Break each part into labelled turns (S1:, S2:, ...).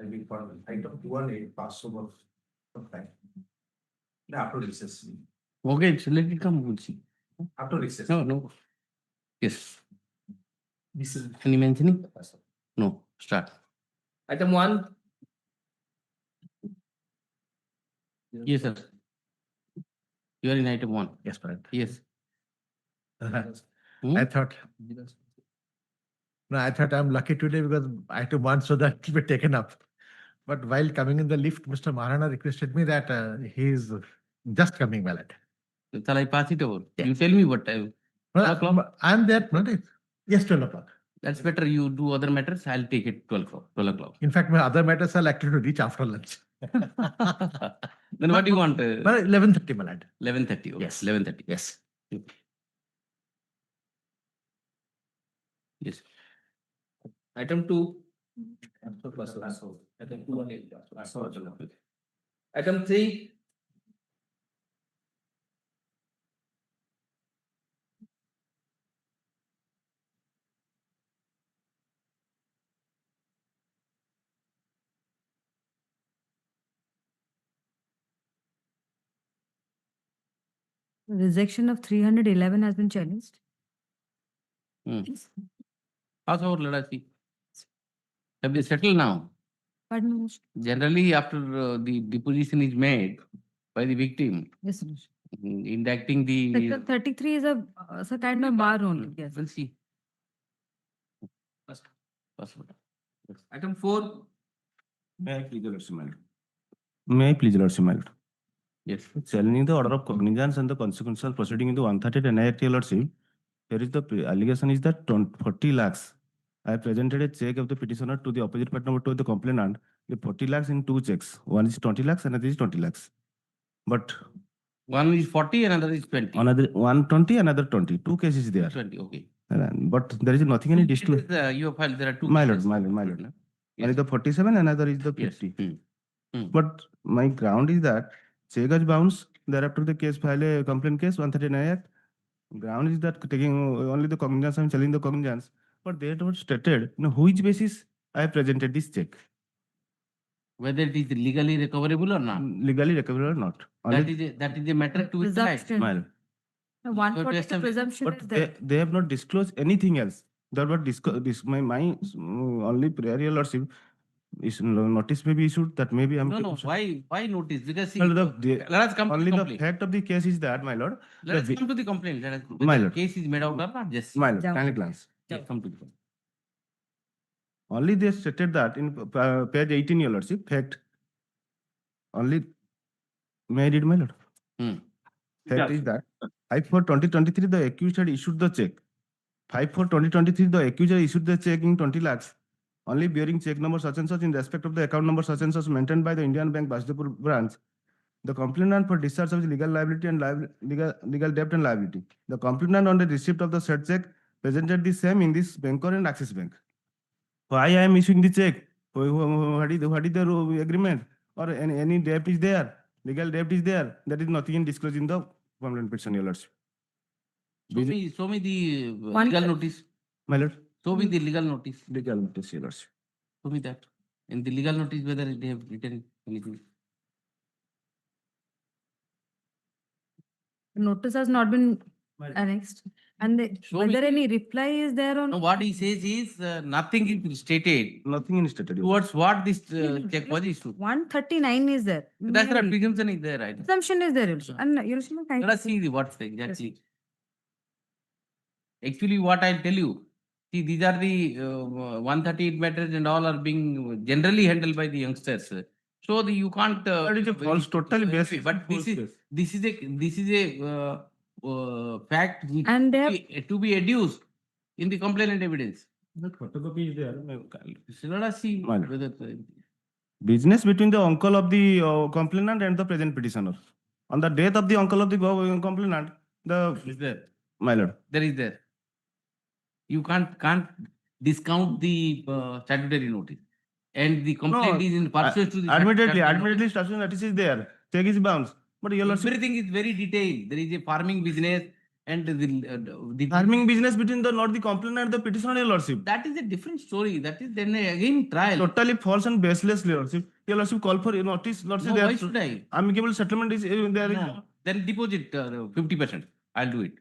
S1: I mean, for item 218 pass over sometime. After recess.
S2: Okay, so let it come. We'll see.
S1: After recess.
S2: No. Yes.
S1: This is.
S2: Any mentioning? No. Start.
S3: Item 1.
S2: Yes, sir. You are in item 1.
S1: Yes, Parag.
S2: Yes.
S1: I thought. No, I thought I'm lucky today because item 1 so that it will be taken up. But while coming in the lift, Mr. Maharana requested me that he is just coming, my lad.
S2: Shall I pass it over?
S1: Yeah.
S2: You tell me what time. 12 o'clock?
S1: I'm there, not it? Yes, 12 o'clock.
S2: That's better. You do other matters. I'll take it 12 o'clock. 12 o'clock.
S1: In fact, my other matters are likely to reach after lunch.
S2: Then what do you want?
S1: But 11:30, my lad.
S2: 11:30. Okay.
S1: Yes.
S2: 11:30.
S1: Yes.
S2: Yes.
S3: Item 2. Item 3.
S4: Rejection of 311 has been challenged.
S2: Pass over, let us see. Have they settled now?
S4: Pardon me.
S2: Generally, after the deposition is made by the victim,
S4: Yes, sir.
S2: indicting the.
S4: Section 33 is a kind of bar only. Yes.
S2: We'll see. Pass over.
S3: Item 4.
S5: May I please, Your Lordship, my lord? May I please, Your Lordship, my lord?
S2: Yes.
S5: Challenging the order of cognizance and the consequential proceeding in the 130 NI Act, Your Lordship, here is the allegation is that 40 lakhs. I have presented a check of the petitioner to the opposite party number 2 of the complainant. The 40 lakhs in 2 checks. One is 20 lakhs, another is 20 lakhs. But
S2: One is 40, another is 20.
S5: another 120, another 20. 2 cases there.
S2: 20, okay.
S5: But there is nothing any disclosure.
S2: You have filed, there are two.
S5: My lord,
S2: cases.
S5: my lord, my lord. One
S2: Yes.
S5: is the 47, another is the
S2: Yes.
S5: 50. But my ground is that check has bounced. Thereafter, the case file a complaint case 139 Act. Ground is that taking only the cognizance, I'm telling the cognizance. But they have stated, which basis I have presented this check.
S2: Whether it is legally recoverable or not.
S5: Legally recoverable or not.
S2: That is a matter to be tried.
S4: Presumption.
S5: My lord.
S4: The 140
S2: establish-
S4: presumption is
S5: But
S4: there.
S5: they have not disclosed anything else. That what my only prayer, Your Lordship, is notice may be issued that maybe I'm.
S2: No. Why notice? Because see,
S5: Well,
S2: let us come to
S5: only
S2: the
S5: the
S2: complaint.
S5: fact of the case is that, my lord.
S2: Let us come to the complaint. Let us.
S5: My
S2: whether
S5: lord.
S2: Case is made out or not. Just.
S5: My lord,
S4: Yeah.
S5: kindly glance.
S2: Just come to the complaint.
S5: Only they stated that in page 18, Your Lordship, fact. Only, may I read, my lord? Fact is that 5/4/2023, the accused had issued the check. 5/4/2023, the accused had issued the check in 20 lakhs, only bearing check number such and such in respect of the account number such and such maintained by the Indian Bank Basudepur branch. The complainant for discharge of the legal liability and legal debt and liability. The complainant on the receipt of the said check presented the same in this Bank and Axis Bank. Why I am issuing the check? What is the agreement? Or any debt is there? Legal debt is there? That is nothing in disclosed in the complaint petition, Your Lordship.
S2: Show me the
S4: One-
S2: legal notice.
S5: My lord,
S2: Show me the legal notice.
S5: legal notice, Your Lordship.
S2: Show me that. In the legal notice, whether they have written anything.
S4: Notice has not been annexed. And
S2: Show me.
S4: whether any reply is there on.
S2: No, what he says is nothing is stated
S5: Nothing in stated. Your Lordship.
S2: towards what this check was issued.
S4: 139 is there.
S2: That's
S4: May I
S2: the
S4: read?
S2: presumption is there, right?
S4: Presumption is there also. And you see,
S2: Let us see what's exactly. Actually, what I'll tell you, see, these are the 138 matters and all are being generally handled by the youngsters. So you can't.
S5: That is a false, totally basis.
S2: But this is a fact which
S4: And they have
S2: to be adduced in the complainant evidence.
S5: That photocopy is there.
S2: So let us see
S5: Well.
S2: whether.
S5: Business between the uncle of the complainant and the present petitioner. On the death of the uncle of the complainant,
S2: Is there?
S5: my lord.
S2: There is there. You can't discount the statutory notice. And the complaint is in pursuant to the.
S5: Admittedly, statute notice is there. Check is bounced. But Your Lordship,
S2: Everything is very detailed. There is a farming business. And the
S5: Farming business between the not the complainant and the petitioner, your lordship.
S2: that is a different story. That is then again trial.
S5: Totally false and baseless, your lordship. Your lordship call for notice, lordship.
S2: No,
S5: they
S2: why
S5: have-
S2: should I?
S5: Amicable settlement is there.
S2: No. Then deposit 50%. I'll do it.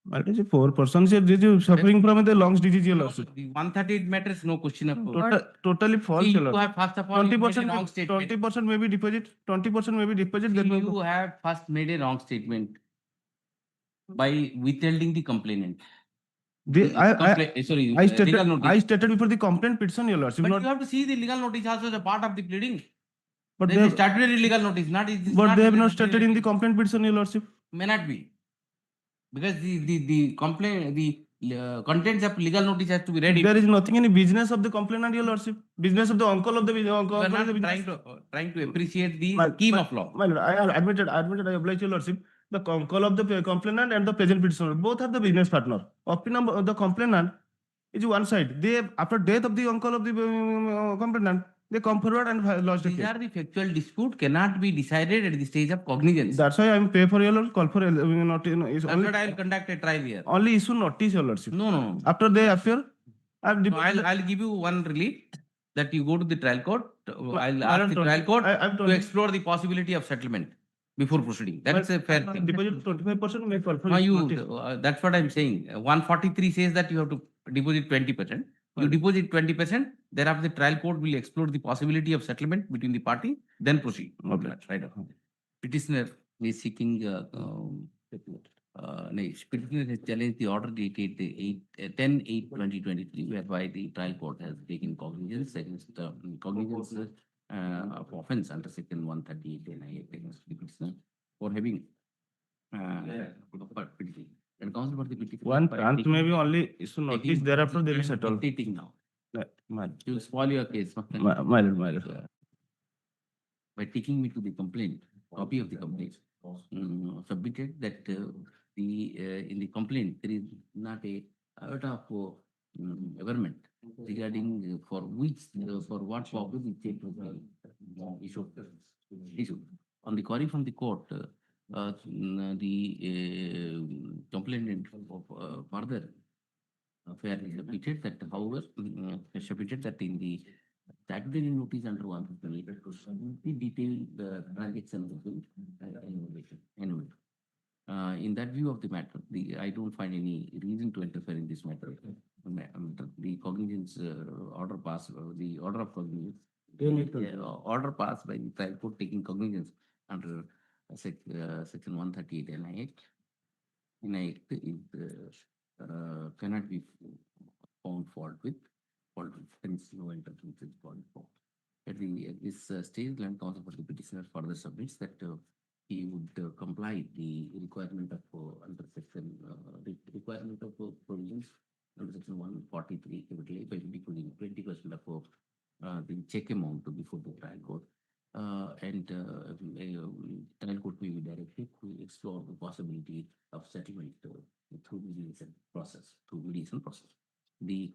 S5: What is it? 4%? This is suffering from the lungs disease, your lordship.
S2: The 138 matters, no question of.
S5: Totally false,
S2: See,
S5: your
S2: you
S5: lordship.
S2: have first of all you made a
S5: 20%
S2: wrong statement.
S5: 20% maybe deposit. 20% maybe deposit.
S2: See,
S5: Then
S2: you have first made a wrong statement by withholding the complainant. Sorry,
S5: I
S2: legal
S5: stated
S2: notice.
S5: before the complaint petition, your lordship.
S2: But
S5: Not,
S2: you have to see the legal notice also as a part of the pleading.
S5: but
S2: There
S5: they
S2: is a
S5: have,
S2: statutory legal notice, not is this
S5: but they have
S2: in the
S5: not stated in the
S2: pleading.
S5: complaint petition, your lordship.
S2: May not be. Because the complaint, the contents of legal notice has to be read.
S5: There is nothing in the business of the complainant, your lordship. Business of the uncle of the uncle.
S2: You are
S5: Uncle of the
S2: not
S5: business.
S2: trying to appreciate the
S5: My-
S2: scheme
S5: my-
S2: of law.
S5: My lord, I have admitted, I oblige your lordship. The uncle of the complainant and the present petitioner both have the business partner. Opinion of the complainant is one side. They, after death of the uncle of the complainant, they come forward and lodge the
S2: These
S5: case.
S2: are the factual dispute cannot be decided at the stage of cognizance.
S5: That's why I am pay for your lord, call for not is
S2: That's what I will conduct a trial here.
S5: only issue notice, your lordship.
S2: No.
S5: After they appear, I have
S2: No, I'll give you one relief that you go to the trial court. I'll ask the trial court to explore the possibility of settlement before proceeding. That's a fair thing.
S5: Deposit 25% may call for
S2: No,
S5: notice.
S2: that's what I'm saying. 143 says that you have to deposit 20%. You
S5: Well-
S2: deposit 20%, thereafter the trial court will explore the possibility of settlement between the party, then proceed.
S5: Okay.
S2: That's right. Petitioner is seeking, petitioner has challenged the order dated 10/8/2023, whereby the trial court has taken cognizance against cognizance of offense under section 138 NI against the petitioner for having petition. And counsel for the petitioner.
S5: One
S2: by
S5: chance
S2: taking-
S5: may be only issue notice,
S2: taking
S5: thereafter they will
S2: and
S5: settle.
S2: dictating now.
S5: My
S2: You will spoil your case.
S5: my lord.
S2: By taking me to the complaint, copy of the complaint, submitted that in the complaint, there is not a iota of government regarding for which, for what purpose the check was issued. On the query from the court, the complainant further fairly submitted that, however, submitted that in the statutory notice under 158, the detailed transaction of the anyway. In that view of the matter, I don't find any reason to interfere in this matter. The cognizance order passed, the order of cognizance, order passed by the trial court taking cognizance under section 138 NI Act is cannot be found fault with, hence no interference is called for. At this stage, land counsel for the petitioner further submits that he would comply the requirement of under section requirement of provisions under section 143 by declaring 20% of the check amount before the trial court. Trial court may be directed to explore the possibility of settlement through mediation process. The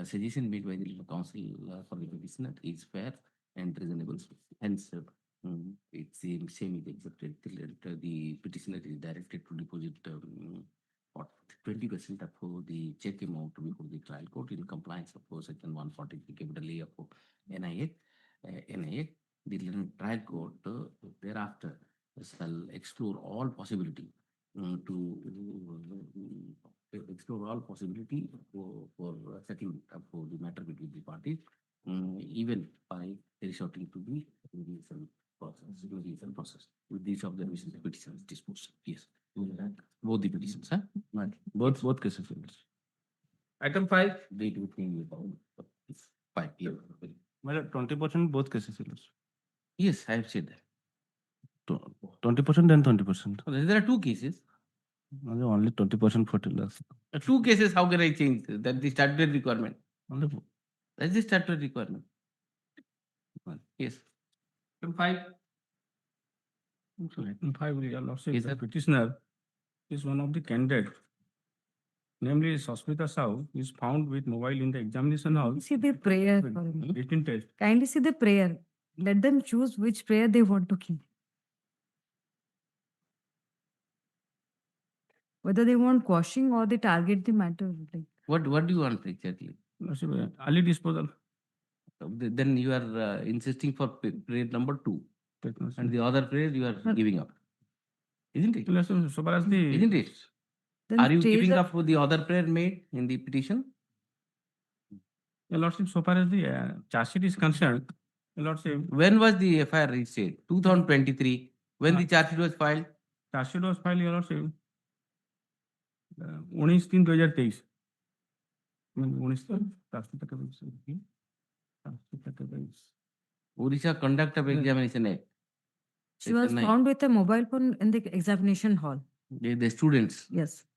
S2: suggestion made by the legal counsel for the petitioner is fair and reasonable. Hence, it seems same is accepted. The petitioner is directed to deposit 20% of the check amount before the trial court in compliance of section 143 capital A of NIA. The trial court thereafter shall explore all possibility explore all possibility for settlement of the matter between the parties, even by resorting to the mediation process. With these observations, the petition is disposed. Yes, both the petitions, huh?
S5: Both cases.
S3: Item 5,
S2: They do think about 5 years.
S5: My lord, 20% both cases.
S2: Yes, I have said that.
S5: 20% and 20%.
S2: There are two cases.
S5: Only 20% 40 lakhs.
S2: Two cases, how can I change? That's the statutory requirement.
S5: Only
S2: That's the statutory requirement. Yes.
S3: item 5,
S6: Item 5, your lordship,
S2: Yes,
S6: the
S2: sir.
S6: petitioner is one of the candidates. Namely, Sospita Sahu is found with mobile in the examination hall.
S4: See the prayer.
S6: with
S4: for me.
S6: written test.
S4: Kindly see the prayer. Let them choose which prayer they want to keep. Whether they want quashing or they target the matter. Like,
S2: What do you want exactly?
S6: Lordship, early disposal.
S2: Then you are insisting for prayer number 2,
S6: Take notice.
S2: and the other prayer you are
S4: No.
S2: giving up, isn't it?
S6: Lordship, so far as the
S2: Isn't it?
S4: then
S2: Are you
S4: stage
S2: giving
S4: of-
S2: up with the other prayer made in the petition?
S6: Your Lordship, so far as the charge sheet is concerned, Your Lordship,
S2: When was the FIR registered? 2023. When the charge sheet was filed?
S6: charge sheet was filed, Your Lordship, 19/3/2023. 19 charge sheet का charge sheet का
S2: Orissa Conduct of Examination Act.
S4: she was
S2: Section 9.
S4: found with a mobile phone in the examination hall.
S2: The students.
S4: Yes.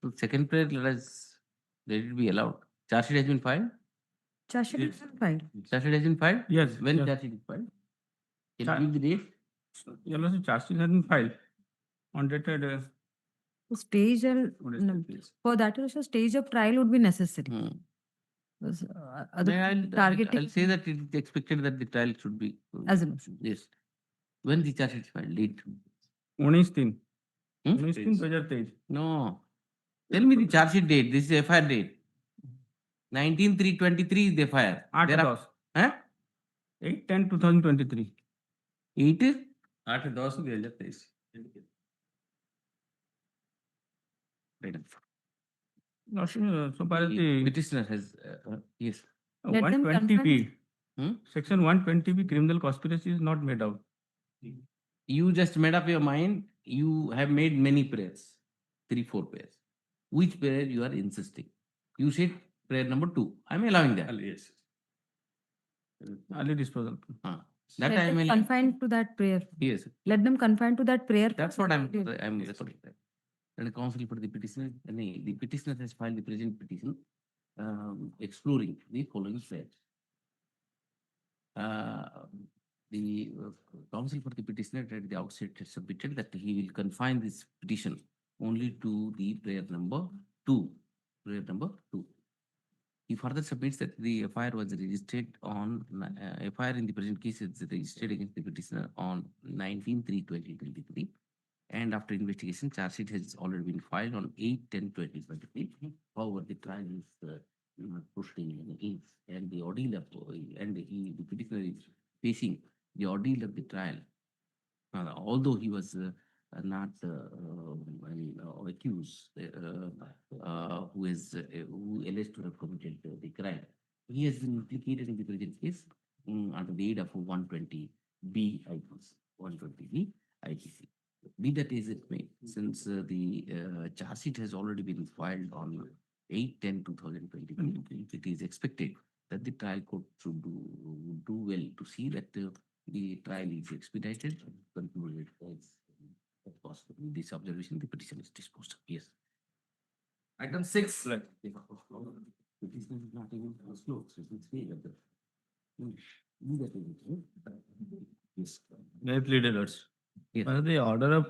S2: So second prayer, let it be allowed. Charge sheet has been filed?
S4: Charge sheet
S6: Yes.
S4: is filed.
S2: Charge sheet has been filed?
S6: Yes.
S2: When
S6: yes.
S2: charge sheet is filed? Can
S6: Char-
S2: you give the date?
S6: Your Lordship, charge sheet has been filed on dated
S4: The stage and
S6: what is
S4: no,
S6: this?
S4: for that also stage of trial would be necessary.
S2: Hmm.
S4: Because, other
S2: Then
S4: targeting
S2: I'll say that it is expected that the trial should be.
S4: assumption.
S2: Yes. When the charge sheet is filed? Date.
S6: 19
S2: Hmm?
S6: 19/2023.
S2: No. Tell me the charge sheet date. This is FIR date. 19/3/23 is the FIR.
S6: 8/10
S2: Huh?
S6: 8/10/2023.
S2: 8 is?
S6: 8/10/2023.
S2: Right.
S6: Lordship, so far as
S2: The
S6: the
S2: petitioner has, yes.
S4: Let them
S6: 120B,
S2: Hmm?
S6: section 120B criminal conspiracy is not made out.
S2: You just made up your mind. You have made many prayers, 3, 4 prayers. Which prayer you are insisting? You said prayer number 2. I'm allowing that.
S6: Yes. Early disposal.
S2: Huh. That
S4: Let
S2: I am
S4: them
S2: allowing.
S4: confine to that prayer.
S2: Yes,
S4: Let them confine to that prayer.
S2: that's what I'm
S4: Yes.
S2: referring to. And counsel for the petitioner, the petitioner has filed the present petition exploring the following prayers. The counsel for the petitioner at the outset has submitted that he will confine this petition only to the prayer number 2. Prayer number 2. He further submits that the FIR was registered on FIR in the present case is registered against the petitioner on 19/3/2023, and after investigation, charge sheet has already been filed on 8/10/2023. However, the trial is proceeding against, and the ordeal of the petitioner is facing the ordeal of the trial. Although he was not accused, who alleged to have committed the crime, he has been implicated in the present case under the aid of 120B IPC. 120B IPC. Be that as it may, since the charge sheet has already been filed on 8/10/2023, it is expected that the trial court should do well to see that the trial is expedited and concluded as possible. With this observation, the petition is disposed of. Yes.
S3: Item 6.
S2: Petition is not even slow, so it will stay at the. Be that as it may. Yes.
S5: May I plead, Lords?
S2: Yes.
S5: The order of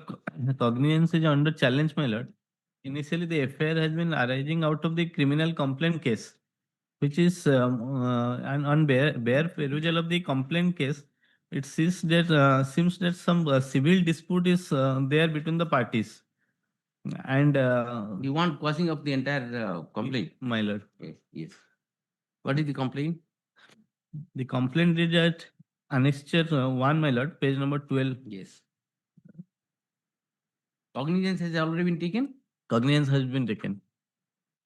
S5: cognizance is under challenge, my lord. Initially, the affair has been arising out of the criminal complaint case, which is and on bare perusal of the complaint case, it seems that some civil dispute is there between the parties, and
S2: You want quashing of the entire complaint?
S5: my lord,
S2: Yes. Yes. What is the complaint?
S5: the complaint is at annexure 1, my lord, page number 12.
S2: Yes. Cognizance has already been taken?
S5: Cognizance has been taken.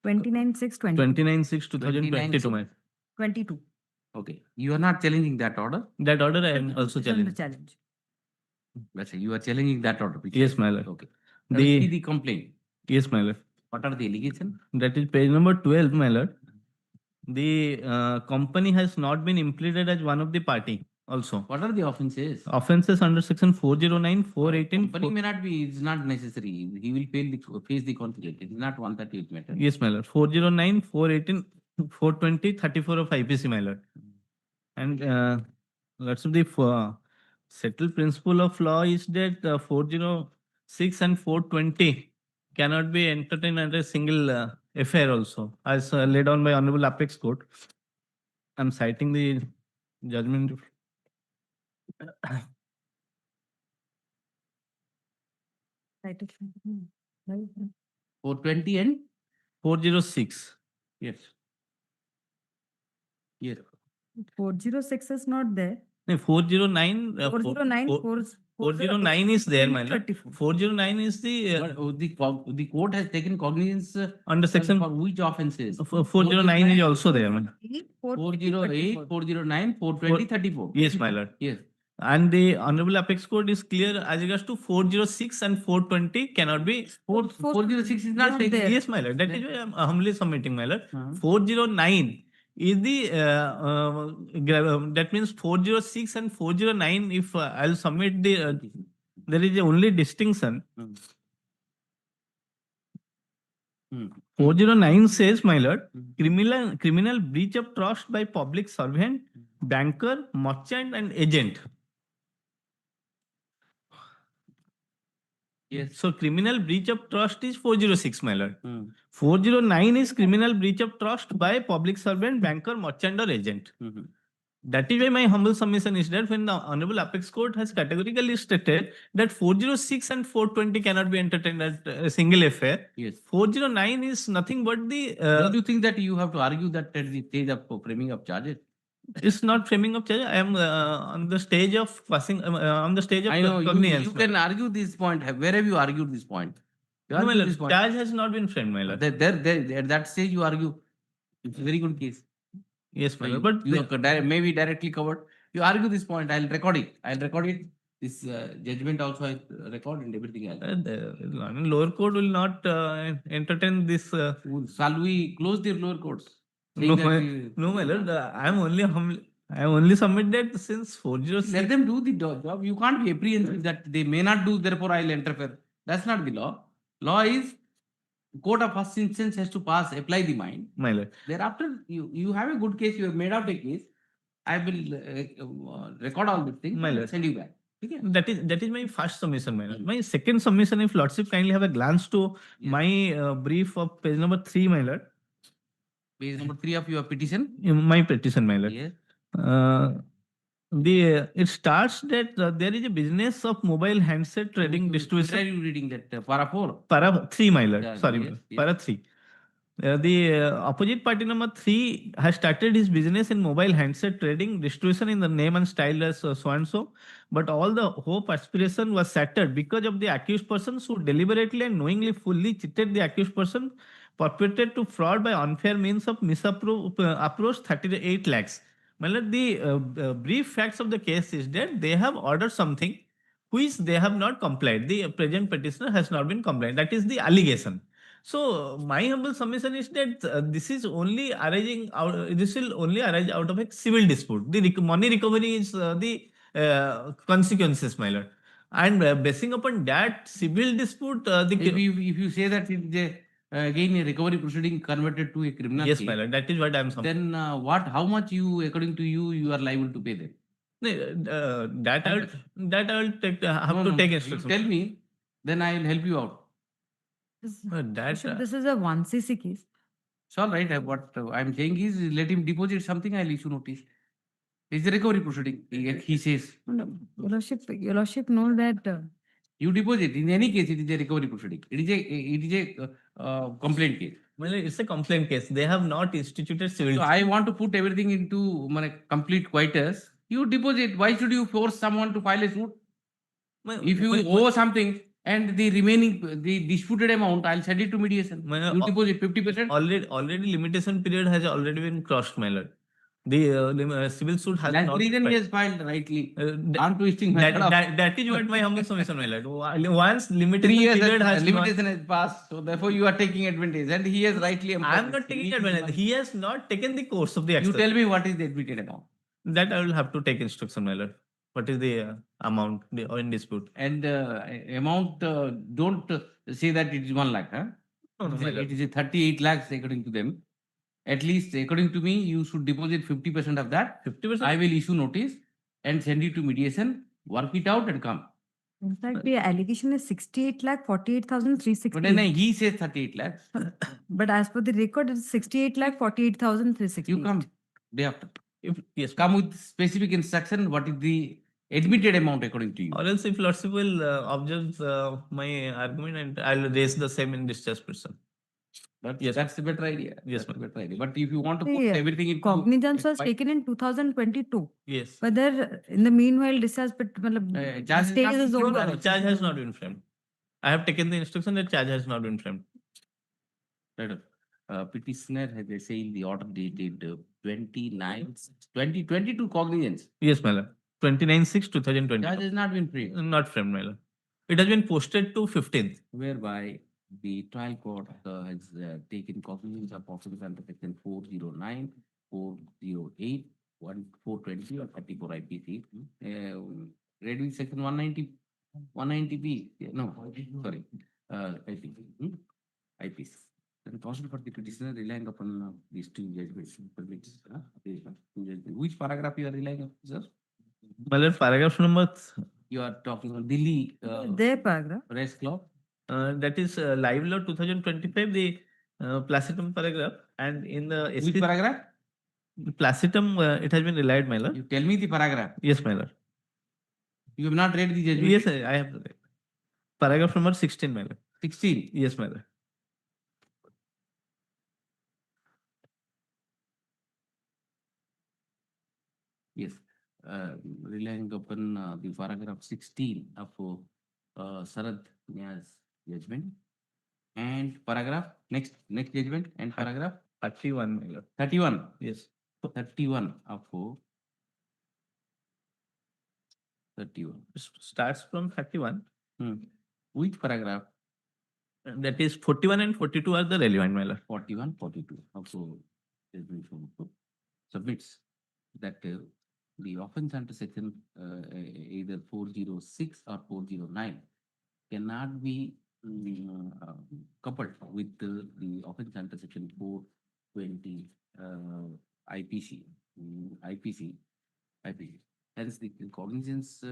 S4: 29/6/2022.
S5: 29/6/2022, my
S4: 22.
S2: Okay. You are not challenging that order?
S5: that order I am also
S4: It's under
S5: challenging.
S4: challenge.
S2: Let's say you are challenging that order.
S5: Yes, my lord.
S2: Okay. Let us see
S5: The
S2: the complaint.
S5: yes, my lord.
S2: What are the allegations?
S5: That is page number 12, my lord. The company has not been implemented as one of the party also.
S2: What are the offenses?
S5: Offenses under section 409, 418.
S2: Company may not be, it's not necessary. He will face the conflict. It is not 138 matter.
S5: Yes, my lord. 409, 418, 420, 34 of IPC, my lord. And lots of the settled principle of law is that 406 and 420 cannot be entertained under a single affair also, as laid down by Honorable Apex Court. I'm citing the judgment.
S4: Citation.
S2: 420 and
S6: 406.
S2: yes. Yes.
S4: 406 is not there.
S6: No, 409.
S4: 409,
S6: 409 is there, my lord.
S4: 34.
S6: 409 is the
S2: But the court has taken cognizance
S6: under section
S2: for which offenses?
S6: 409 is also there, my lord.
S2: 408, 409, 420, 34.
S6: Yes, my lord.
S2: Yes.
S6: And the Honorable Apex Court is clear as regards to 406 and 420 cannot be.
S2: 406 is not
S4: Not
S2: taken.
S4: there.
S6: Yes, my lord. That is why I am humbly submitting, my lord.
S2: Uh-huh.
S6: 409 is the that means 406 and 409. If I'll submit the there is a only distinction.
S2: Hmm. Hmm.
S6: 409 says, my lord,
S2: Hmm.
S6: criminal breach of trust by public servant, banker, merchant, and agent.
S2: Yes.
S6: So criminal breach of trust is 406, my lord.
S2: Hmm.
S6: 409 is criminal breach of trust by public servant, banker, merchant, or agent.
S2: Mhm.
S6: That is why my humble submission is that when the Honorable Apex Court has categorically stated that 406 and 420 cannot be entertained as a single affair,
S2: Yes.
S6: 409 is nothing but the.
S2: Don't you think that you have to argue that at the stage of framing of charges?
S6: It's not framing of charge. I am on the stage of passing, on the stage of
S2: I know
S6: cognizance.
S2: you can argue this point. Where have you argued this point? You
S6: No, my
S2: argue
S6: lord,
S2: this point.
S6: charge has not been framed, my lord.
S2: There, at that stage you argue. It's a very good case.
S6: Yes, my
S2: You,
S6: lord. But
S2: you are maybe directly covered. You argue this point. I'll record it. This judgment also I record and everything else.
S6: the lower court will not entertain this.
S2: Shall we close the lower courts?
S6: No,
S2: Saying that
S6: my lord. I am only I only submitted since 406.
S2: let them do the job. You can't be apprehensive that they may not do, therefore I'll interfere. That's not the law. Law is court of first instance has to apply the mind.
S6: My lord.
S2: Thereafter, you have a good case, you have made out a case. I will record all these things
S6: My
S2: and
S6: lord.
S2: send you back. Okay?
S6: That is my first submission, my lord. My second submission, if lordship kindly have a glance to
S2: Yes.
S6: my brief of page number 3, my lord.
S2: Page number 3 of your petition.
S6: My petition, my lord.
S2: Yes.
S6: It starts that there is a business of mobile handset trading
S2: Where are
S6: distribution.
S2: you reading that? Para 4.
S6: Para 3, my lord.
S2: Yeah,
S6: Sorry,
S2: yes,
S6: my lord.
S2: yes.
S6: Para 3. The opposite party number 3 has started his business in mobile handset trading distribution in the name and style as so and so, but all the hope aspiration was shattered because of the accused persons who deliberately and knowingly fully cheated the accused person, perpetrated to fraud by unfair means of approach 38 lakhs. My lord, the brief facts of the case is that they have ordered something which they have not complied. The present petitioner has not been compliant. That is the allegation. So my humble submission is that this is only arising out. This will only arise out of a civil dispute. The money recovery is the consequences, my lord. And basing upon that civil dispute,
S2: If you say that it is again a recovery proceeding converted to a criminal
S6: yes,
S2: case,
S6: my lord. That is what I am.
S2: then how much according to you are liable to pay them?
S6: That I will take. Have to take instruction.
S2: You tell me, then I will help you out.
S4: This is a 1cc case.
S2: It's all right. What I'm saying is let him deposit something, I'll issue notice. It's a recovery proceeding. He says.
S4: No, Your Lordship knows that.
S2: You deposit. In any case, it is a recovery proceeding. It is a complaint case.
S6: Well, it's a complaint case. They have not instituted civil.
S2: So I want to put everything into complete quietus. You deposit. Why should you force someone to file a suit? If you owe something and the disputed amount, I'll send it to mediation. You deposit 50%.
S6: Already limitation period has already been crossed, my lord. The civil suit has
S2: That's
S6: not.
S2: the reason he has filed rightly.
S6: That
S2: Untwisting
S6: that is what my humble submission, my lord. Once
S2: 3
S6: limitation
S2: years
S6: period has
S2: limitation has passed, so therefore you are taking advantage, and he has rightly.
S6: I am not taking advantage. He has not taken the course of the
S2: You
S6: action.
S2: tell me what is the admitted amount.
S6: That I will have to take instruction, my lord. What is the amount in dispute?
S2: And amount, don't say that it is 1 lakh. Huh?
S6: No, my lord.
S2: It is a 38 lakhs according to them. At least according to me, you should deposit 50% of that.
S6: 50%.
S2: I will issue notice and send it to mediation, work it out and come.
S4: In fact, the allegation is 68,48,360.
S2: But then he says 38 lakhs.
S4: But as per the record, it's 68,48,360.
S2: You come day after.
S6: Yes.
S2: Come with specific instruction, what is the admitted amount according to you.
S6: Or else if Lordship will observe my argument and I'll raise the same in discharge person. Yes,
S2: That's a better idea.
S6: Yes,
S2: That's a better idea. But if you want to put
S4: The
S2: everything into
S4: cognizance was
S2: Why-
S4: taken in 2022.
S6: Yes.
S4: But there, in the meanwhile, discharge, but
S2: charge is
S4: stage
S2: not
S4: is
S2: been given.
S4: over.
S6: No, charge has not been framed. I have taken the instruction that charge has not been framed.
S2: Right. Petitioner has they say in the order dated 2022 cognizance.
S6: Yes, my lord. 29/6/2020.
S2: Charge has not been framed,
S6: Not framed, my lord. It has been posted to 15th.
S2: whereby the trial court has taken cognizance of offense under section 409, 408, 420 or 34 IPC. Reading section 190B. No, sorry. IPC. IPC. Then possible for the petitioner relying upon these two judgments. Which paragraph you are relying upon, sir?
S6: My lord, paragraph number
S2: You are talking on Delhi
S4: Their paragraph.
S2: race law.
S6: that is live law 2025, the placitum paragraph, and in the
S2: Which
S6: SP
S2: paragraph?
S6: placitum it has been relied, my lord.
S2: You tell me the paragraph.
S6: Yes, my lord.
S2: You have not read the judgment.
S6: Yes, I have read. Paragraph number 16, my lord.
S2: 16.
S6: Yes, my lord.
S2: Yes. Relying upon the paragraph 16 of Sarad Nya's judgment. And paragraph, next judgment and paragraph
S6: 31, my lord.
S2: 31.
S6: Yes.
S2: 31 of 31.
S6: Starts from 31.
S2: Which paragraph?
S6: That is 41 and 42 are the relevant, my lord.
S2: 41, 42. Also, judgment from submits that the offense under section either 406 or 409 cannot be coupled with the offense under section 420 IPC. Hence, the cognizance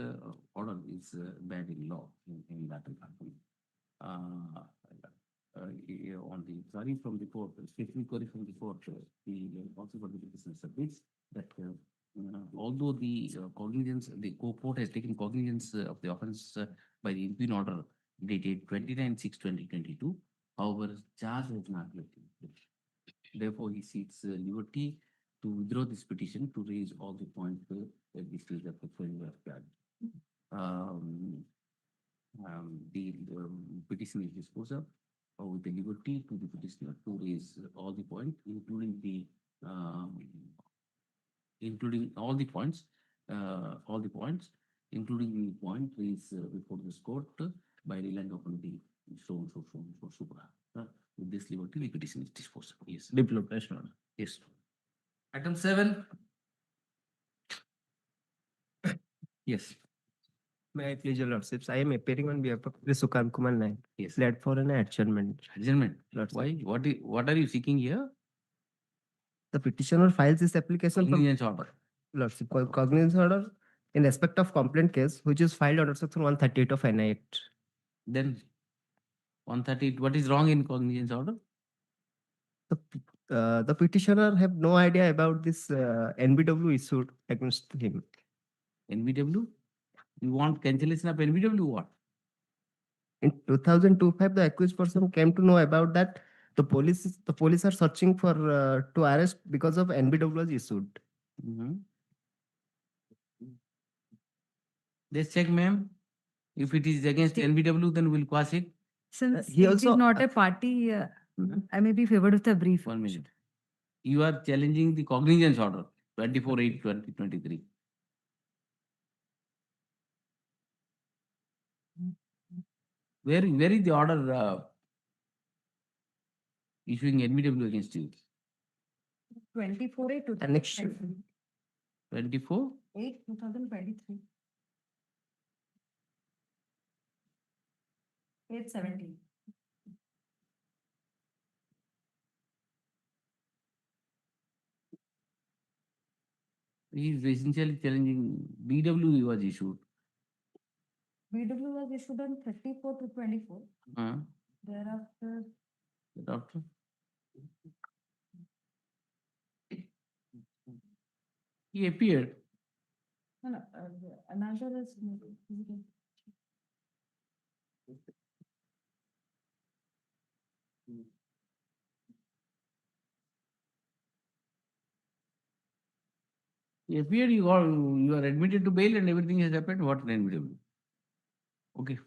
S2: order is bad in law in that department. On the query from the court, specific query from the court, the responsible petitioner submits that although the cognizance, the court has taken cognizance of the offense by the impugn order dated 29/6/2022, however, charge has not yet been placed. Therefore, he seeks liberty to withdraw this petition to raise all the points at the stage of the framework charge. The petition is disposed of with the liberty to the petitioner to raise all the points, including all the points, including the point raised before this court by relying upon the so supra. With this liberty, the petition is disposed of. Yes.
S6: Deploration order.
S2: Yes.
S3: Item 7.
S2: Yes.
S7: May I please, your lordships? I am appearing on behalf of the Sukam Kumar Naik,
S2: Yes.
S7: led for an adjournment.
S2: Adjournment.
S7: Lordship.
S2: Why? What are you seeking here?
S7: The petitioner files this application for
S2: Cognizance order.
S7: lordship cognizance order in respect of complaint case, which is filed under section 138 of NI Act.
S2: Then 130. What is wrong in cognizance order?
S7: The petitioner have no idea about this NBW issued against him.
S2: NBW? You want cancellation of NBW? What?
S7: In 2025, the accused person came to know about that the police are searching for to arrest because of NBW was issued.
S2: Let's check, ma'am. If it is against
S4: Still-
S2: NBW, then we'll quash it.
S4: Since
S7: He
S4: it is
S7: also-
S4: not a party, I may be favored with a brief.
S2: 1 minute. You are challenging the cognizance order, 24/8/2023. Where is the order issuing NBW against you?
S4: 24/8
S7: Annex
S2: 24?
S4: 2023. 8/17.
S2: He is essentially challenging BW was issued.
S4: BW was issued on 34/2/24. Thereafter,
S2: The doctor. He appeared.
S4: Another is.
S2: Yes, here you are admitted to bail and everything has happened. What NBW? Okay,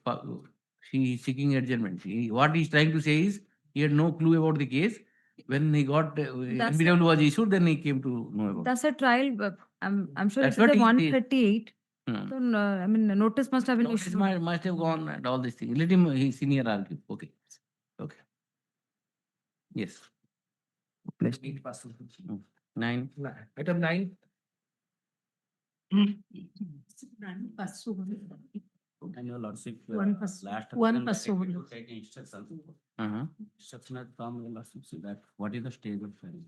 S2: she is seeking adjournment. What he's trying to say is he had no clue about the case. When he got NBW was issued, then he came to know about.
S4: That's a trial, but I'm sure
S2: That's
S4: it's the
S2: what he said.
S4: 138.
S2: Hmm.
S4: So, I mean, notice must have been
S2: Notice
S4: issued.
S2: must have gone and all these things. Let him, he senior argue. Okay. Okay. Yes.
S7: Next.
S2: 9.
S3: Item 9.
S8: And your lordship,
S4: One first-
S8: last
S4: one
S8: time
S4: first
S8: I
S4: over.
S8: to take instructions.
S2: Uh-huh.
S8: Instruction has come, your lordship, see that what is the stage of filing?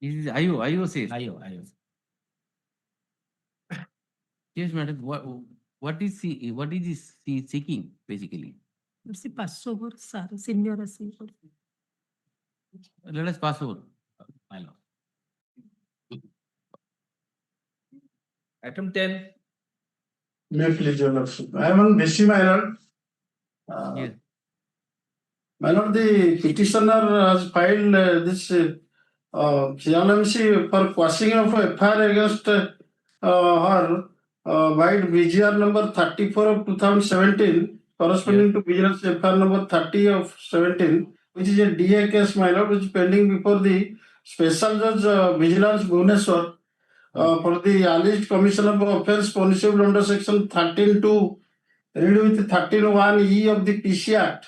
S2: This is IO says.
S8: Ayo.
S2: Yes, madam. What is he seeking basically?
S4: Se passou por Sara, senhora assim.
S2: Let us pass over.
S8: My lord.
S3: Item 10.
S9: May please your lordship. I am on BC my lord.
S2: Yes.
S9: My lord, the petitioner has filed this CLMC for quashing of FIR against her by BGR number 34 of 2017, corresponding to vigilance FIR number 30 of 17, which is a DA case, my lord, which is pending before the Special Judge Vigilance Bhubaneswar for the alleged commission of offence punishable under section 13(2), read with 13(1)(e) of the PC Act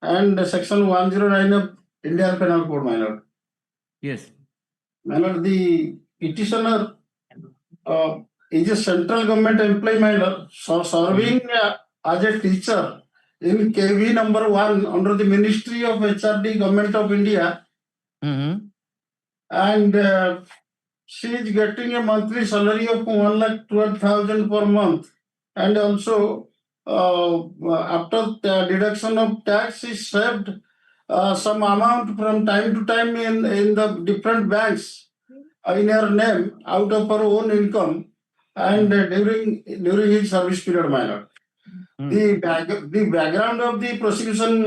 S9: and section 109 of Indian Penal Code, my lord.
S2: Yes.
S9: My lord, the petitioner is a central government employee, my lord, serving as a teacher in KV number 1 under the Ministry of HRD, Government of India,
S2: Mm-hmm.
S9: and she is getting a monthly salary of 1,12,000 per month, and also after the deduction of tax, she saved some amount from time to time in the different banks in her name out of her own income, and during his service period, my lord. The background of the prosecution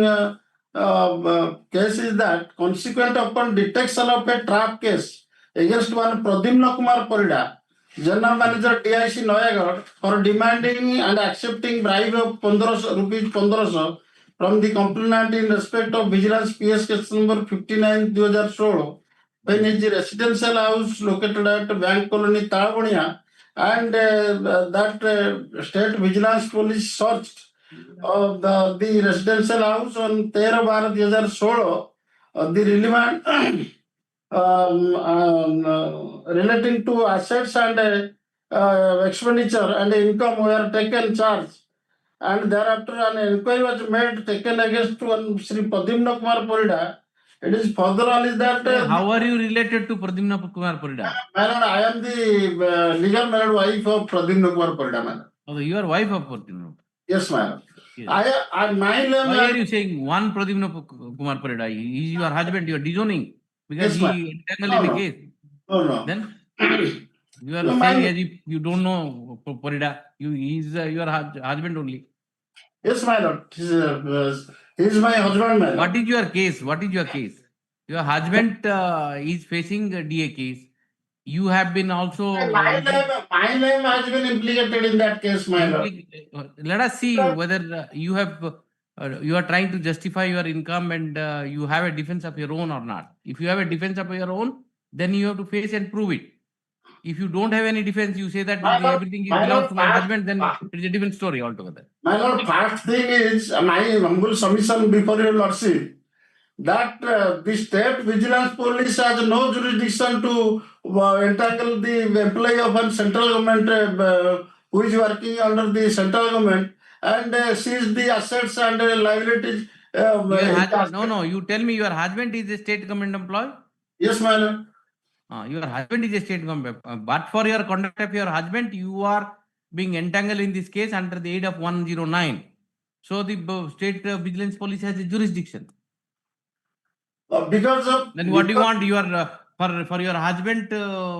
S9: case is that consequent upon detection of a trap case against one Pradimna Kumar Parida, General Manager DIC Noyagad, for demanding and accepting bribe of rupees 1500 from the complainant in respect of vigilance PS case number 59 2016, when his residential house located at Bank Colony Talabonia, and that state vigilance police searched the residential house on 13/12/2016, the relevant relating to assets and expenditure and income were taken charge, and thereafter an inquiry was made taken against one Sri Padimna Kumar Parida. It is further alleged that
S2: How are you related to Pradimna Kumar Parida?
S9: my lord, I am the legal married wife of Pradimna Kumar Parida, my lord.
S2: Okay, you are wife of Pradimna.
S9: Yes, my lord.
S2: Yes.
S9: My
S2: Why are
S9: name.
S2: you saying one Pradimna Kumar Parida? He is your husband. You are disowning because
S9: Yes,
S2: he entangled in the case.
S9: No.
S2: Then you are
S9: No,
S2: saying
S9: my-
S2: as if you don't know Parida. He is your husband only.
S9: Yes, my lord. He is my husband, my lord.
S2: What is your case? Your husband is facing a DA case. You have been also.
S9: My name has been implicated in that case, my lord.
S2: Let us see whether you are trying to justify your income and you have a defense of your own or not. If you have a defense of your own, then you have to face and prove it. If you don't have any defense, you say that
S9: My lord,
S2: everything
S9: my
S2: belongs
S9: lord,
S2: to my
S9: my-
S2: husband, then it is a different story altogether.
S9: My lord, first thing is my humble submission before your lordship that the state vigilance police has no jurisdiction to entangle the employee of a central government who is working under the central government and seize the assets and liabilities
S8: No, you tell me your husband is a state government employee?
S9: Yes, my lord.
S8: Your husband is a state government, but for your conduct of your husband, you are being entangled in this case under the aid of 109. So the state vigilance police has a jurisdiction.
S9: Because of.
S8: Then what do you
S9: because-
S8: want? You are for your husband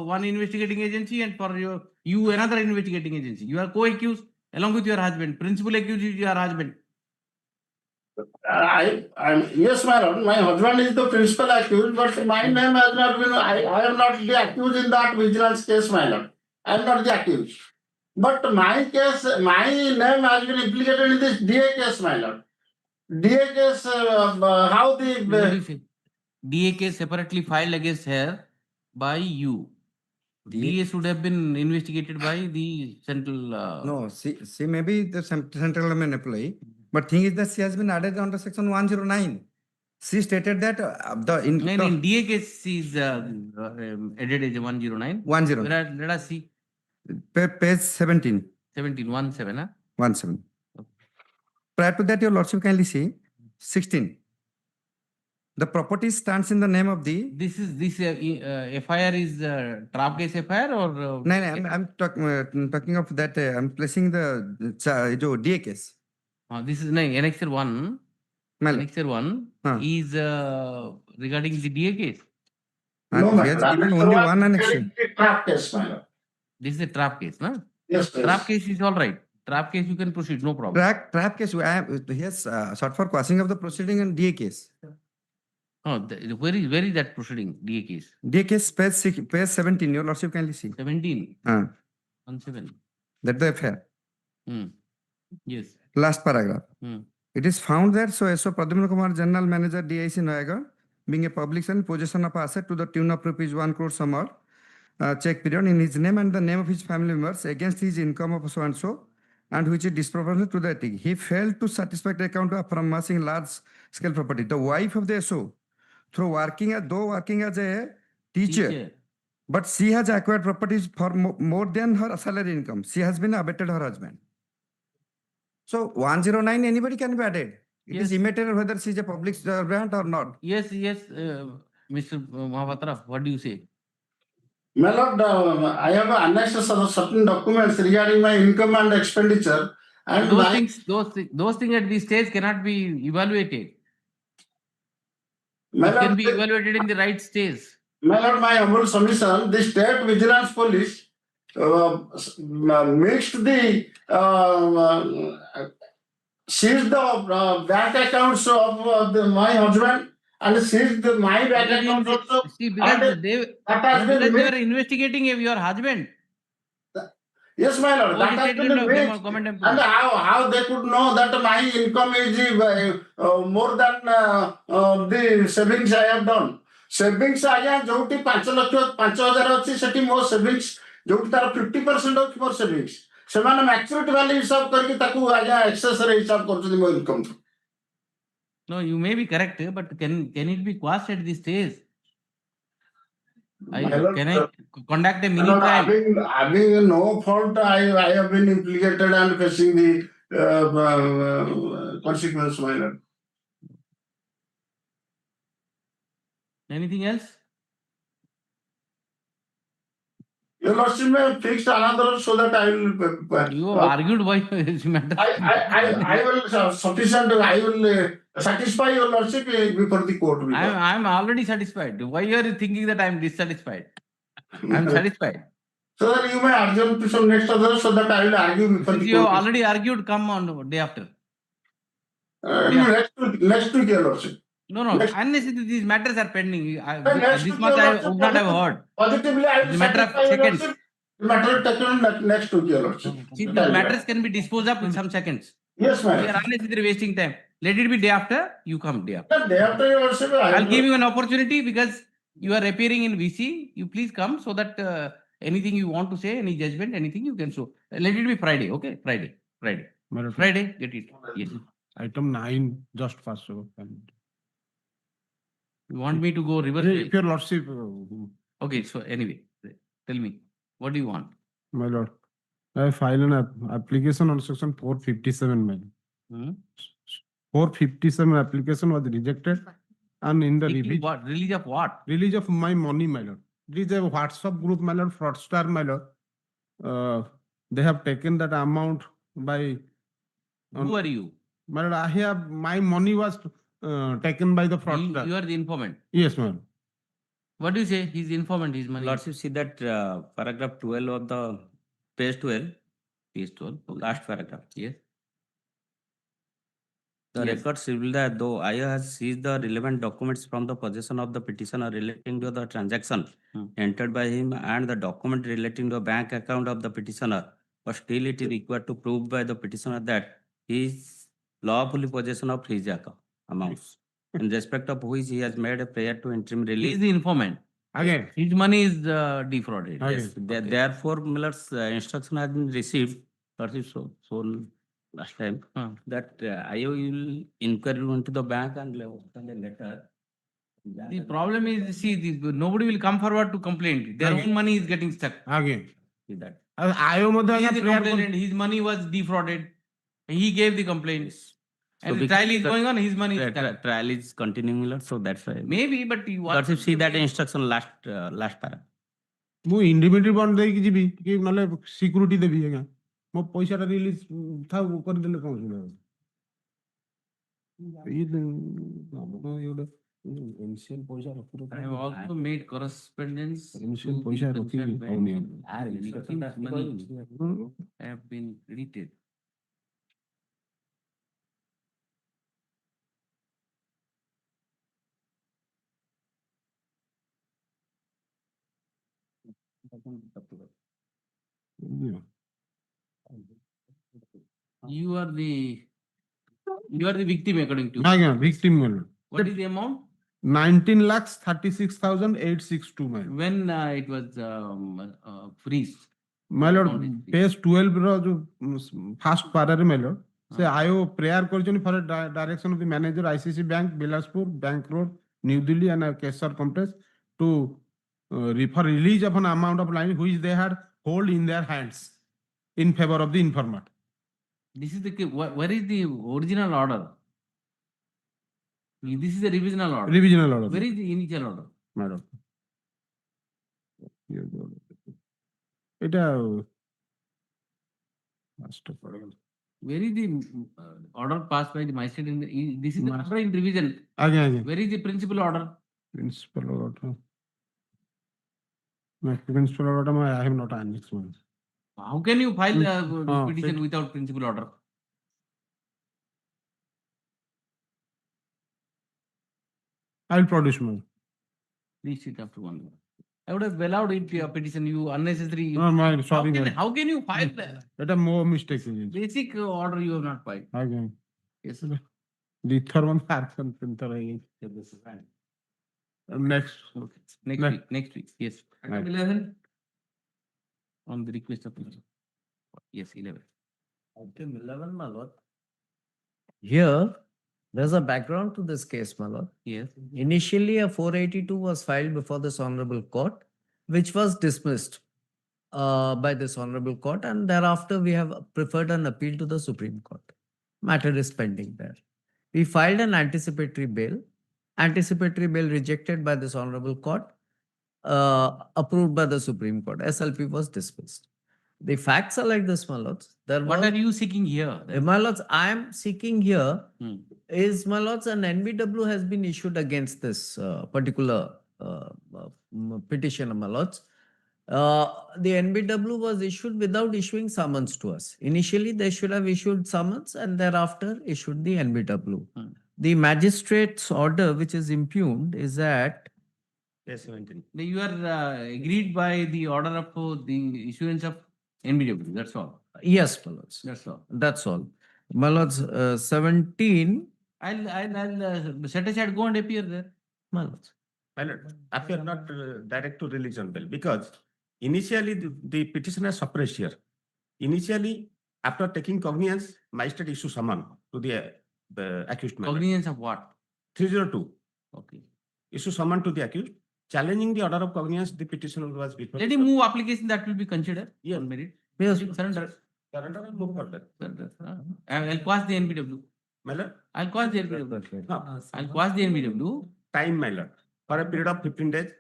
S8: one investigating agency and for you another investigating agency. You are co-accused along with your husband. Principal accused is your husband.
S9: Yes, my lord. My husband is the principal accused, but my name has not been. I am not the accused in that vigilance case, my lord. I am not the accused. But my case, my name has been implicated in this DA case, my lord. DA case, how
S8: What do you say? DA case separately filed against her by you. DA should have been investigated by the central.
S10: No, she may be the central government employee, but thing is that she has been added under section 109. She stated that
S8: In DA case, she is added as 109.
S10: 109.
S8: Let us see.
S10: Page 17.
S8: 17, 17, huh?
S10: 17. Prior to that, your lordship kindly see 16. The property stands in the name of the.
S8: This FIR is trap case FIR or?
S10: No, I'm talking of that. I'm placing the DA case.
S8: This is Annexure 1. Annexure 1 is regarding the DA case.
S9: No,
S10: He
S9: my
S10: has
S9: lord.
S10: given only one annexure.
S9: Trap case, my lord.
S8: This is a trap case, no?
S9: Yes,
S8: Trap case is all right. Trap case you can proceed, no problem.
S10: Trap case. He has sought for quashing of the proceeding and DA case.
S8: Where is that proceeding, DA case?
S10: DA case page 17. Your lordship kindly see.
S8: 17. 17.
S10: That's the affair.
S8: Yes.
S10: Last paragraph. It is found that so Pradyumna Kumar, General Manager, DIC Noyagarh, being a public and possession of asset to the tune of rupees 1 crore sum or check period in his name and the name of his family members against his income of so and so, and which is disproportionate to that thing. He failed to satisfy the account from amassing large scale property. The wife of the SO, through working as a teacher, but she has acquired properties for more than her salary income. She has been abetted her husband. So 109, anybody can be added. It is immaterial whether she is a public servant or not.
S8: Yes, Mr. Mahapatra, what do you say?
S9: My lord, I have annexed certain documents regarding my income and expenditure. And
S8: Those things at this stage cannot be evaluated.
S9: My
S8: It
S9: lord,
S8: can be evaluated in the right stage.
S9: My lord, my humble submission, the state vigilance police mixed the seized the bank accounts of my husband and seized my bank accounts also.
S8: See, because they were investigating your husband.
S9: Yes, my lord. That has been mixed. And how they could know that my income is more than the savings I have done. Savings आया जोटी 5 लाख 5,000 अच्छी सेठी मोर savings जोटी तार 50% of मोर savings सेमाने maturity वाली हिसाब करके ताकू आया एक्सेस रे हिसाब करछथि मोर income.
S8: No, you may be correct, but can it be quashed at this stage? Can I conduct a mini trial?
S9: Having no fault, I have been implicated and facing the consequence, my lord.
S8: Anything else?
S9: Your lordship may fix another so that I will.
S8: You argued why this matter.
S9: I will sufficient. I will satisfy your lordship before the court.
S8: I am already satisfied. Why are you thinking that I am dissatisfied? I am satisfied.
S9: So that you may adjourn to some next other so that I will argue before
S8: Since
S9: the
S8: you have
S9: court.
S8: already argued, come on day after.
S9: Next week, your lordship.
S8: No, unnecessarily these matters are pending.
S9: Next
S8: This
S9: week,
S8: much
S9: your
S8: I
S9: lordship,
S8: would not have heard.
S9: Positively, I will
S8: It's a matter of
S9: satisfy your
S8: seconds.
S9: lordship. The matter taken next week, your lordship.
S8: See, these matters can be disposed of in some seconds.
S9: Yes,
S8: We
S9: ma'am.
S8: are unnecessarily wasting time. Let it be day after, you come day after.
S9: Day after your lordship,
S8: I'll give you an opportunity because you are appearing in VC. You please come so that anything you want to say, any judgment, anything you can show. Let it be Friday, okay? Friday, get it. Yes.
S5: Item 9, just first.
S8: You want me to go reverse?
S5: If your lordship,
S8: Okay, so anyway, tell me, what do you want?
S5: my lord, I file an application on section 457, my lord. 457 application was rejected, and in the
S8: Taking what? Release of what?
S5: release of my money, my lord. It is a WhatsApp group, my lord, fraudster, my lord. They have taken that amount by,
S8: Who are you?
S5: my lord, I have, my money was taken by the
S8: You
S5: fraudster.
S8: are the informant.
S5: Yes, ma'am.
S8: What do you say? He's informant, his money.
S2: Lordship, see that paragraph 12 of the page 12, last paragraph.
S8: Yes.
S2: The
S8: Yes.
S2: records reveal that though IO has seized the relevant documents from the possession of the petitioner relating to the transaction entered by him and the document relating to the bank account of the petitioner, but still it is required to prove by the petitioner that he is lawfully possession of his account amounts, in respect of which he has made a prayer to interim
S8: He is
S2: release.
S8: the informant.
S5: Again.
S8: His money is defrauded.
S5: Yes.
S2: Therefore, Miller's instruction has been received, Lordship, so last time, that IO will inquire into the bank and send a letter.
S8: The problem is, see, nobody will come forward to complain. Their own money is getting stuck.
S5: Again.
S2: With that.
S5: IO
S8: He is the complainant, his money was defrauded. He gave the complaint. And the trial is going on, his money is stuck.
S2: Trial is continuing, Lord, so that's why.
S8: Maybe, but you want.
S2: Lordship, see that instruction last para.
S5: ମୁଁ independent bond ଦେଇକି ଯିବି କି ନହେଲେ security ଦେବି ଆଜ୍ଞା ମୋ ପଇସାଟା release ଥାଉ କରିଦେଲେ କଣ ସୁବିଧା
S8: I have also made correspondence.
S5: Initial
S8: to the
S5: paisa
S8: concerned
S5: rokhi
S8: bank.
S5: houni.
S8: Victim's money have been credited. You are the victim according to.
S5: ଆଜ୍ଞା victim ମିଳିବ
S8: What is the amount?
S5: 19,36,862 ମାଇଲ
S8: When it was freeze?
S5: ମାଇଲ
S8: Amount is freeze.
S5: Page 12 ର ଯୋଉ first ପାରାରେ ମାଇଲ ସେ IO prayer କରିଛନ୍ତି for direction of the manager ICC bank Bilaspur bank road New Delhi and Keshar complex to for release of an amount of line which they had hold in their hands in favor of the informant.
S8: This is where is the original order? This is the revisional order.
S5: Revisional order.
S8: Where is the initial order?
S5: Madam. এটা
S8: Where is the order passed by the magistrate? This is the order in revision.
S5: ଆଜ୍ଞା ଆଜ୍ଞା
S8: Where is the principal order?
S5: principal order. Principal order I have not annexed one.
S8: How can you file a petition
S5: fit.
S8: without principal order?
S5: I will produce one.
S8: Please sit after one. I would have allowed it a petition. You unnecessary.
S5: No, my sorry.
S8: How can you file that?
S5: এটা more mistake is.
S8: Basic order you have not filed.
S5: ଆଜ୍ଞା
S8: Yes.
S5: ଦିଥର ମାନେ ଆର୍ସନ ତିନିଥର ହେଇଯାଇଛି next
S8: Next week. Yes.
S5: Right.
S8: 11. On the request of. Yes, 11.
S7: Item 11, my lord. Here, there's a background to this case, my lord.
S8: Yes.
S7: Initially, a 482 was filed before this honorable court, which was dismissed by this honorable court, and thereafter we have preferred an appeal to the Supreme Court. Matter is pending there. We filed an anticipatory bail. Anticipatory bail rejected by this honorable court, approved by the Supreme Court. SLP was dismissed. The facts are like this, my lords.
S8: What are you seeking here?
S7: My lords, I am seeking here
S8: Hmm.
S7: is, my lords, an NBW has been issued against this particular petition, my lords. The NBW was issued without issuing summons to us. Initially, they should have issued summons and thereafter issued the NBW. The magistrate's order, which is impugned, is that
S8: You are agreed by the order of the issuance of NBW. That's all.
S7: yes, my lords.
S8: That's all.
S7: That's all. My lords, 17,
S8: I'll set aside, go and appear there.
S7: my lords.
S5: appear not direct to release on bail because initially the petitioner suppressed here. Initially, after taking cognizance, magistrate issue summon to the accused man.
S8: Cognizance of what?
S5: 302
S8: Okay.
S5: issue summon to the accused, challenging the order of cognizance. The petitioner was before.
S8: Let him move application that will be considered.
S5: Yes.
S8: On merit.
S7: Yes.
S8: Surrender.
S5: Surrender and move further.
S8: Surrender. I'll pass the NBW.
S5: my lord.
S2: I'll quash the NBW.
S5: No,
S2: I'll quash the NBW.
S5: time, my lord, for a period of 15 days.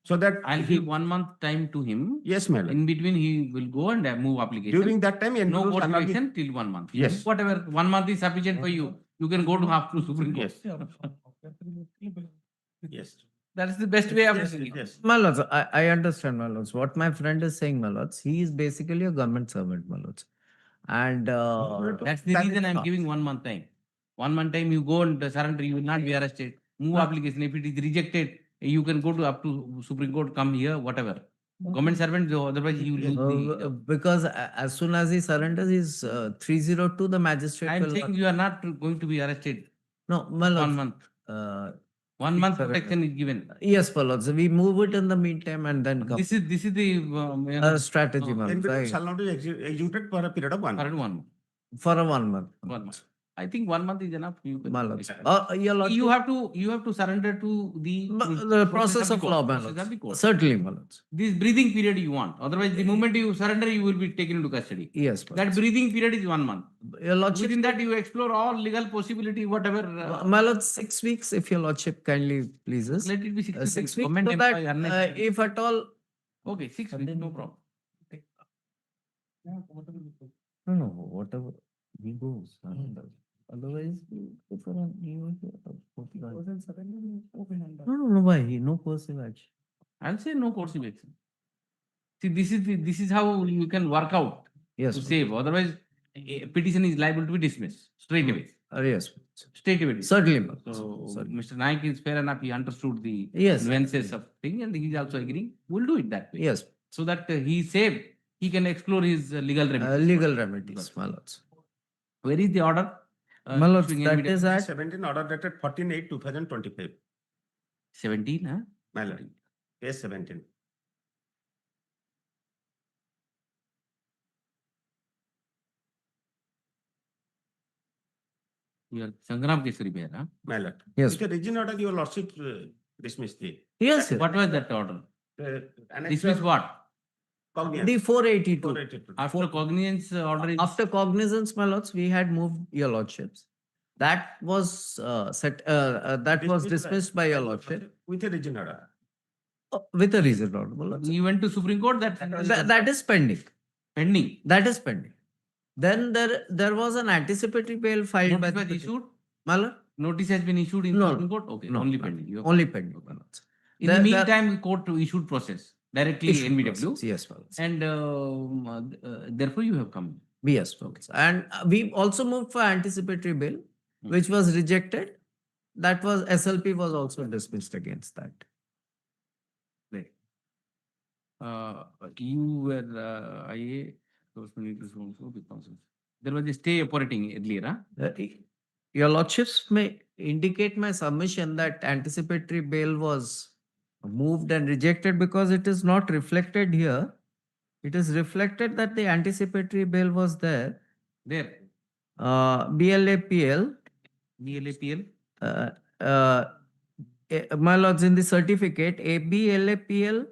S5: So that
S2: I'll give 1 month time to him.
S5: yes, my lord.
S2: In between, he will go and move application.
S5: During that time,
S2: no
S5: NBW
S2: court
S5: shall not be-
S2: action till 1 month.
S5: Yes.
S2: Whatever, 1 month is sufficient for you. You can go to half to Supreme Court.
S5: Yes. Yes.
S8: That's the best way of
S5: Yes,
S8: doing it.
S5: yes.
S7: My lords, I understand, my lords. What my friend is saying, my lords, he is basically a government servant, my lords. And
S2: That's the reason I'm giving 1 month time. 1 month time, you go and surrender, you will not be arrested. Move application. If it is rejected, you can go to up to Supreme Court, come here, whatever. Government servant, otherwise you will lose the.
S7: because as soon as he surrenders, he's 302, the magistrate
S2: I'm
S7: will
S2: saying you are not going to be arrested.
S7: no, my
S2: 1
S7: lords.
S2: month.
S7: Uh,
S2: 1 month
S7: surrender.
S2: protection is given.
S7: yes, my lords. We move it in the meantime and then come.
S2: This is the
S7: Strategy, my lords.
S5: NBW shall not be executed for a period of 1 month.
S2: current 1 month.
S7: For a 1 month.
S2: 1 month. I think 1 month is enough. You can-
S7: My lords.
S2: You
S7: Your lordship,
S2: have to surrender to
S7: the process of
S2: court,
S7: law, my
S2: process of the
S7: lords.
S2: court.
S7: Certainly, my lords.
S2: This breathing period you want. Otherwise, the moment you surrender, you will be taken into custody.
S7: Yes, my
S2: That
S7: lords.
S2: breathing period is 1 month.
S7: Your lordship,
S2: Within that, you explore all legal possibility, whatever.
S7: my lords, 6 weeks, if your lordship kindly pleases.
S2: Let it be 6 weeks.
S7: 6 weeks,
S2: Comment
S7: so that
S2: employee unnecessary.
S7: if at all,
S2: Okay, 6 weeks, no problem.
S7: no, whatever he goes. Otherwise, no, why? No coercive action.
S2: I'll say no course of action. See, this is how you can work out
S7: Yes,
S2: to
S7: my
S2: save. Otherwise, a petition is liable to be dismissed straight away.
S7: yes,
S2: Straight away.
S7: certainly, my lords.
S2: So
S7: Certainly.
S2: Mr. Naik is fair enough. He understood the
S7: Yes.
S2: nuances of thing, and he's also agreeing. We'll do it that way.
S7: Yes,
S2: So that he's saved. He can explore his legal remedies.
S7: legal remedies, my lords.
S2: Where is the order?
S7: My lords,
S2: issuing
S7: that
S2: NBW?
S7: is at
S5: 17 order dated 14/8/2025.
S2: 17, huh?
S5: My lord. Case 17.
S2: Your Sangram Kesari Bear, huh?
S5: My lord.
S7: yes,
S5: With the region order, your lordship dismissed the.
S7: yes, yes.
S2: What was that order?
S5: Annex
S2: Dismiss
S5: of
S2: what?
S5: cognizance.
S7: The 482.
S5: 482.
S2: After cognizance order is.
S7: After cognizance, my lords, we had moved your lordships. That was that was dismissed by your lordship
S5: With a region order.
S7: with a reason, my lords.
S2: You went to Supreme Court,
S7: That is pending.
S2: pending.
S7: That is pending. Then there was an anticipatory bail filed by
S2: Notice
S7: the
S2: was issued?
S7: my lord,
S2: Notice has been issued in
S7: No,
S2: Supreme Court? Okay,
S7: no,
S2: only
S7: no.
S2: pending. You have-
S7: only pending, my lords.
S2: In the
S7: There-
S2: meantime, the court issued process directly
S7: Issue
S2: NBW.
S7: process, yes, my lords.
S2: And therefore you have come.
S7: Yes, my lords. And we also moved for anticipatory bail, which was rejected. That was SLP was also dismissed against that.
S2: Right. You were IA, those who need to also be counsel. There was a stay operating earlier, huh?
S7: Your lordships may indicate my submission that anticipatory bail was moved and rejected because it is not reflected here. It is reflected that the anticipatory bail was there.
S2: There,
S7: BLAPL,
S2: BLAPL.
S7: my lords, in the certificate, ABLAPL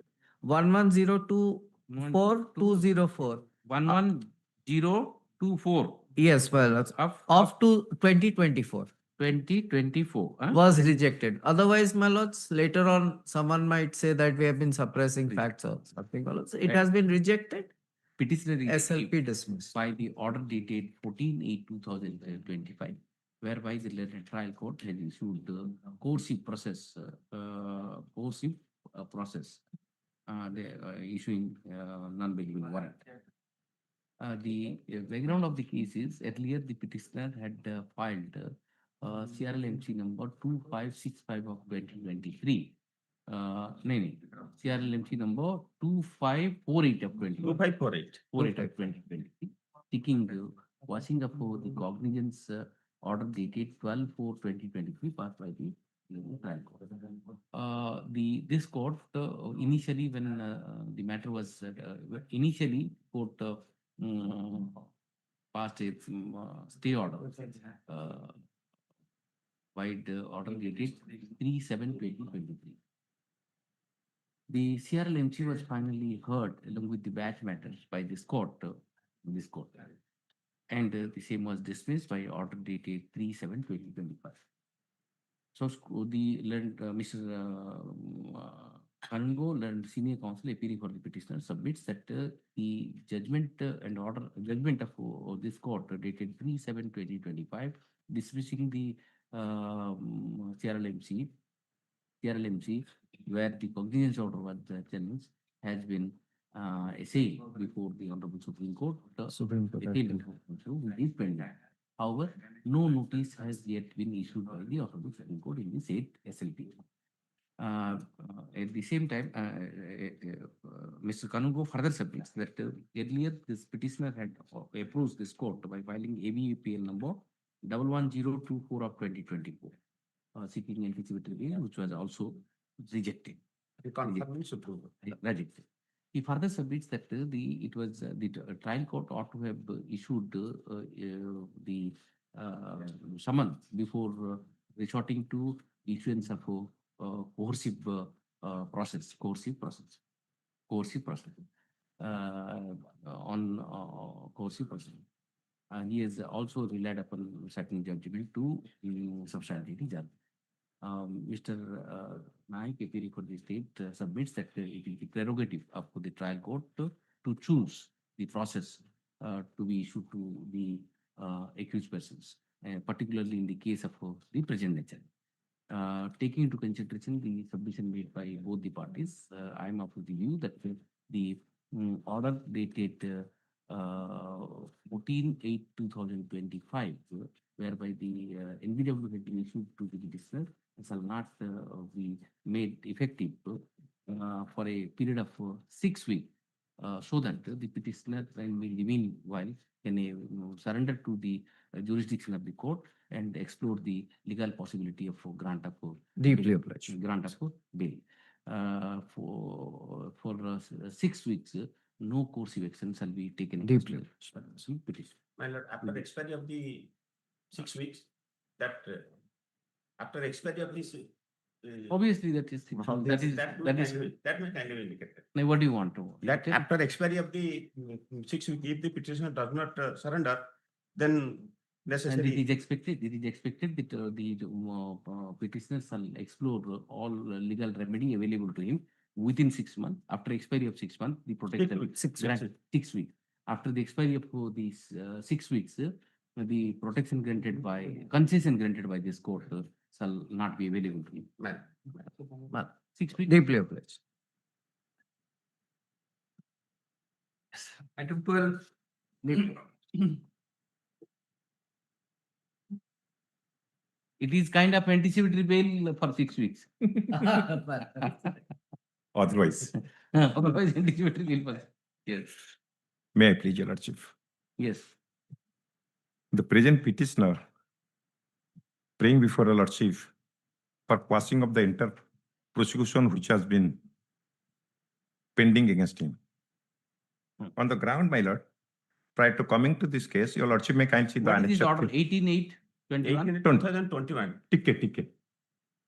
S7: 11024-204.
S2: 11024
S7: Yes, my lords,
S2: of
S7: to 2024.
S2: 2024. Huh?
S7: Was rejected. Otherwise, my lords, later on, someone might say that we have been suppressing facts or something. My lords, it
S2: Right.
S7: has been rejected.
S2: Petitioner is
S7: SLP dismissed.
S2: by the order dated 14/8/2025, whereby the later trial court has issued the coercive process, issuing non-binding warrant. The background of the case is earlier the petitioner had filed CRLMC number 2565 of 2023. CRLMC number 2548 of
S5: 2548.
S2: 48 of 2023, seeking washing up the cognizance order dated 12/4/2023 passed by the trial court. This court initially when the matter was initially court passed its stay order wide order dated 3/7/2023. The CRLMC was finally heard along with the batch matters by this court. and the same was dismissed by order dated 3/7/2025. So the learned Mr. Hon'Ble and senior counsel appearing for the petitioner submits that the judgment and order judgment of this court dated 3/7/2025 dismissing the CRLMC where the cognizance order was challenged has been essayed before the Honorable Supreme Court.
S7: Supreme Court.
S2: Is pending. However, no notice has yet been issued by the Honorable Supreme Court in the said SLP. At the same time, Mr. Hon'Ble further submits that earlier this petitioner had approached this court by filing ABPL number 11024 of 2024, seeking anticipatory bail, which was also rejected. Rejected. He further submits that the trial court ought to have issued the summons before resorting to issuance of coercive process on coercive process. He has also relied upon certain judgment to substantiate the judgment. Mr. Naik, appearing for the state, submits that it is the prerogative of the trial court to choose the process to be issued to the accused persons, particularly in the case of the present nature. Taking into consideration the submission made by both the parties, I am of the view that the order dated 14/8/2025, whereby the NBW had been issued to the petitioner, shall not be made effective for a period of 6 weeks, so that the petitioner may remain while can surrender to the jurisdiction of the court and explore the legal possibility of grant of
S7: Deeply obliged.
S2: grant of bail. For 6 weeks, no coercive action shall be taken.
S7: Deeply
S2: against the petitioner.
S5: My lord, after the expiry of the 6 weeks, that after expiry of this.
S2: Obviously, that is
S5: That may kind of indicate that.
S2: Now, what do you want to?
S5: That after expiry of the 6 weeks, if the petitioner does not surrender, then
S2: And
S5: necessary.
S2: it is expected that the petitioner shall explore all legal remedy available to him within 6 months. After expiry of 6 months, the protection.
S5: 6
S2: grant 6 weeks. After the expiry of these 6 weeks, the protection granted by concession granted by this court shall not be available to him. 6 weeks.
S7: Deeply obliged.
S3: Item 12.
S2: It is kind of anticipatory bail for 6 weeks.
S11: Otherwise,
S2: Otherwise, anticipatory bail for. Yes.
S11: may I please, Your Lordship?
S2: Yes.
S11: The present petitioner praying before Your Lordship for quashing of the inter prosecution which has been pending against him. On the ground, my lord, prior to coming to this case, Your Lordship may kindly see the
S2: What is this
S11: annexure.
S2: order? 18/8/21?
S11: 2021. Ticket.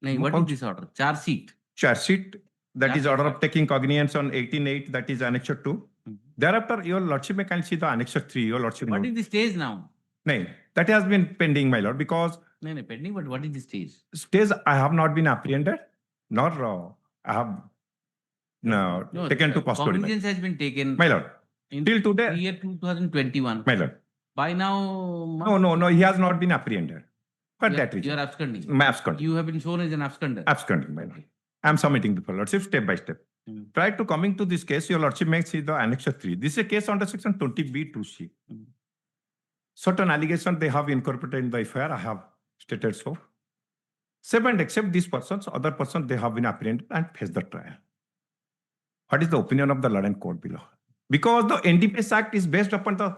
S2: No, what is this order? Charge sheet.
S11: Charge sheet, that is
S2: Charge
S11: order
S2: sheet.
S11: of taking cognizance on 18/8, that is annexure 2.
S2: Mhm.
S11: Thereafter, Your Lordship may kindly see the annexure 3, Your Lordship.
S2: What
S11: note.
S2: is the stage now?
S11: No, that has been pending, my lord, because
S2: No, pending, but what is the stage?
S11: stage I have not been apprehended, nor I have
S2: No,
S11: taken to custody.
S2: cognizance has been taken
S11: My lord,
S2: in
S11: till today,
S2: year 2021.
S11: my lord.
S2: By now.
S11: No, he has not been apprehended. For that
S2: You
S11: reason,
S2: are absconding.
S11: my absconding.
S2: You have been shown as an absconder.
S11: Absconding, my lord. I am submitting before Lordship step by step.
S2: Mm.
S11: Prior to coming to this case, Your Lordship may see the annexure 3. This is a case under section 20B2C.
S2: Mm.
S11: Certain allegations they have incorporated in the FIR, I have stated so. Save and accept these persons, other persons, they have been apprehended and face the trial. What is the opinion of the law and court below? Because the NDPS Act is based upon the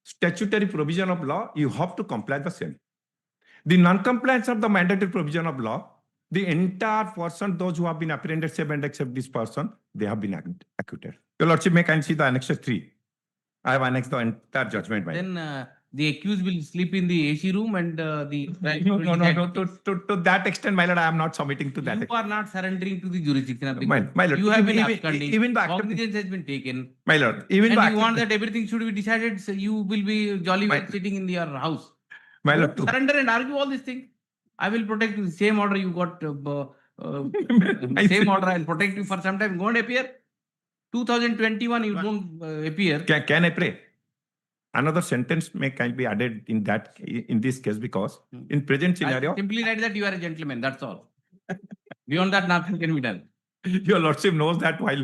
S11: statutory provision of law, you have to comply the same. The non-compliance of the mandatory provision of law, the entire person, those who have been apprehended, save and accept this person, they have been acquitted. Your Lordship may can see the annexure 3. I have annexed the entire judgment.
S2: Then
S8: the accused will sleep in the AC room and the trial
S11: No,
S8: will
S11: no, no,
S8: decide.
S11: no. To that extent, my lord, I am not submitting to that.
S8: You
S11: extent.
S8: are not surrendering to the jurisdiction of the
S11: My-
S8: court.
S11: my lord,
S8: You have been
S11: even-
S8: absconding.
S11: even the accept-
S8: Cognizance has been taken.
S11: My lord, even
S8: And
S11: the
S8: you want
S11: accept-
S8: that everything should be decided, so you will be jolly well
S11: My-
S8: sitting in your house.
S11: My
S8: Don't
S11: lord,
S8: surrender and argue all these things. I will protect you. The same order you got,
S11: I
S8: same
S11: see.
S8: order, I will protect you for some time. Go and appear. 2021, you don't appear.
S11: Can I pray? Another sentence can be added in this case because in present
S8: I
S11: scenario,
S8: simply write that you are a gentleman. That's all. Beyond that, nothing can be done.
S11: your lordship knows that while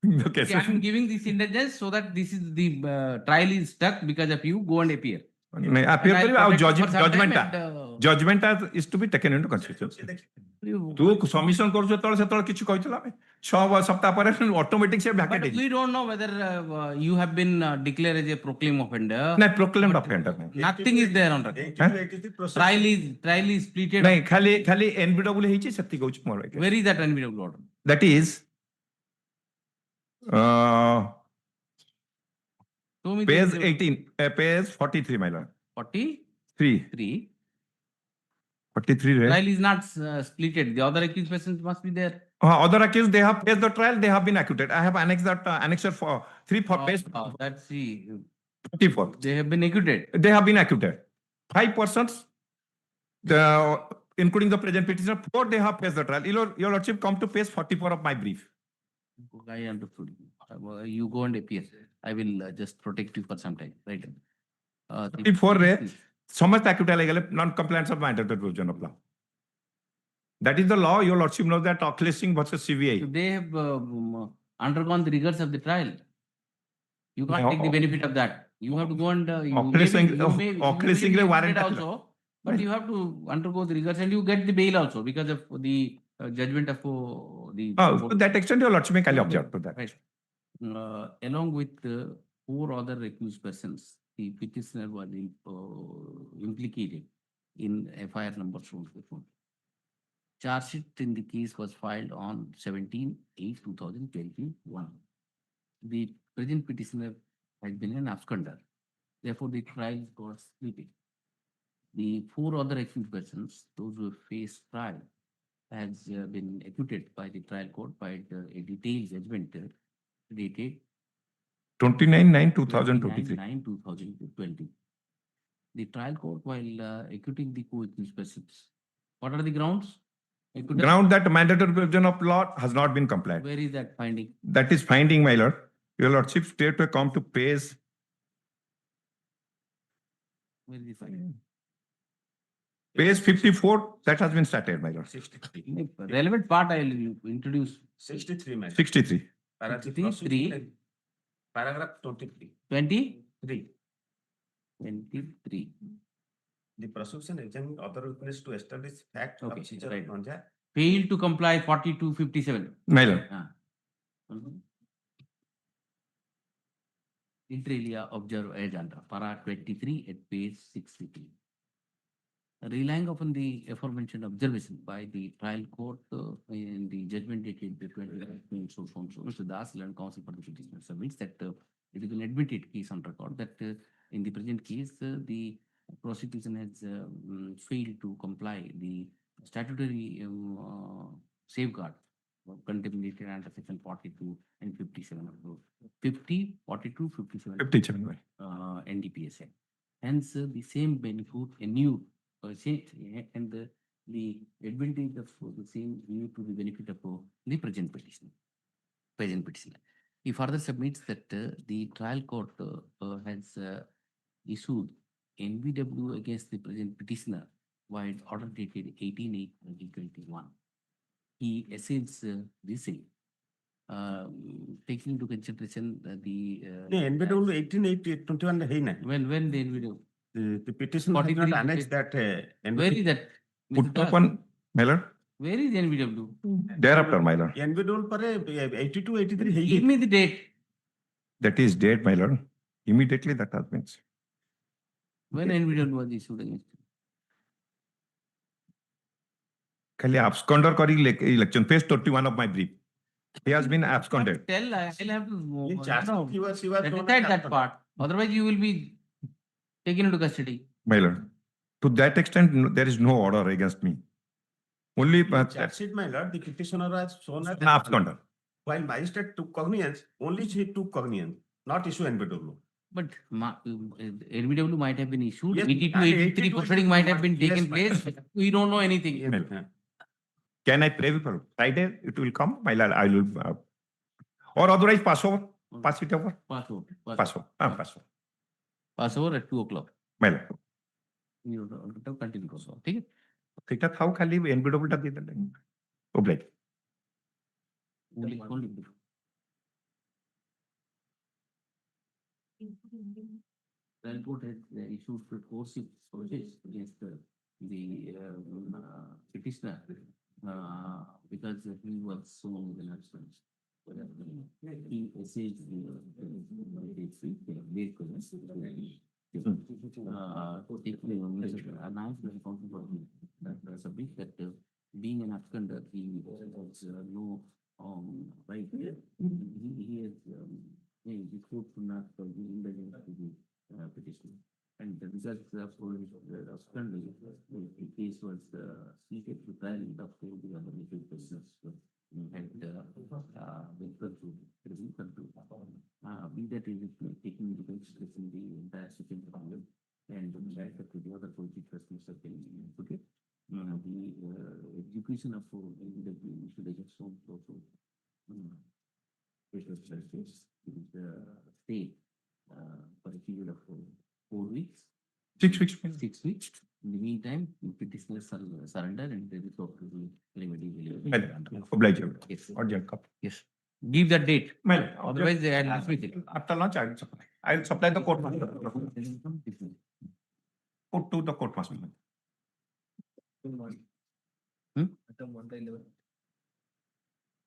S11: the case.
S8: See, I am giving this indulgence so that this is the trial is stuck because of you. Go and appear.
S11: Appear
S8: And
S11: karibe,
S8: I'll
S11: our
S8: protect you for some time
S11: judgment
S8: and,
S11: judgment is to be taken into consideration. ତୁ submission କରୁଛୁ ଯେତେବେଳେ ସେତେବେଳେ କିଛି କହିଥିଲା ଆମେ 6 ସପ୍ତାହ ପରେ automatic ସେ ଭ୍ୟାକେଟ
S8: But we don't know whether you have been declared as a proclaimed offender.
S11: ନାଇଁ ପ୍ରୋକ୍ଲେମ୍ଡ ଅଫେଣ୍ଡର
S8: Nothing is there on record. Trial is pleaded.
S11: ନାଇଁ ଖାଲି ଏନବିଡବ୍ଲ୍ୟୁ ହେଇଛି ସେତିକି କହୁଛି ମୋର
S8: Where is that unbeatable order?
S11: that is
S8: Show me the
S11: page
S8: unbeatable-
S11: 18 page 43 my lord
S8: 43.
S11: 43 right?
S8: Trial is not splitted. The other accused persons must be there.
S11: Other accused they have faced the trial, they have been acquitted. I have annexed that annexure for 3 for page
S8: That's the
S11: 44.
S8: they have been acquitted.
S11: They have been acquitted. 5 persons, including the present petitioner, 4 they have faced the trial. Your lordship, come to page 44 of my brief.
S8: I understood. You go and appear. I will just protect you for some time. Right.
S11: 44 रे समस्त acquittal ହେଇଗଲେ non compliance of mandatory provision of law. That is the law. Your lordship knows that Ocklesing versus CVI.
S8: So they have undergone the rigors of the trial. You can't
S11: No,
S8: take the benefit of that. You have to go and
S11: Ocklesing रे warrant
S8: also, but you have to undergo the rigors and you get the bail also because of the judgment of the.
S11: To that extent, your lordship may kindly object to that.
S8: Right. Along with 4 other accused persons, the petitioner was implicated in FIR number shown before. Charge sheet in the case was filed on 17/8/2021. The present petitioner has been an absconder. Therefore, the trial got split. The 4 other accused persons, those who faced trial, has been acquitted by the trial court by a detailed judgment dated
S11: 29/9/2023.
S8: 29/9/2020. The trial court, while acquitting the co-accused persons, what are the grounds?
S11: Ground that mandatory provision of law has not been complied.
S8: Where is that finding?
S11: That is finding, my lord. Your lordship state to come to page
S8: Where is the finding?
S11: page 54. That has been started, my lord.
S3: 63.
S8: Relevant part I will introduce.
S3: 63, man.
S11: 63.
S3: Paragraph 23.
S8: 23.
S3: 3. The prosecution examined other witness to establish fact
S8: Okay,
S3: of seizure
S8: right.
S3: of ganja.
S8: Failed to comply 4257.
S11: My lord.
S8: Inter alia observe as under para 23 at page 63. Relying upon the aforementioned observation by the trial court in the judgment dated the 20th so Mr. Das learned counsel for the petitioner submits that it is an admitted case on record that in the present case the prosecution has failed to comply the statutory safeguard contemplated under section 42 and 57 of the 50, 42, 57
S11: 57.
S8: NDPSA. Hence, the same benefit anew and the advantage of the same due to the benefit of the present petitioner. He further submits that the trial court has issued NBW against the present petitioner while order dated 18/8/2021. He assails this thing, taking into consideration the
S3: NBW 18/8/21 hey na.
S8: when the NBW.
S3: The petition has
S8: 43
S3: not annexed that.
S8: Where is that? Mr.
S11: Put
S8: Das?
S11: upon, my lord.
S8: Where is NBW?
S11: Thereafter, my lord.
S3: NBW pare 82/83 hey.
S8: Give me the date.
S11: That is date, my lord. Immediately that has been.
S8: When NBW was issued against him.
S11: Khali absconder kari election page 21 of my brief. He has been absconded.
S8: I'll have to
S3: In charge
S8: no,
S3: he was
S8: decide that part. Otherwise, you will be taken into custody.
S11: My lord, to that extent, there is no order against me. Only
S3: Charge sheet, my lord, the petitioner has shown as
S11: absconder.
S3: while magistrate took cognizance, only she took cognizance, not issue NBW.
S2: But NBW might have been issued,
S3: Yes,
S2: 82,
S3: and
S2: 83
S3: 82
S2: proceeding might have been
S3: yes,
S2: taken
S3: ma'am.
S2: place. We don't know anything.
S11: Can I pray for Friday? It will come, my lord. I will, or otherwise pass over, pass it over,
S2: Pass over.
S11: pass over, pass over,
S2: Pass over at 2 o'clock.
S11: my lord.
S2: You continue. ठीक है?
S11: সেটা থাও খালি এনবিডব্লিউটা দিয়ে দিলেন ওবলাই
S2: Only. The court has issued coercive charges against the petitioner because he was shown in absence. He essayed that being an absconder, he has no right. He has the court should not be indulgent to the petitioner. And the results of absconder, the case was seated to trial up to the other persons and been concluded. Be that is taking into consideration the entire second problem and the fact that the other political persons have been put it. The education of the should have shown also it was stay for a period of 4 weeks.
S11: 6 weeks.
S2: 6 weeks. In the meantime, petitioner surrender and they will talk to the remedy.
S11: Oblige.
S2: Yes.
S11: Urgent copy.
S2: Yes. Give that date.
S11: Well,
S2: Otherwise, they are dismissed it.
S11: after lunch, I will supply. I will supply the court master. Put to the court master.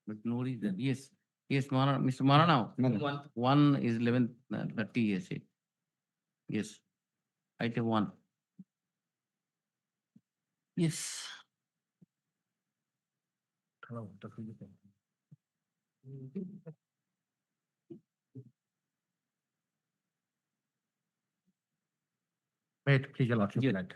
S2: But no reason. Yes. Yes, Mr. Marana. One is 11:30, yes. Yes. Item 1. Yes.
S1: Wait, please allow your
S2: Yes.
S1: flat.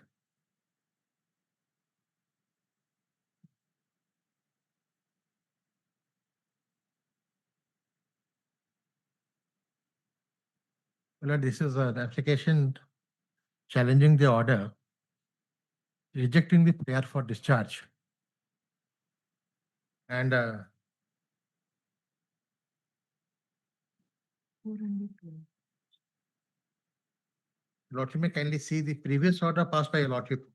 S1: Well, this is an application challenging the order, rejecting the prayer for discharge. And Lordship may kindly see the previous order passed by your Lordship.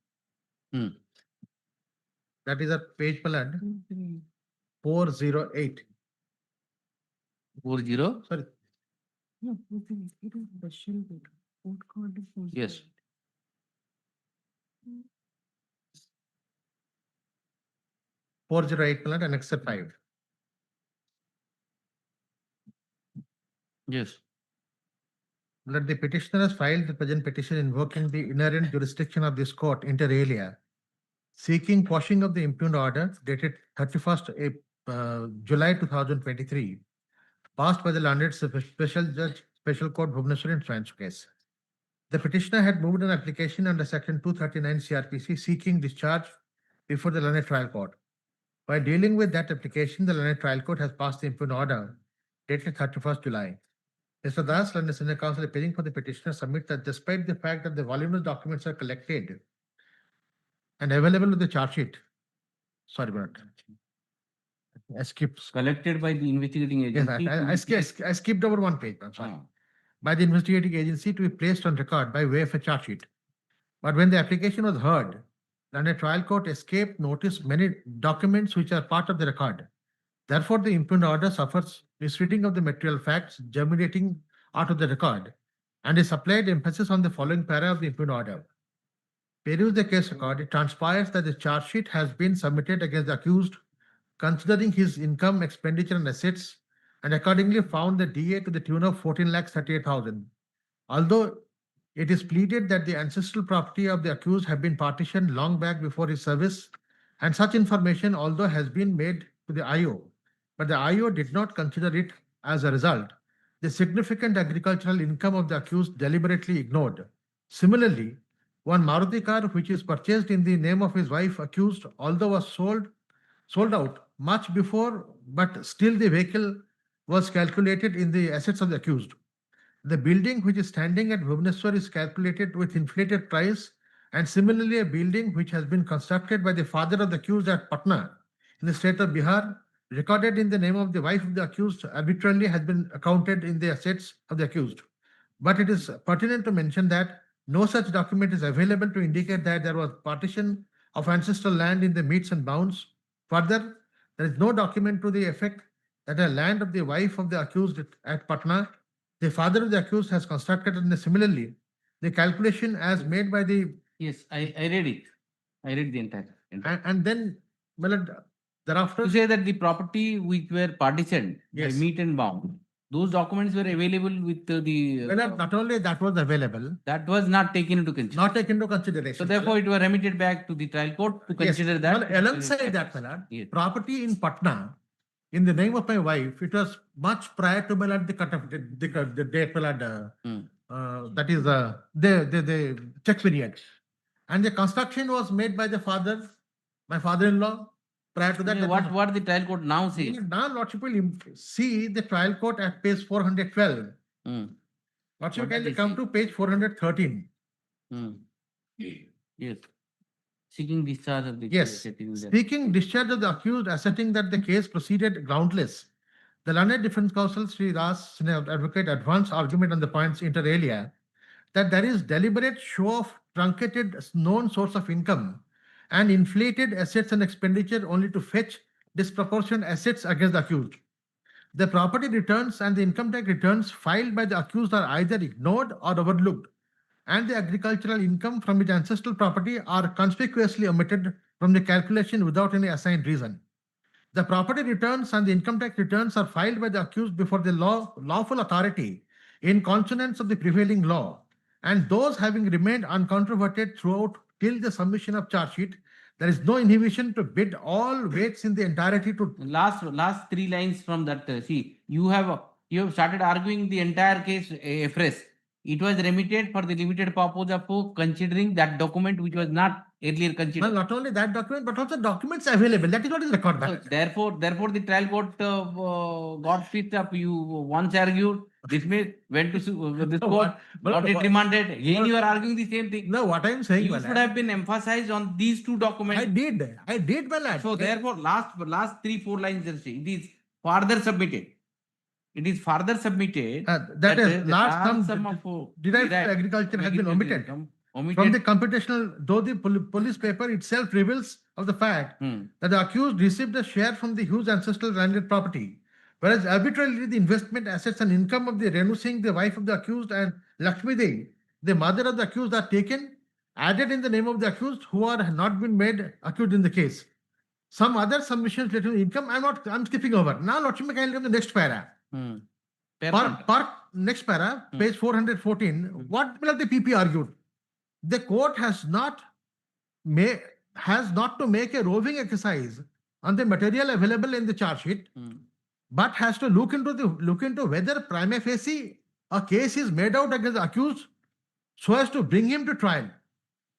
S1: That is at page 408.
S2: 40.
S1: Sorry,
S2: Yes.
S1: $408 and except 5.
S2: Yes.
S1: That the petitioner has filed the present petition invoking the inherent jurisdiction of this court inter alia, seeking quashing of the impugned order dated 31st July 2023, passed by the landed special judge, special court Bhubaneswar in Swain's case. The petitioner had moved an application under section 239 CRPC seeking discharge before the landed trial court. By dealing with that application, the landed trial court has passed the impugned order dated 31st July. Mr. Das, London Senior Counsel appearing for the petitioner, submit that despite the fact that the voluminous documents are collected and available with the charge sheet, sorry about I skipped.
S2: Collected by the investigating
S1: Yes,
S2: agency.
S1: I skipped over one page. I'm sorry. By the investigating agency to be placed on record by way of a charge sheet. But when the application was heard, then a trial court escaped notice many documents which are part of the record. Therefore, the impugned order suffers misreading of the material facts germinating out of the record and is applied emphasis on the following para of the impugned order. Peruse the case record, it transpires that the charge sheet has been submitted against the accused, considering his income, expenditure, and assets, and accordingly found the DA to the tune of 14,38,000. Although it is pleaded that the ancestral property of the accused have been partitioned long back before his service, and such information although has been made to the IO, but the IO did not consider it. As a result, the significant agricultural income of the accused deliberately ignored. Similarly, one Maruti car which is purchased in the name of his wife accused, although was sold out much before, but still the vehicle was calculated in the assets of the accused. The building which is standing at Bhubaneswar is calculated with inflated price, and similarly a building which has been constructed by the father of the accused at Patna in the state of Bihar, recorded in the name of the wife of the accused, arbitrarily has been accounted in the assets of the accused. But it is pertinent to mention that no such document is available to indicate that there was partition of ancestral land in the meets and bounds. Further, there is no document to the effect that a land of the wife of the accused at Patna, the father of the accused has constructed, and similarly, the calculation as made by the
S8: Yes, I read it. I read the entire.
S1: and then thereafter
S8: To say that the property which were partitioned by
S1: Yes.
S8: meet and bound, those documents were available with the.
S1: not only that was available,
S8: That was not taken into consideration.
S1: not taken into consideration.
S8: So therefore, it was remitted back to the trial court to
S1: Yes.
S8: consider that.
S1: Well, alongside that, my lord,
S8: Yes.
S1: property in Patna, in the name of my wife, it was much prior to my lord, the cut of the date, my lord, that is the check period. And the construction was made by the father, my father-in-law. Prior to that,
S8: What the trial court now says.
S1: now Lordship will see the trial court at page 412.
S8: Hmm.
S1: Lordship,
S8: What
S1: can
S8: does
S1: you
S8: it
S1: come
S8: say?
S1: to page 413?
S8: Yes. Seeking discharge of the.
S1: Yes.
S8: setting that-
S1: Speaking discharge of the accused, asserting that the case proceeded groundless, the learned defense counsel, Sri Das advocate, advanced argument on the points inter alia that there is deliberate show of truncated known source of income and inflated assets and expenditure only to fetch disproportionate assets against the accused. The property returns and the income tax returns filed by the accused are either ignored or overlooked, and the agricultural income from his ancestral property are conspicuously omitted from the calculation without any assigned reason. The property returns and the income tax returns are filed by the accused before the lawful authority in consonance of the prevailing law, and those having remained uncontroverted throughout till the submission of charge sheet, there is no inhibition to bid all weights in the entirety to.
S8: Last three lines from that, see, you have started arguing the entire case afresh. It was remitted for the limited purpose of considering that document which was not earlier
S1: Well,
S8: considered.
S1: not only that document, but also documents available. That is what is recorded.
S8: So therefore, the trial court got split up. You once argued, dismissed, went to this
S1: No,
S8: court,
S1: but-
S8: got it
S1: but-
S8: remanded. Again, you are arguing the same thing.
S1: No, what I am saying,
S8: You
S1: my
S8: should
S1: lad,
S8: have been emphasized on these two documents.
S1: I did, my lad.
S8: So therefore, last 3-4 lines, just say, it is further submitted. It is further submitted.
S1: that is
S8: the
S1: large
S8: large
S1: sum
S8: of
S1: derived from agriculture has been omitted.
S8: income
S1: From the computational, though the police paper itself reveals of the fact that the accused received a share from the huge ancestral landed property, whereas arbitrarily the investment assets and income of the Renu Singh, the wife of the accused, and Lakshmi Devi, the mother of the accused, are taken, added in the name of the accused, who are not been made accused in the case. Some other submissions related to income, I'm skipping over. Now, Lordship, can you come to the next para? Next para, page 414. What will the PP argued? The court has not to make a roving exercise on the material available in the charge sheet, but has to look into whether prima facie a case is made out against the accused so as to bring him to trial.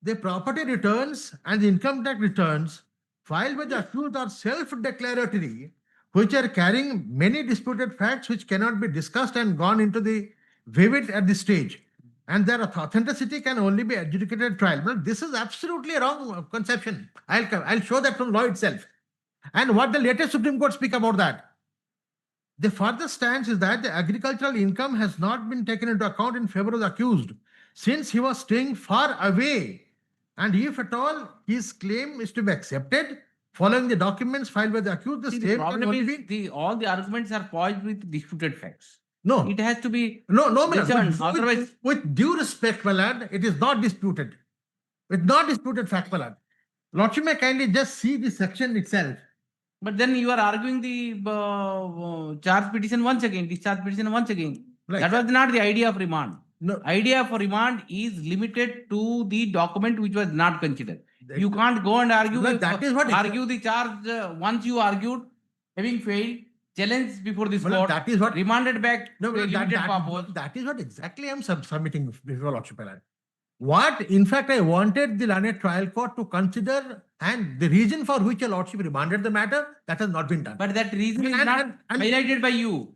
S1: The property returns and the income tax returns filed by the accused are self-declaratory, which are carrying many disputed facts which cannot be discussed and gone into the vivid at this stage, and their authenticity can only be adjudicated at trial. But this is absolutely a wrong conception. I'll show that from law itself. And what the latest Supreme Court speak about that. The further stance is that the agricultural income has not been taken into account in favor of the accused, since he was staying far away. And if at all his claim is to be accepted, following the documents filed by the accused, the
S8: See,
S1: same
S8: the
S1: can
S8: problem
S1: only
S8: is
S1: be.
S8: all the arguments are poised with disputed facts.
S1: No,
S8: It has to be
S1: no, my lord.
S8: discerned. Otherwise,
S1: With due respect, my lord, it is not disputed. With not disputed fact, my lord. Lordship may kindly just see the section itself.
S8: but then you are arguing the charge petition once again, discharge petition once again.
S1: Right.
S8: That was not the idea of remand.
S1: No,
S8: Idea for remand is limited to the document which was not considered. You can't go and argue
S1: Well, that is what
S8: argue the charge once you argued, having failed, challenged before this
S1: my lord,
S8: court,
S1: that is what.
S8: remanded back
S1: No,
S8: to a
S1: but
S8: limited purpose.
S1: that is what exactly I'm submitting before Lordship, my lord. What, in fact, I wanted the learned trial court to consider, and the reason for which your lordship remanded the matter, that has not been done.
S8: But that reason is
S1: And-
S8: not
S1: and-
S8: highlighted by you.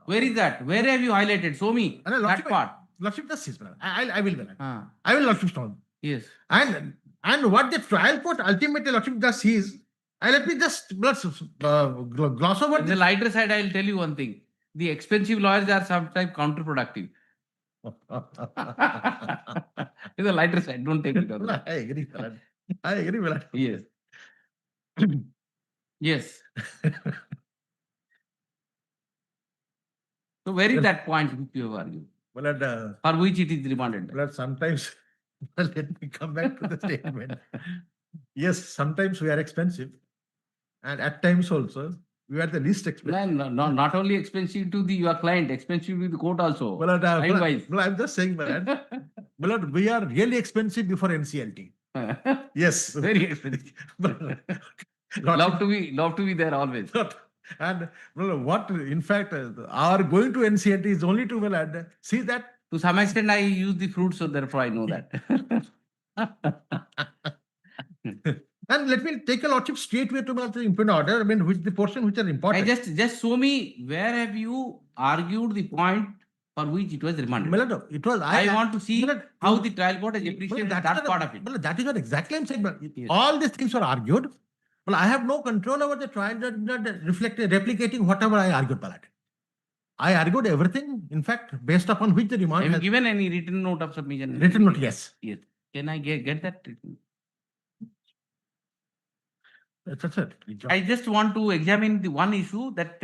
S8: Where is that? Where have you highlighted? Show me
S1: And
S8: that
S1: lordship,
S8: part.
S1: lordship just sees, I will,
S8: Ah,
S1: I will lordship stone.
S8: yes.
S1: And what the trial court ultimately lordship just sees, let me just gloss over
S8: On the
S1: this.
S8: lighter side, I will tell you one thing. The expensive lawyers are sometimes counterproductive. It's the lighter side. Don't take it. on that.
S1: I agree, Malad. I agree, Malad.
S8: Yes. Yes. So where is that point which you have argued?
S1: Malad,
S8: For which it is remanded?
S1: Malad, sometimes, let me come back to the statement. Yes, sometimes we are expensive. And at times also, we are the least expensive.
S8: Not only expensive to your client, expensive to the court also.
S1: Malad,
S8: Time-wise.
S1: I'm just saying, Malad, Malad, we are really expensive before NCLT. Yes.
S8: Very expensive. Love to be there always.
S1: And well, what, in fact, our going to NCLT is only to Malad. See that.
S8: To some extent, I use the fruit, so therefore I know that.
S1: And let me take a lordship straightway to the imprint order. I mean, which the portion which are
S8: I
S1: important.
S8: just show me where have you argued the point for which it was remanded.
S1: Malad, it was
S8: I want to see
S1: Malad,
S8: how the trial court has appreciated that part of it.
S1: Malad, that is what exactly I'm saying. Malad.
S8: Yes.
S1: All these things were argued. Well, I have no control over the trial judge replicating whatever I argued, Malad. I argued everything, in fact, based upon which the remand
S8: Have you
S1: has
S8: given any written note of submission?
S1: written note, yes.
S8: Yes. Can I get that written?
S1: That's it.
S8: I just want to examine the one issue that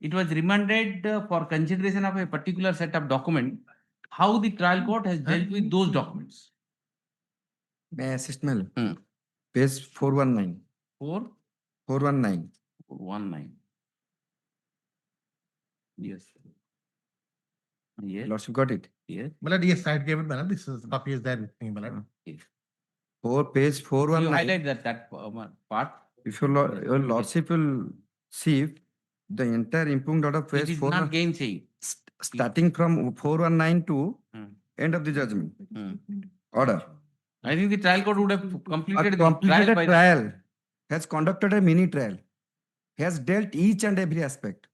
S8: it was remanded for consideration of a particular set of document. How the trial court has dealt with those documents.
S10: May I assist, Madam?
S8: Hmm.
S10: Page 419.
S8: 419.
S10: 419.
S8: Yes. Yes.
S10: Lordship got it?
S8: Yes.
S1: Malad, yes, I had given Malad. This is copy is there with me, Malad.
S10: Page
S8: You
S10: 419.
S8: highlight that part.
S10: If your lordship will see the entire impugned order
S8: It
S10: page
S8: is
S10: 4,
S8: not gainsaying.
S10: starting from 419 to
S8: Hmm.
S10: end of the judgment
S8: Hmm.
S10: order.
S8: I think the trial court would have completed the
S10: Completed
S8: trial
S10: a
S8: by
S10: trial, has conducted a mini trial, has dealt each and every aspect.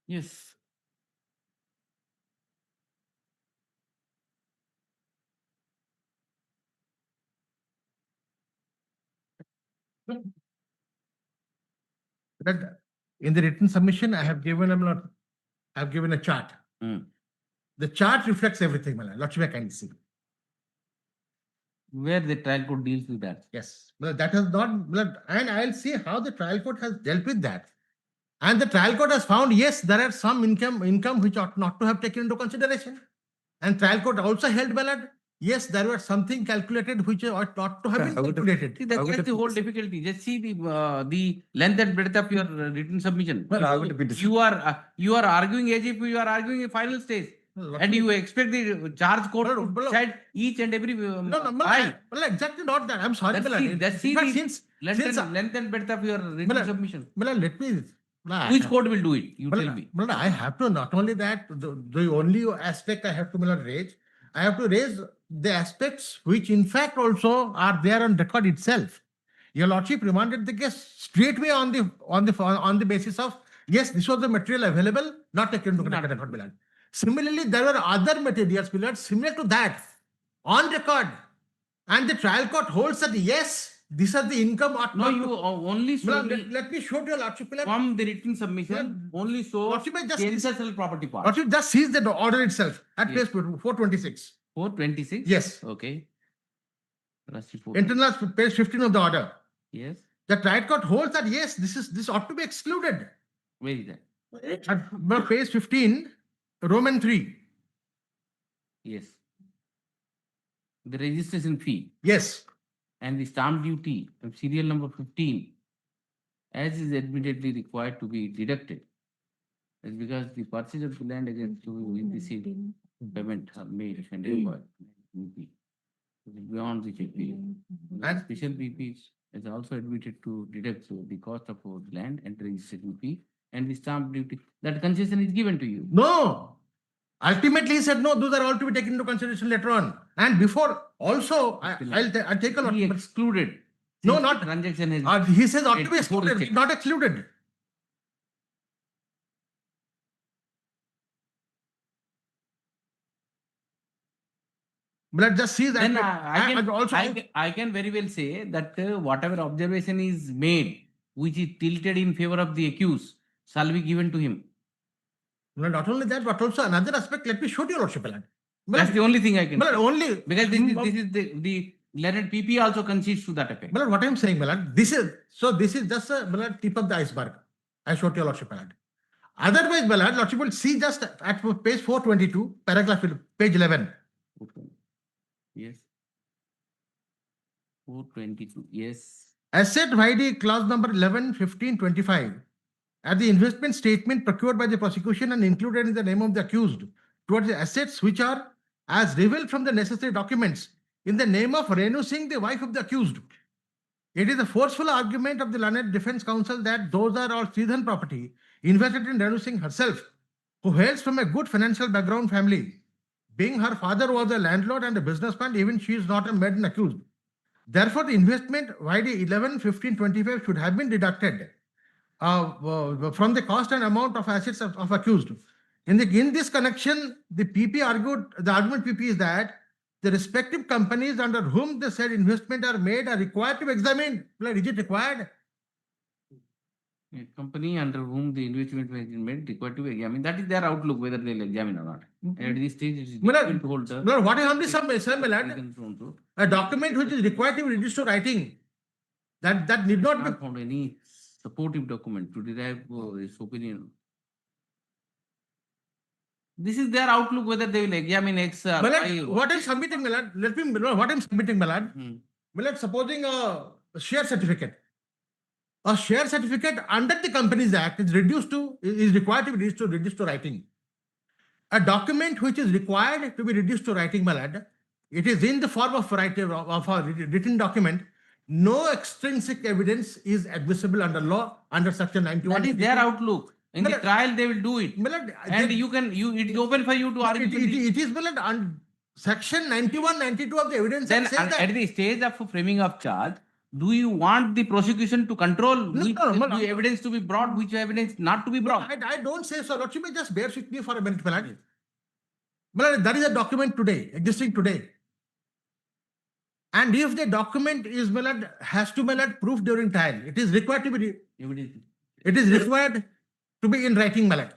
S8: Yes.
S1: That in the written submission, I have given a chart.
S8: Hmm.
S1: The chart reflects everything, Malad. Lordship, I can see.
S8: Where the trial court deals with that.
S1: Yes. Well, that has not, well, and I'll see how the trial court has dealt with that. And the trial court has found, yes, there are some income which ought not to have taken into consideration. And trial court also held ballot. Yes, there was something calculated which ought not to have
S10: Yeah,
S1: been
S10: I would have-
S1: calculated.
S8: See, that's the whole difficulty. Just see the length and breadth of your written submission.
S10: Well, I would be
S8: You are arguing as if you are arguing a final stage. And you expect the charge court
S1: No,
S8: to decide each and every
S1: Well, exactly not that. I'm sorry,
S8: That's
S1: Malad.
S8: the- that's
S1: In
S8: the-
S1: fact, since
S8: length and breadth of your written
S1: Malad,
S8: submission.
S1: Malad, let me.
S8: Which court will do it? You tell me.
S1: Malad, I have to not only that, the only aspect I have to Malad raise, I have to raise the aspects which in fact also are there on record itself. Your Lordship remanded the case straightway on the basis of, yes, this was the material available, not taken into record, Malad. Similarly, there were other materials, Malad, similar to that, on record. And the trial court holds that, yes, these are the income ought
S8: No,
S1: not
S8: you
S1: to-
S8: only show
S1: Malad, let me show to your Lordship, Malad.
S8: from the written submission, only show
S1: Lordship, I just-
S8: the ancestral property part.
S1: Lordship just sees the order itself at
S8: Yes.
S1: page 426.
S8: 426?
S1: Yes.
S8: Okay. Last report.
S1: Internal page 15 of the order.
S8: Yes.
S1: The trial court holds that, yes, this ought to be excluded.
S8: Where is that?
S1: At page 15, Roman 3.
S8: Yes. The registration fee
S1: Yes.
S8: and the stamp duty of serial number 15, as is admittedly required to be deducted, is because the purchase of the land against whom the receipt payment are made and required. Beyond the BP.
S1: And-
S8: Special BP is also admitted to deduct the cost of land and registration fee and the stamp duty, that concession is given to you.
S1: No. Ultimately, he said, no, those are all to be taken into consideration later on. And before, also, I'll take a lot.
S8: He excluded.
S1: No,
S8: since the
S1: not.
S8: Transaction has.
S1: He says ought to be
S8: Before the
S1: excluded,
S8: check.
S1: not excluded. But just see that.
S8: Then
S1: bit. And also,
S8: I can very well say that whatever observation is made, which is tilted in favor of the accused, shall be given to him.
S1: well, not only that, but also another aspect. Let me show to your lordship.
S8: That's the only thing I can say.
S1: Only
S8: Because this is the learned PP also concedes to that effect.
S1: Milad, what I'm saying, Milad, this is just a Milad, tip of the iceberg. I showed to your lordship, Milad. Otherwise, Milad, lordship will see just at page 422, paragraph page 11.
S8: Okay. Yes. 422. Yes.
S1: Asset YD clause number 11, 15, 25. At the investment statement procured by the prosecution and included in the name of the accused towards the assets which are as revealed from the necessary documents in the name of Renu Singh, the wife of the accused. It is a forceful argument of the learned defense counsel that those are all Sridhan property invested in Renu Singh herself, who hails from a good financial background family. Being her father was a landlord and a businessman, even she is not a maiden accused. Therefore, the investment YD 11, 15, 25 should have been deducted from the cost and amount of assets of accused. In this connection, the argument PP is that the respective companies under whom the said investment are made are required to examine. Is it required?
S8: A company under whom the investment has been made required to examine. That is their outlook, whether they'll examine or not. At this stage, it is difficult to hold the.
S1: What is only some Milad? A document which is required to be reduced to writing. That need not be.
S8: Found any supportive document to derive his opinion. This is their outlook, whether they will examine X.
S1: Milad, what I'm submitting, Milad, let me know what I'm submitting, Milad. Milad, supposing a share certificate. A share certificate under the Companies Act is required to be reduced to writing. A document which is required to be reduced to writing, Milad, it is in the form of a written document. No extrinsic evidence is admissible under law under section 91.
S8: That is their outlook. In the trial, they will do it.
S1: Milad,
S8: And it is open for you to argue.
S1: It is, Milad, on section 91, 92 of the evidence.
S8: Then at the stage of framing of charge, do you want the prosecution to control which evidence to be brought, which evidence not to be brought?
S1: I don't say so. Lordship, just bear with me for a minute, Milad. Milad, there is a document today, existing today. And if the document is, Milad, has to be proof during trial, it is required to be. It is required to be in writing, Milad.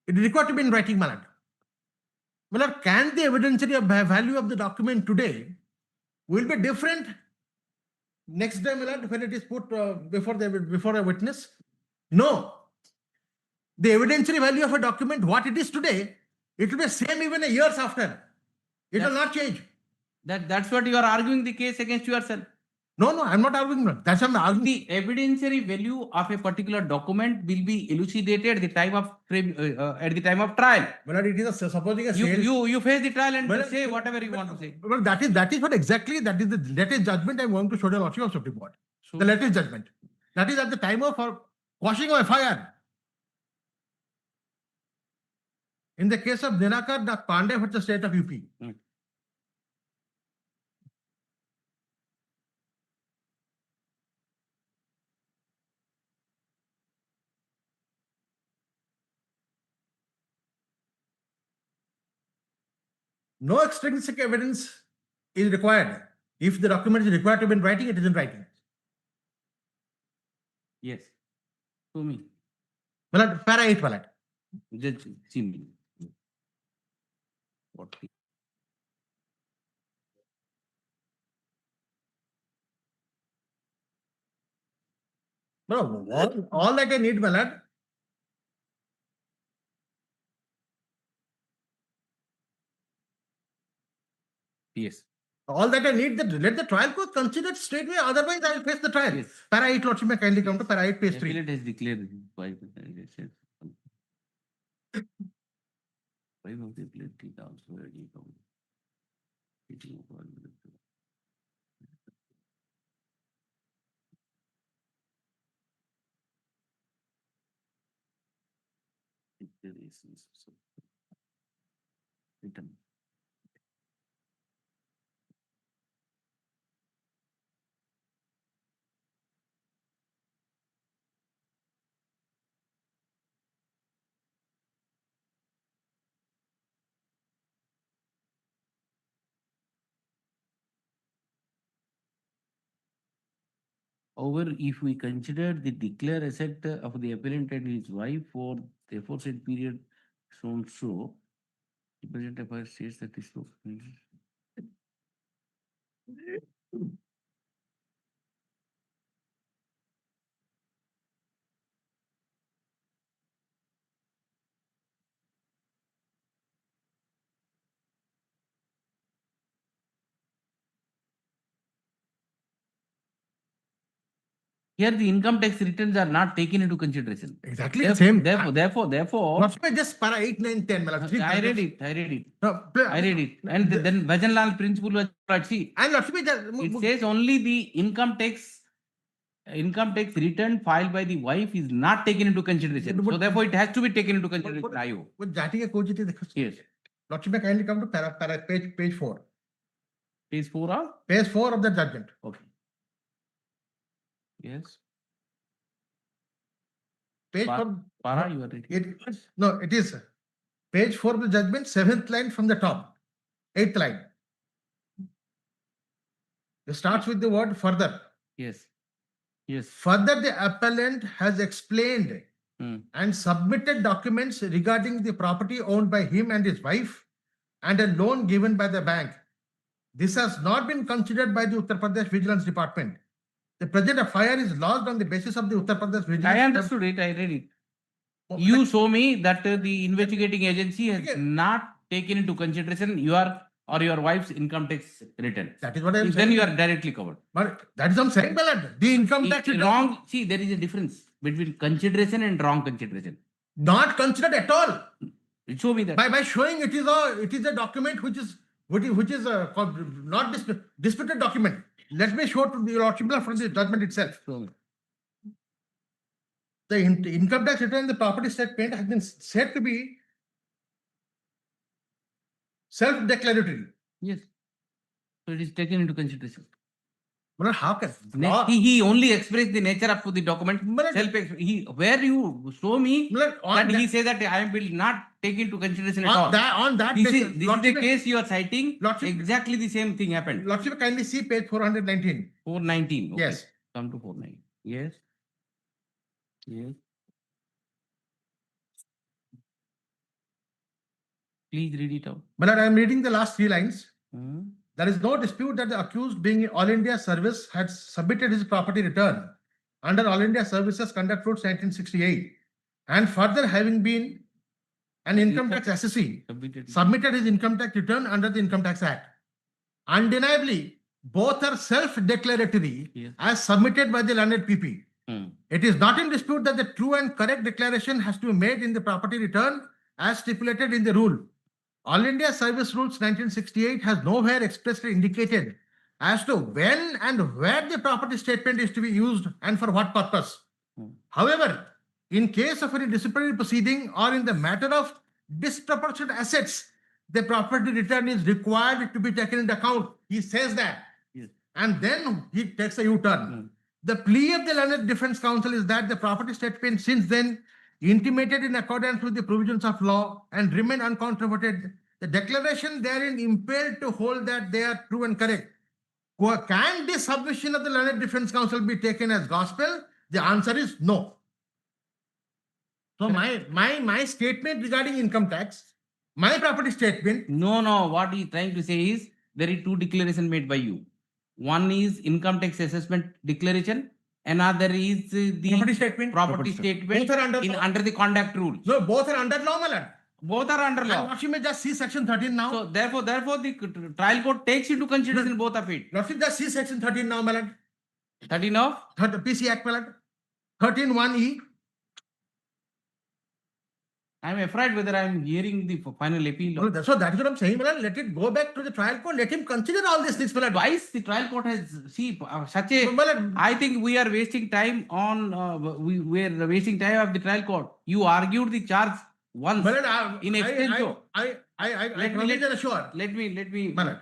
S1: It is required to be in writing, Milad. Milad, can the evidentiary value of the document today will be different next day, Milad, when it is put before a witness? No. The evidentiary value of a document, what it is today, it will be same even a years after. It will not change.
S8: That's what you are arguing the case against yourself.
S1: No, I'm not arguing that. That's what I'm arguing.
S8: The evidentiary value of a particular document will be elucidated at the time of trial.
S1: Well, it is supposing a sale.
S8: You face the trial and say whatever you want to say.
S1: Well, that is what exactly, that is the latest judgment I'm going to show the lordship of Supreme Court. So, the latest judgment. That is at the time of quashing of FIR. In the case of Dinakar, the Pandey for the state of UP. No extrinsic evidence is required. If the document is required to be in writing, it is in writing.
S8: Yes. To me.
S1: Milad, para 8, Milad.
S8: Judge, see me. What?
S1: No, all that I need, Milad.
S8: Yes.
S1: All that I need, let the trial court consider it straightway, otherwise I will face the trial.
S8: Yes.
S1: Para 8, lordship, may kindly come to para 8, page 3.
S8: Appellate has declared why of the appellate also already come.
S2: Written. However, if we consider the declared asset of the appellant and his wife for the aforesaid period shown so, the present affair states that is so. Here the income tax returns are not taken into consideration.
S1: Exactly the same.
S2: Therefore.
S1: Not just para 8, 9, 10.
S2: I read it.
S1: No,
S2: I read it. And then Vajanlal principle was see.
S1: And
S2: It says only the income tax return filed by the wife is not taken into consideration. So therefore it has to be taken into consideration. Ayo.
S1: with Jati ke Koji the
S2: Yes.
S1: Lordship may kindly come to page 4.
S2: Page 4 of?
S1: Page 4 of the judgment.
S2: Okay. Yes.
S1: Page
S2: Pa-
S1: 4.
S2: Para you are reading.
S1: It is page 4 of the judgment, 7th line from the top, 8th line. It starts with the word further.
S2: Yes. Yes.
S1: Further, the appellant has explained and submitted documents regarding the property owned by him and his wife and a loan given by the bank. This has not been considered by the Uttar Pradesh Vigilance Department. The present FIR is lodged on the basis of the Uttar Pradesh Vigilance.
S2: I understood it. I read it. You show me that the investigating agency has not taken into consideration your or your wife's income tax return.
S1: That is what I am saying.
S2: Then you are directly covered.
S1: But that is what I'm saying, Ballad. The income tax return.
S2: Wrong. See, there is a difference between consideration and wrong consideration.
S1: Not considered at all.
S2: Show me that.
S1: By showing it is a document which is not disputed document. Let me show to the Lordship from the judgment itself.
S2: Show me.
S1: The income tax return in the property statement has been said to be self-declaratory.
S2: Yes. So it is taken into consideration.
S1: But how can
S2: He only expressed the nature of the document. Where you show me that he says that I will not take into consideration at all. This is the case you are citing. Exactly the same thing happened.
S1: Lordship, kindly see page 419.
S2: 419. Okay.
S1: Yes.
S2: Come to 419. Yes. Yes. Please read it out.
S1: But I am reading the last 3 lines. There is no dispute that the accused, being All India Service, had submitted his property return under All India Services Conduct Rules 1968, and further having been an income tax assessee, submitted his income tax return under the Income Tax Act. Undeniably, both are self-declaratory as submitted by the learned PP. It is not in dispute that the true and correct declaration has to be made in the property return as stipulated in the rule. All India Service Rules 1968 has nowhere expressly indicated as to when and where the property statement is to be used and for what purpose. However, in case of any disciplinary proceeding or in the matter of disproportionate assets, the property return is required to be taken into account. He says that. Yes. And then he takes a U-turn. The plea of the learned defense counsel is that the property statement since then intimated in accordance with the provisions of law and remain uncontroverted. The declaration therein impelled to hold that they are true and correct. Can this submission of the learned defense counsel be taken as gospel? The answer is no. So my statement regarding income tax, my property statement.
S2: No. What he is trying to say is there is 2 declarations made by you. One is income tax assessment declaration. Another is the property statement
S1: Both are
S2: under the conduct rule.
S1: No, both are under law, my lord.
S2: Both are under law.
S1: Lordship may just see section 13 now.
S2: So therefore the trial court takes into consideration both of it.
S1: Lordship just see section 13 now, my lord.
S2: 13 of?
S1: PC Act, my lord. 13(1)(e).
S2: I am afraid whether I am hearing the final appeal.
S1: So that is what I am saying, my lord. Let it go back to the trial court. Let him consider all these things, my lord.
S2: Twice the trial court has such a. I think we are wasting time on. We are wasting time of the trial court. You argued the charge
S8: once in extenso.
S1: I
S8: Let me-
S1: acknowledge and assure.
S8: Let me.
S1: Malad.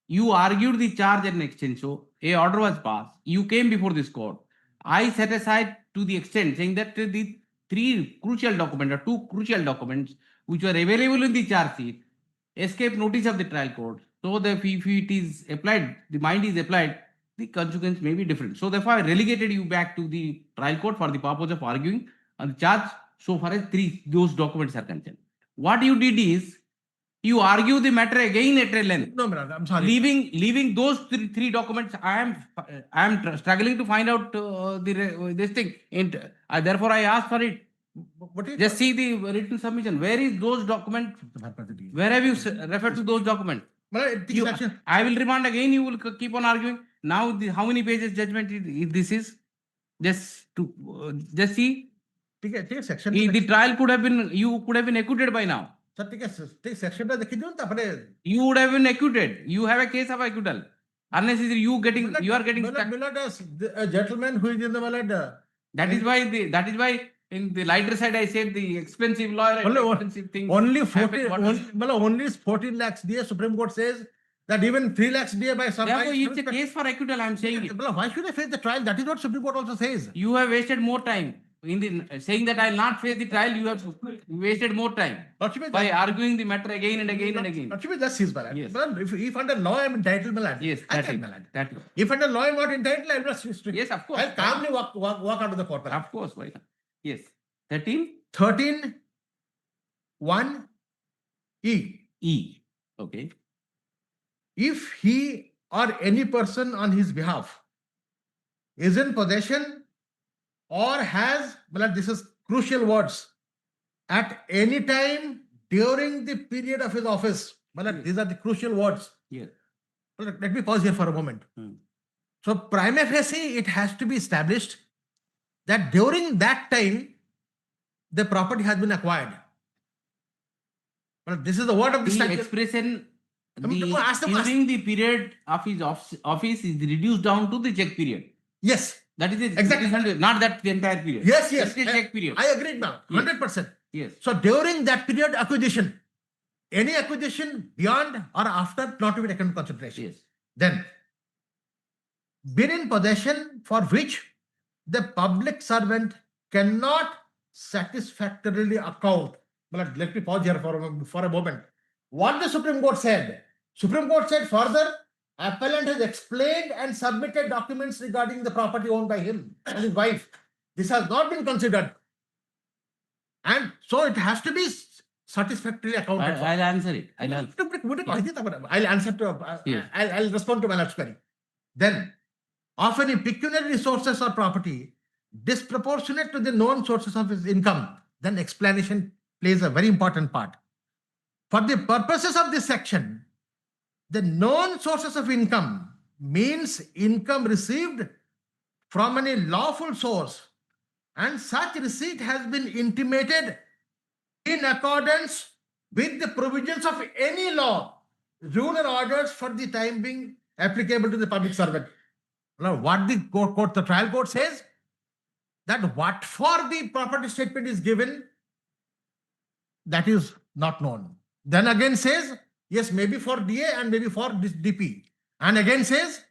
S8: You argued the charge in extenso. A order was passed. You came before this court. I set aside to the extent saying that the three crucial documents or two crucial documents which were available in the charge sheet escape notice of the trial court. So that if it is applied, the mind is applied, the consequence may be different. So therefore, I relegated you back to the trial court for the purpose of arguing on the charge so far as those documents are concerned. What you did is you argue the matter again at a length.
S1: No, Malad, I'm sorry.
S8: Leaving those three documents, I am struggling to find out this thing. Therefore, I asked for it.
S1: What is
S8: Just see the written submission. Where is those documents? Where have you referred to those documents?
S1: Malad,
S8: You-
S1: section.
S8: I will remand again. You will keep on arguing. Now, how many pages judgment this is? Just see.
S1: ठीक है section
S8: The trial could have been. You could have been acquitted by now.
S1: Sir ठीक है सेक्शनটা দেখে দিন তারপরে
S8: You would have been acquitted. You have a case of acquittal. Unless you are getting stuck.
S1: Malad, a gentleman who is in the Malad
S8: That is why in the lighter side I said the expensive lawyer and expensive thing.
S1: only 14
S8: happen.
S1: only 14 lakhs DA Supreme Court says that even 3 lakhs DA by some
S8: Therefore, it's a case for acquittal. I am saying it.
S1: Why should I face the trial? That is what Supreme Court also says.
S8: You have wasted more time in the saying that I will not face the trial. You have wasted more time by arguing the matter again and again and again.
S1: Not just his Malad.
S8: Yes.
S1: Malad, if under law I am entitled, Malad.
S8: Yes,
S1: I
S8: that
S1: can
S8: is
S1: Malad.
S8: that.
S1: If under law I am not entitled, I will not restrict.
S8: Yes, of course.
S1: I'll calmly walk out of the court. Malad.
S8: Of course, why not? Yes. 13
S1: 13 1 E.
S8: E. Okay.
S1: If he or any person on his behalf is in possession or has, well, this is crucial words, at any time during the period of his office. Well, these are the crucial words.
S8: Yes.
S1: Well, let me pause here for a moment. So, prima facie, it has to be established that during that time, the property has been acquired. Well, this is the word of the
S8: The
S1: statute.
S8: expression
S1: ask the
S8: during the period of his office is reduced down to the check period.
S1: Yes.
S8: That is it.
S1: Exactly.
S8: Not that the entire period.
S1: Yes,
S8: Just a check period.
S1: I agree now. 100%.
S8: Yes.
S1: So during that period, acquisition, any acquisition beyond or after not to be taken into consideration.
S8: Yes.
S1: Then, been in possession for which the public servant cannot satisfactorily account. But let me pause here for a moment. What the Supreme Court said? Supreme Court said further, appellant has explained and submitted documents regarding the property owned by him and his wife. This has not been considered. And so it has to be satisfactorily accounted for.
S8: I'll answer it. I'll
S1: answer to,
S8: Yes.
S1: I'll respond to my last query. Then, of any pecuniary resources or property disproportionate to the known sources of his income, then explanation plays a very important part. For the purposes of this section, the known sources of income means income received from any lawful source, and such receipt has been intimated in accordance with the provisions of any law, rule or orders for the time being applicable to the public servant. Now, what the trial court says, that what for the property statement is given, that is not known. Then again says, yes, maybe for DA and maybe for this DP. And again says,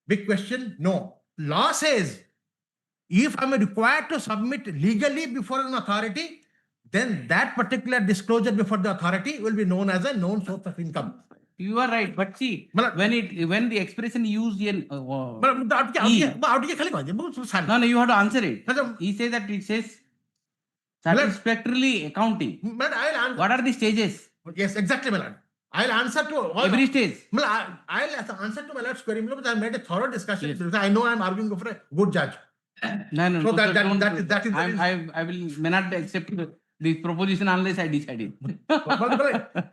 S1: big question, no. Law says, if I am required to submit legally before an authority, then that particular disclosure before the authority will be known as a known source of income.
S8: You are right, but see, when the expression used in no, you have to answer it. He says that it says satisfactorily accounting. What are the stages?
S1: Yes, exactly, my lord. I'll answer to all
S8: Every stage.
S1: I'll answer to my lord's query because I made a thorough discussion because I know I'm arguing for a good judge.
S8: No.
S1: So that is
S8: I may not accept the proposition unless I decide it.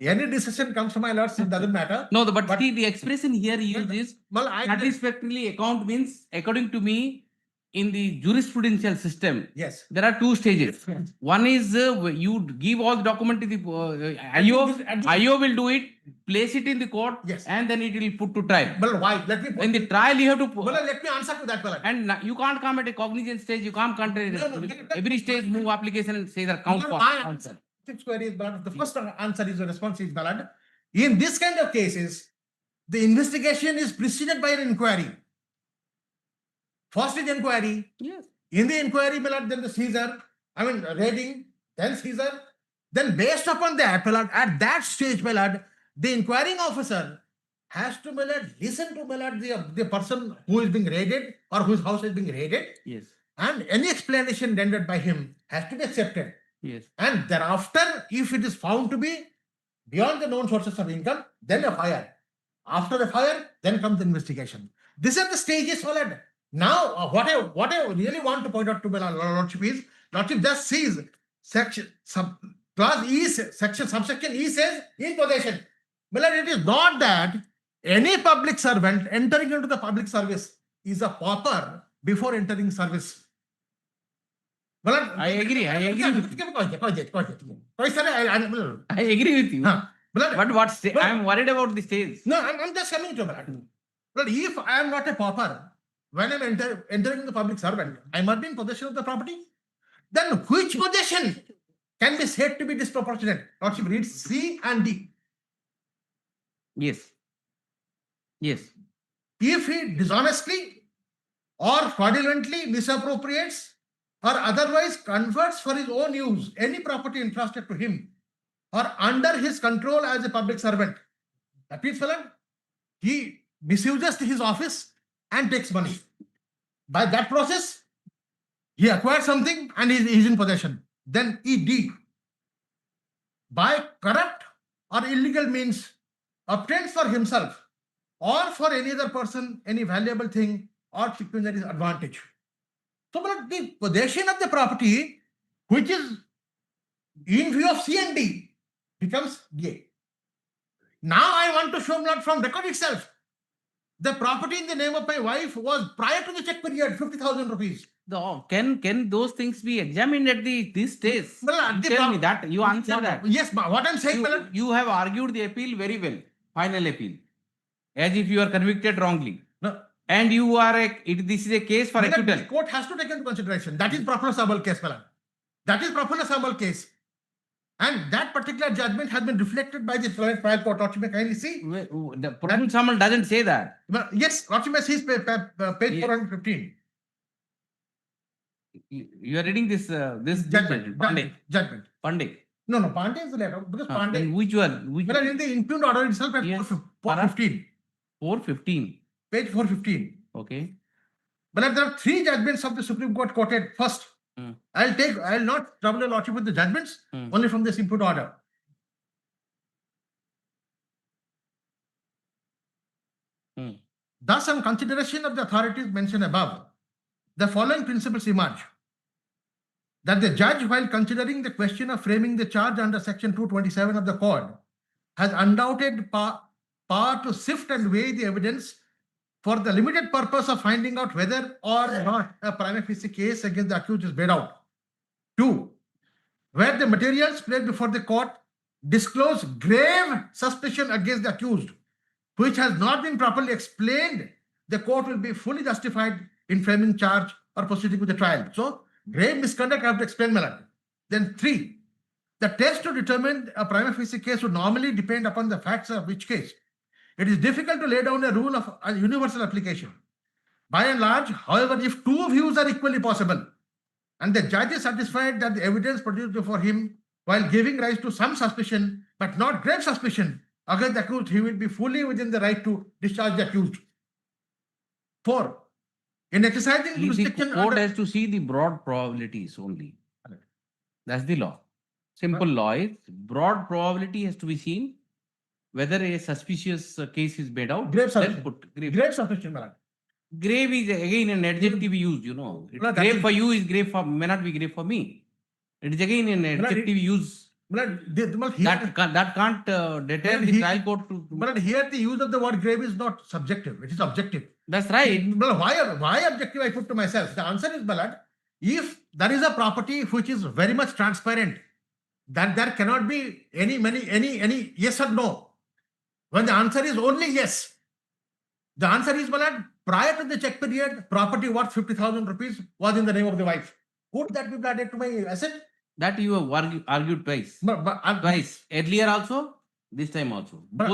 S1: Any decision comes from my lords, it doesn't matter.
S8: No, but see, the expression here used is satisfactorily account means, according to me, in the jurisprudential system,
S1: yes,
S8: there are two stages. One is you give all the document to the IO will do it, place it in the court,
S1: yes,
S8: and then it will put to trial.
S1: But why? Let me.
S8: In the trial, you have to.
S1: Let me answer to that.
S8: And you can't come at a cognizant stage. You can't come. Every stage move application and say that count for answer.
S1: Sixth query is ballot. The first answer is the response is ballot. In this kind of cases, the investigation is preceded by an inquiry. First is inquiry.
S8: Yes.
S1: In the inquiry, ballot, then the seizure, raiding, then seizure. Then based upon that, ballot, at that stage, ballot, the inquiring officer has to listen to the person who is being raided or whose house is being raided,
S8: Yes.
S1: and any explanation rendered by him has to be accepted.
S8: Yes.
S1: And thereafter, if it is found to be beyond the known sources of income, then a fire. After the fire, then comes the investigation. These are the stages followed. Now, what I really want to point out to my Lordship is, Lordship just sees clause E, subsection E says in possession. But it is not that any public servant entering into the public service is a pauper before entering service.
S8: I agree. I agree with you. I agree with you. But what stage? I am worried about the stage.
S1: No, I'm just coming to that. But if I am not a pauper, when I'm entering the public servant, I must be in possession of the property. Then which possession can be said to be disproportionate? Lordship reads C and D.
S8: Yes. Yes.
S1: If he dishonestly or fraudulently misappropriates or otherwise converts for his own use any property entrusted to him or under his control as a public servant, that means, he misuses his office and takes money. By that process, he acquires something and is in possession. Then ED, by corrupt or illegal means, obtains for himself or for any other person any valuable thing or pecuniary advantage. So, but the possession of the property, which is in view of C and D, becomes A. Now I want to show from record itself. The property in the name of my wife was prior to the check period, 50,000 rupees.
S8: Can those things be examined at this stage?
S1: Well,
S8: Tell me that. You answer that.
S1: Yes, but what I'm saying,
S8: You have argued the appeal very well. Final appeal. As if you are convicted wrongly.
S1: No.
S8: And you are this is a case for acquittal.
S1: The court has to take into consideration. That is proper ensemble case, Malan. That is proper ensemble case. And that particular judgment has been reflected by the trial court. Lordship may kindly see.
S8: The proper ensemble doesn't say that.
S1: Yes, Lordship may see page 415.
S8: You are reading this
S1: Judgment. Judgment.
S8: Pandey.
S1: No, Pandey is the letter. Because Pandey.
S8: Which one?
S1: Well, in the impugned order itself at 415.
S8: 415.
S1: Page 415.
S8: Okay.
S1: But there are three judgments of the Supreme Court quoted. First, I'll not trouble the Lordship with the judgments, only from this impugned order. Thus, on consideration of the authorities mentioned above, the following principles emerge. That the judge, while considering the question of framing the charge under section 227 of the Code, has undoubted power to sift and weigh the evidence for the limited purpose of finding out whether or not a prima facie case against the accused is made out. 2. Where the materials placed before the court disclose grave suspicion against the accused, which has not been properly explained, the court will be fully justified in framing charge or proceeding with the trial. So, grave misconduct I have to explain, Malan. Then 3. The test to determine a prima facie case would normally depend upon the facts of which case. It is difficult to lay down a rule of a universal application. By and large, however, if two views are equally possible, and the judge is satisfied that the evidence produced before him, while giving rise to some suspicion, but not grave suspicion, against the accused, he will be fully within the right to discharge the accused. 4. In exercising jurisdiction,
S8: the court has to see the broad probabilities only. That's the law. Simple law is broad probability has to be seen. Whether a suspicious case is made out,
S1: grave
S8: then
S1: suspicion.
S8: put grave.
S1: Grave suspicion, Malan.
S8: Grave is again an adjective used, you know. Grave for you is grave for may not be grave for me. It is again an adjective use. That can't deter the trial court to.
S1: But here the use of the word grave is not subjective, it is objective.
S8: That's right.
S1: Why objective I put to myself? The answer is, Balad, if there is a property which is very much transparent, that there cannot be any yes or no. When the answer is only yes, the answer is, Balad, prior to the check period, property worth 50,000 rupees was in the name of the wife. Would that be added to my asset?
S8: That you have argued twice.
S1: But
S8: Twice. Earlier also, this time also.
S1: But-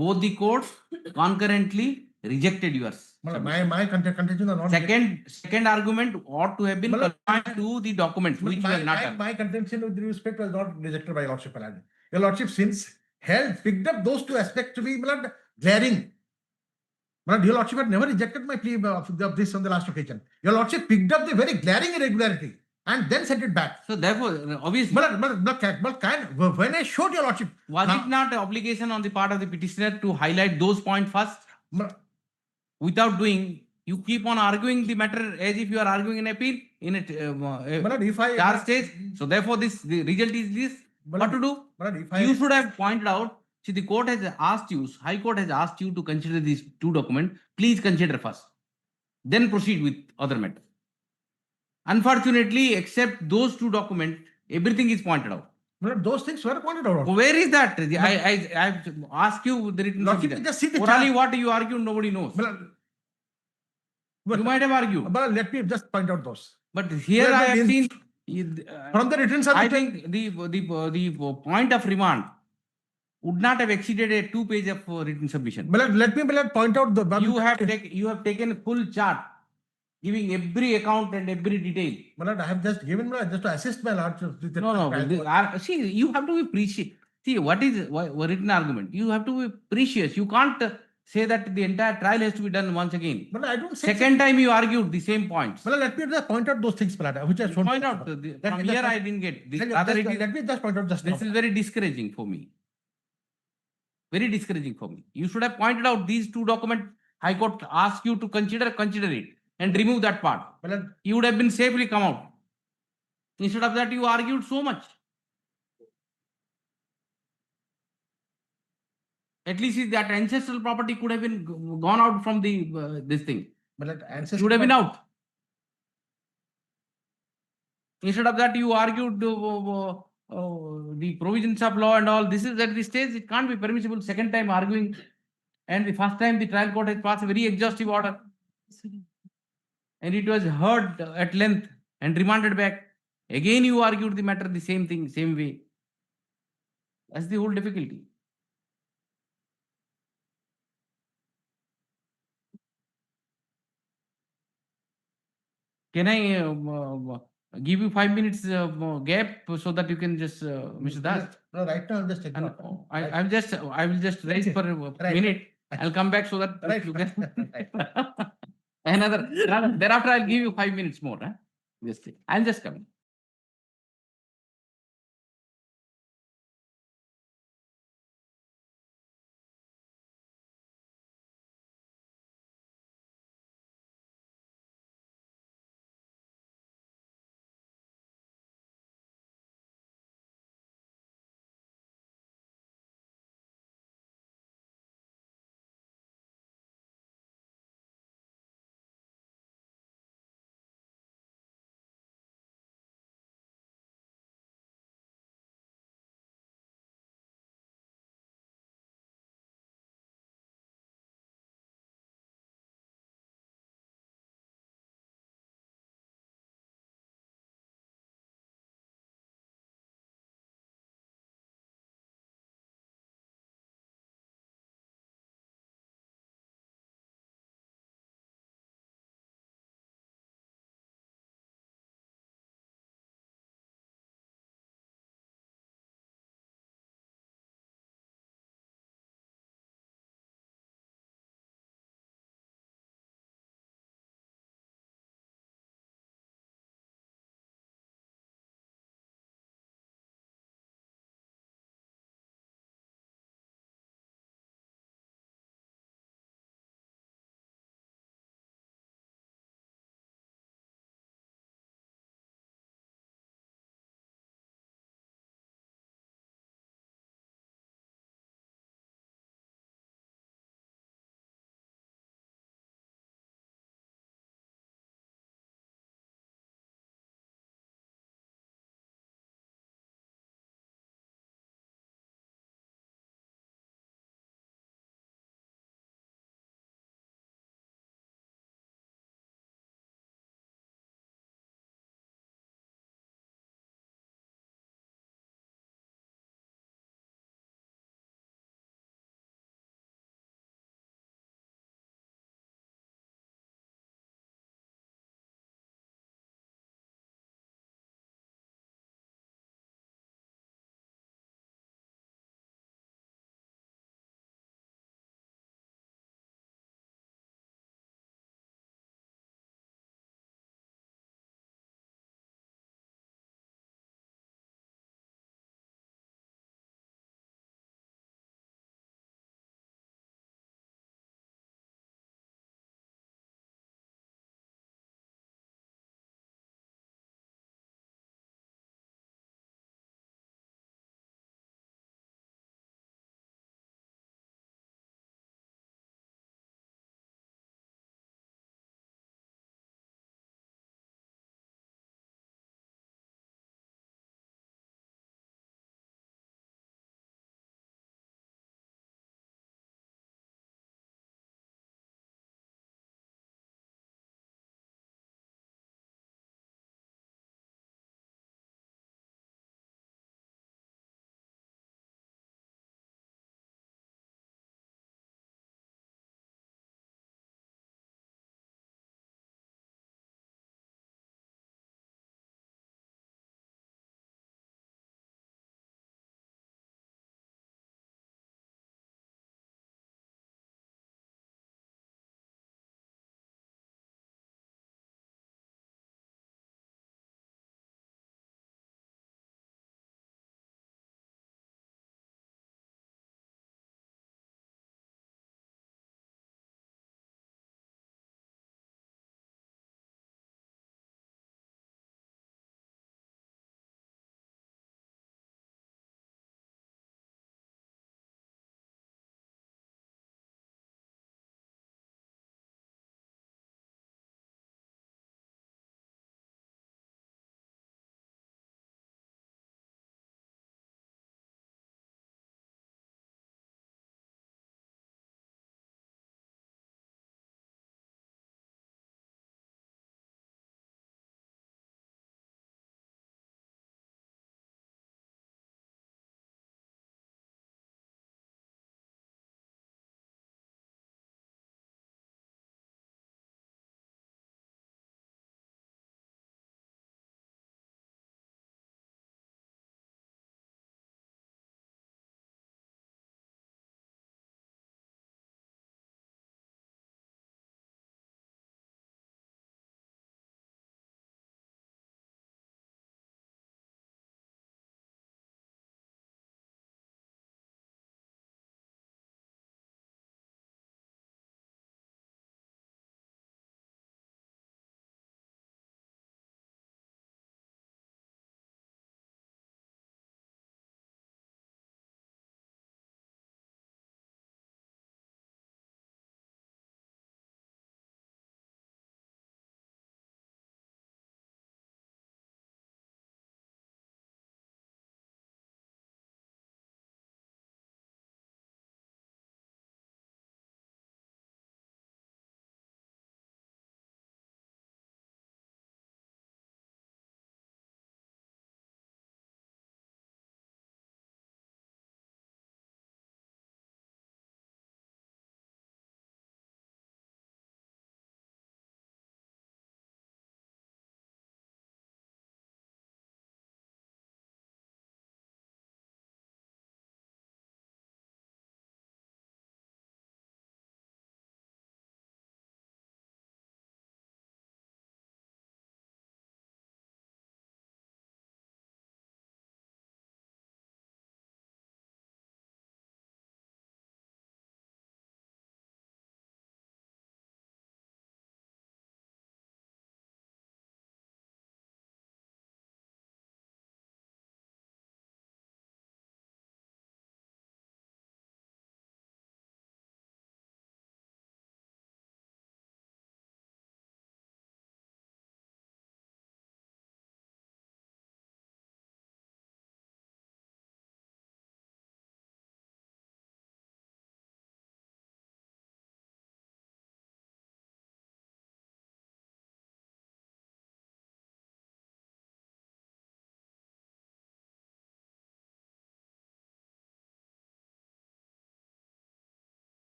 S8: Both the courts concurrently rejected yours.
S1: my contention are not.
S8: Second argument ought to have been
S1: But-
S8: confined to the document, which you have not done.
S1: My contention with respect was not rejected by Your Lordship. Your Lordship since picked up those two aspects to be glaring. Your Lordship had never rejected my plea of this on the last occasion. Your Lordship picked up the very glaring irregularity and then sent it back.
S8: So therefore, obviously,
S1: When I showed Your Lordship,
S8: was it not an obligation on the part of the petitioner to highlight those points first? Without doing, you keep on arguing the matter as if you are arguing an appeal in a charge stage. So therefore, the result is this. What to do? You should have pointed out. See, the court has asked you, High Court has asked you to consider these two documents. Please consider first. Then proceed with other matter. Unfortunately, except those two documents, everything is pointed out.
S1: Those things were pointed out.
S8: Where is that? I have asked you the written submission.
S1: Just see the
S8: Orally,
S1: chart.
S8: what you argue, nobody knows. You might have argued.
S1: But let me just point out those.
S8: But here
S1: Where
S8: I
S1: the
S8: have seen
S1: From the written
S8: I
S1: submission.
S8: think the point of remand would not have exceeded a 2 page of written submission.
S1: Let me point out the.
S8: You have taken a full chart, giving every account and every detail.
S1: I have just given just to assist my Lord.
S8: See, you have to be precious. See, what is written argument? You have to be precious. You can't say that the entire trial has to be done once again.
S1: But I don't say.
S8: Second time you argued the same points.
S1: Let me just point out those things, which I shown.
S8: Point out. From here I didn't get.
S1: Let me just point out just.
S8: This is very discouraging for me. Very discouraging for me. You should have pointed out these two documents. High Court asked you to consider it and remove that part. You would have been safely come out. Instead of that, you argued so much. At least that ancestral property could have been gone out from the this thing. Should have been out. Instead of that, you argued the provisions of law and all. This is at this stage, it can't be permissible. Second time arguing, and the first time the trial court has passed a very exhaustive order, and it was heard at length and remanded back. Again, you argued the matter the same thing, same way. That's the whole difficulty. Can I give you 5 minutes gap so that you can just, Mr. Das?
S1: No, right now I'm just taking.
S8: I will just raise for a minute. I'll come back so that you can. Thereafter, I'll give you 5 minutes more. I'm just coming.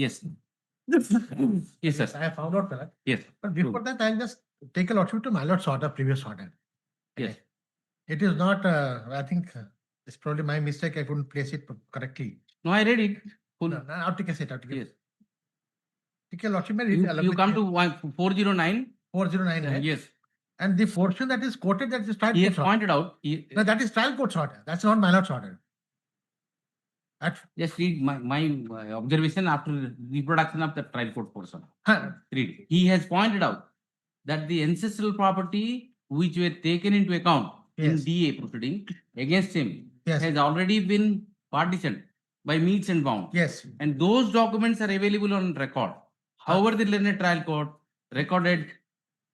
S8: Yes.
S1: Yes,
S8: Yes, sir.
S1: I have found out that.
S8: Yes.
S1: But before that, I'll just take a lordship to my lord's order, previous order.
S8: Yes.
S1: It is not, I think, it's probably my mistake. I couldn't place it correctly.
S8: No, I read it. Full.
S1: No, no, I'll take a set.
S8: Yes.
S1: Take a lordship.
S8: You come to 409.
S1: 409, right?
S8: Yes.
S1: And the portion that is quoted, that is trial
S8: He has
S1: court's order.
S8: pointed out.
S1: No, that is trial court's order. That's not my lord's order.
S8: Just read my observation after reproduction of the trial court portion.
S1: Huh.
S8: Read. He has pointed out that the ancestral property which were taken into account in
S1: Yes.
S8: DA proceeding against him
S1: Yes.
S8: has already been partitioned by meets and bounds.
S1: Yes.
S8: And those documents are available on record. However, the learned trial court recorded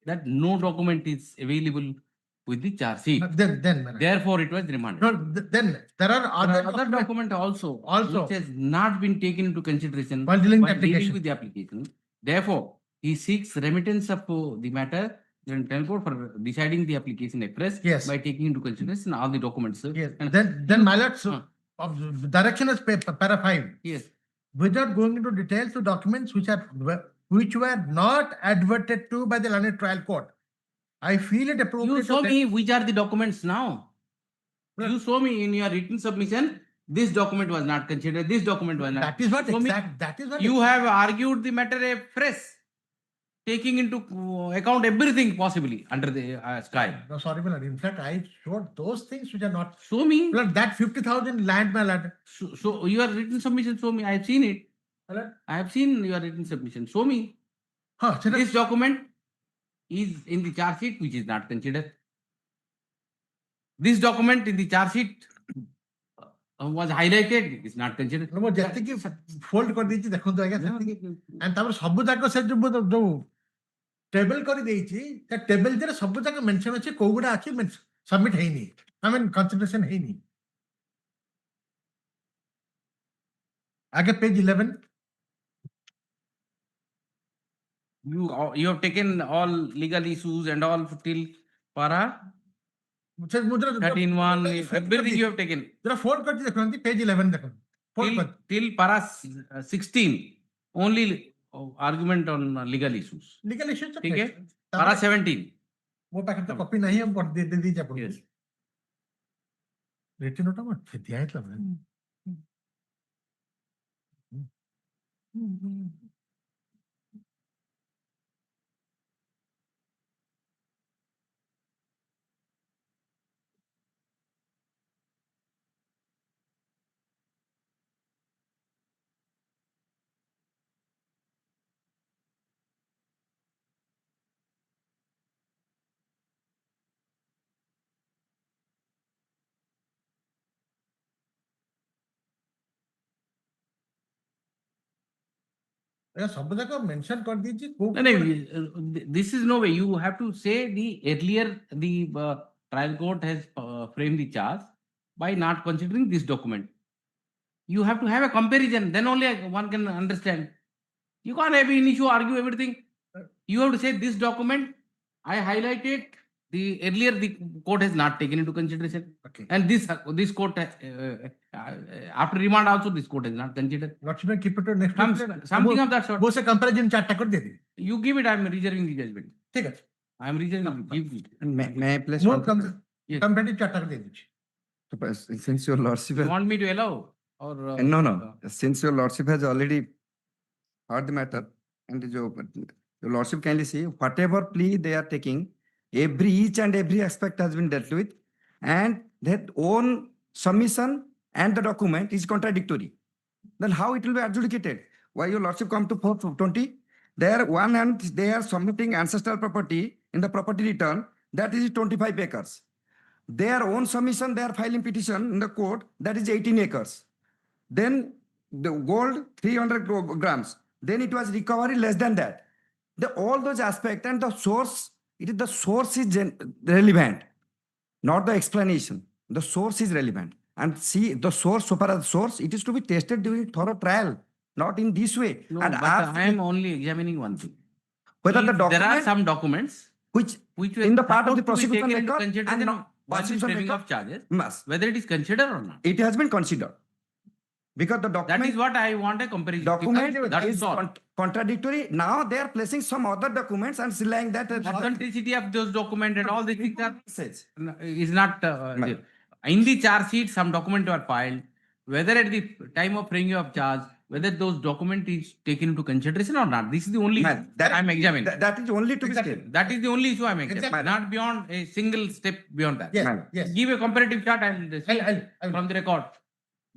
S8: that no document is available with the charge sheet.
S1: Then, my lord.
S8: Therefore, it was remanded.
S1: No, then there are
S8: Other
S1: other
S8: document also, which has not been taken into consideration
S1: While dealing
S8: while
S1: the
S8: dealing
S1: application.
S8: with the application. Therefore, he seeks remittance of the matter in trial court for deciding the application afresh
S1: Yes.
S8: by taking into consideration all the documents.
S1: Yes.
S8: And
S1: Then my lord,
S8: Huh.
S1: of direction is para 5.
S8: yes,
S1: Without going into details to documents which were not adverted to by the learned trial court. I feel it appropriate.
S8: you show
S1: to
S8: me which are the documents now.
S1: Well-
S8: You show me in your written submission, this document was not considered, this document was not.
S1: That is what
S8: Show me.
S1: exact. That is what.
S8: You have argued the matter afresh, taking into account everything possibly under the sky.
S1: No, sorry, my lord. In fact, I showed those things which are not.
S8: Show me.
S1: Lord, that 50,000 land, my lord.
S8: So your written submission, show me. I have seen it.
S1: My lord.
S8: I have seen your written submission. Show me.
S1: Huh, so
S8: This document is in the charge sheet, which is not considered. This document in the charge sheet was highlighted, is not considered.
S1: ମୁଁ ଯେତିକି fold କରିଦେଇଛି ଦେଖନ୍ତୁ ଆଜ୍ଞା ସେତିକି and ତାପରେ ସବୁ ଯାକ ସେ ଯୋଉ ଟେବଲ କରିଦେଇଛି ତା ଟେବଲ ରେ ସବୁ ଯାକ ମେନସନ ଅଛି କୋଉଗୁଡା ଅଛି ସବମିଟ ହେଇନି I mean କନସିଡରେସନ ହେଇନି ଆगे page 11
S8: You have taken all legal issues and all till para 13(1), everything you have taken.
S1: जरा फोल्ड करके देखो page 11 देखो fold
S8: Till para 16, only argument on legal issues.
S1: Legal issues
S8: ठीक है? Para 17.
S1: वो packet तो copy नहीं हम दे दीजिए आपको
S8: Yes.
S1: रिटन नोट मत दिया है मतलब सब जगह मेंशन कर दीजिए
S8: No, this is no way. You have to say the earlier the trial court has framed the charge by not considering this document. You have to have a comparison. Then only one can understand. You can't have an issue, argue everything. You have to say this document I highlighted. The earlier the court has not taken into consideration,
S1: Okay.
S8: and this court after remand also this court has not considered.
S1: Lakshman keep it to next
S8: Something of that sort.
S1: वो से comparison chart कर दे दी
S8: You give it. I am reserving the judgment.
S1: ठीक है
S8: I am reserving. Give it.
S10: May I place
S1: वो
S10: one?
S8: Yes.
S1: Comparison chart कर दे दीजिए
S10: Since your lordship
S8: You
S10: has,
S8: want me to allow or
S10: no, since your lordship has already heard the matter, and your lordship kindly see whatever plea they are taking, each and every aspect has been dealt with, and their own submission and the document is contradictory. Then how it will be adjudicated? Why your lordship come to 420? There one hand they are submitting ancestral property in the property return, that is 25 acres. Their own submission, they are filing petition in the court, that is 18 acres. Then the gold 300 grams. Then it was recovery less than that. All those aspects and the source, the source is relevant, not the explanation. The source is relevant. And see the source, so far as the source, it is to be tested during thorough trial, not in this way.
S8: no,
S10: And
S8: but
S10: ask
S8: I am only examining one thing.
S10: whether the
S8: If there are
S10: document
S8: some documents
S10: which
S8: which were
S10: in the part of the
S8: supposed to be
S10: prosecution
S8: taken into
S10: record
S8: consideration
S10: and not
S8: while the
S10: prosecution
S8: framing
S10: record
S8: of charges,
S10: must,
S8: whether it is considered or not.
S10: it has been considered. Because the
S8: That
S10: document.
S8: is what I want a comparison.
S10: Document
S8: That
S10: is
S8: is all.
S10: contradictory. Now they are placing some other documents and saying that.
S8: Authenticity of those documents and all these things are
S10: Says.
S8: is not there. In the charge sheet, some documents were filed. Whether at the time of bringing of charge, whether those document is taken into consideration or not. This is the only issue that I'm examining.
S10: That is only to be
S1: Exactly.
S10: stated.
S8: That is the only issue I'm examining.
S1: Exactly.
S8: Not beyond a single step beyond that.
S1: Yes, yes.
S8: Give a comparative chart and
S1: I'll-
S8: from the record.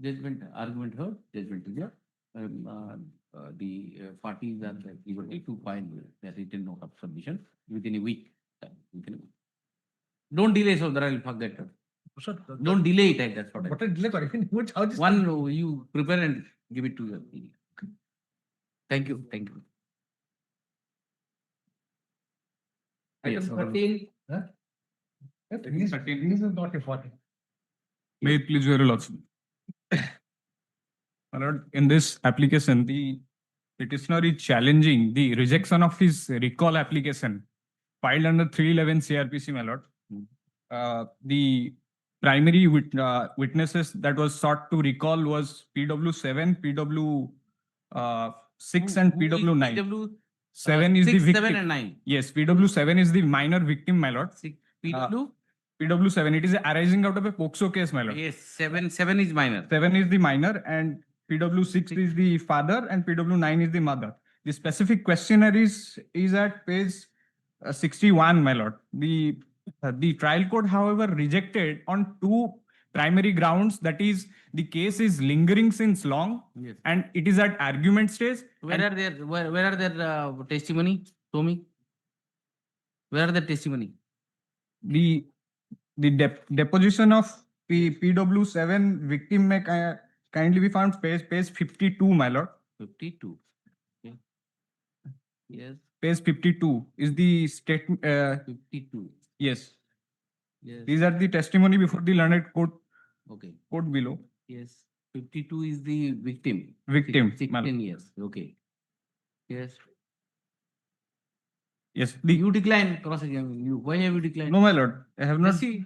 S8: Judgment, argument heard, judgment is there. The parties are liberty to find the written note of submission within a week. Don't delay so that I'll forget.
S1: Sir,
S8: Don't delay it. That's what I.
S1: what a delay for which how this
S8: One, you prepare and give it to your. Thank you. Thank you.
S1: Item
S8: Yes.
S1: 13. Huh? This is not important.
S12: May it please your lordship. My lord, in this application, the petitioner is challenging the rejection of his recall application filed under 311 CRPC, my lord. The primary witnesses that was sought to recall was PW7, PW6 and PW9.
S8: PW
S12: 7 is the
S8: 6,
S12: victim.
S8: 7 and 9.
S12: Yes, PW7 is the minor victim, my lord.
S8: PW?
S12: PW7, it is arising out of a POXO case, my lord.
S8: Yes, 7 is minor.
S12: 7 is the minor and PW6 is the father and PW9 is the mother. The specific questionnaire is at page 61, my lord. The trial court, however, rejected on 2 primary grounds. That is, the case is lingering since long
S8: Yes.
S12: and it is at argument stage.
S8: Where are their testimony? Show me. Where are the testimony?
S12: The deposition of PW7 victim may kindly be found page 52, my lord.
S8: 52. Okay. Yes,
S12: Page 52 is the statement.
S8: 52.
S12: Yes,
S8: Yes.
S12: these are the testimony before the learned court
S8: Okay.
S12: below.
S8: Yes. 52 is the victim.
S12: Victim,
S8: 16 years. Okay. Yes.
S12: Yes,
S8: You decline cross examine. Why have you declined?
S12: no, my lord, I have not.
S8: Just see.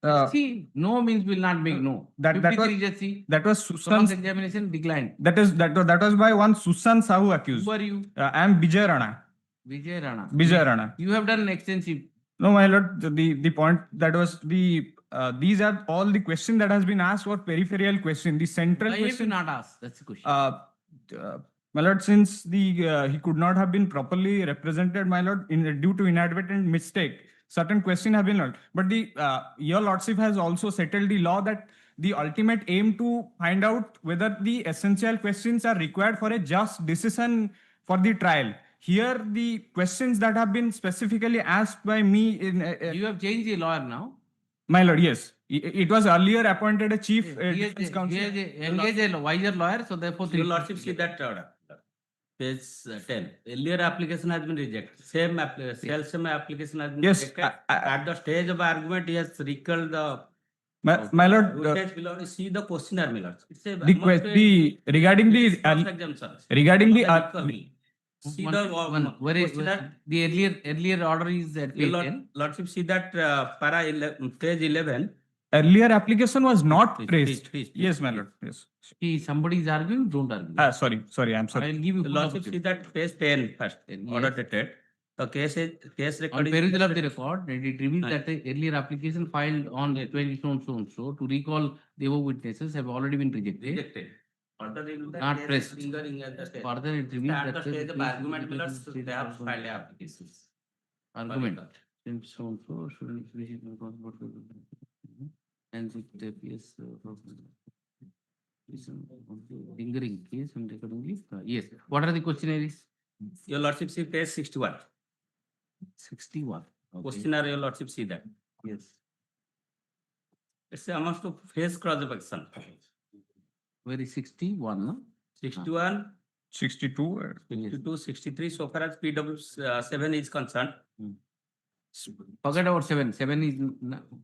S12: Uh,
S8: See, no means will not make no.
S12: that was
S8: 53 just see.
S12: that was
S8: Cross
S12: Susan.
S8: examination declined.
S12: That was by one Susan Sahu accused.
S8: Who are you?
S12: I am Vijay Rana.
S8: Vijay Rana.
S12: Vijay Rana.
S8: You have done extensive.
S12: No, my lord, the point that was these are all the question that has been asked or peripheral question. The central
S8: Why have you
S12: question.
S8: not asked? That's the question.
S12: My lord, since he could not have been properly represented, my lord, due to inadvertent mistake, certain question have been learned. But your lordship has also settled the law that the ultimate aim to find out whether the essential questions are required for a just decision for the trial. Here, the questions that have been specifically asked by me in
S8: You have changed the lawyer now.
S12: my lord, yes, it was earlier appointed a chief defense counsel.
S8: Engage a wiser lawyer, so therefore.
S2: Your lordship, see that page 10. Earlier application has been rejected. Same application has been
S12: Yes,
S2: rejected. At the stage of argument, he has recalled the.
S12: My lord,
S2: Footage below, see the questionnaire, my lord. It's a
S12: regarding the
S2: cross-exam, sir.
S12: regarding the
S2: See
S8: One-
S2: the
S8: one- where is
S2: questionnaire.
S8: the earlier order is at
S2: Your
S8: page 10.
S2: lordship, see that page 11.
S12: earlier application was not
S2: Please,
S12: praised.
S2: please,
S12: Yes, my
S2: please.
S12: lord. Yes.
S8: See, somebody is arguing, don't argue.
S12: Sorry, I'm sorry.
S8: I'll give you.
S2: Your
S8: full
S2: lordship, see
S8: opportunity.
S2: that page 10 first. Order
S8: Yes.
S2: dated. The case
S8: On
S2: record is.
S8: perusal of the record, it reveals
S2: Aye.
S8: that the earlier application filed on 20 so to recall the above witnesses have already been rejected.
S2: Rejected. Further reveal that
S8: Not
S2: case is
S8: pressed.
S2: lingering at the stage.
S8: Further, it reveals
S2: At the
S8: that
S2: stage of
S8: the
S2: argument, my lords, they have filed applications.
S8: argument. Since so should and if the PS lingering case and accordingly, yes. What are the questionnaires?
S2: Your lordship, see page 61.
S8: 61. Okay.
S2: Questionnaire, your lordship, see that.
S8: Yes.
S2: It's amounts to face cross-examination.
S8: Where is 61? No?
S2: 61,
S12: 62.
S2: 62, 63, so far as PW7 is concerned.
S8: Forget about 7. 7 is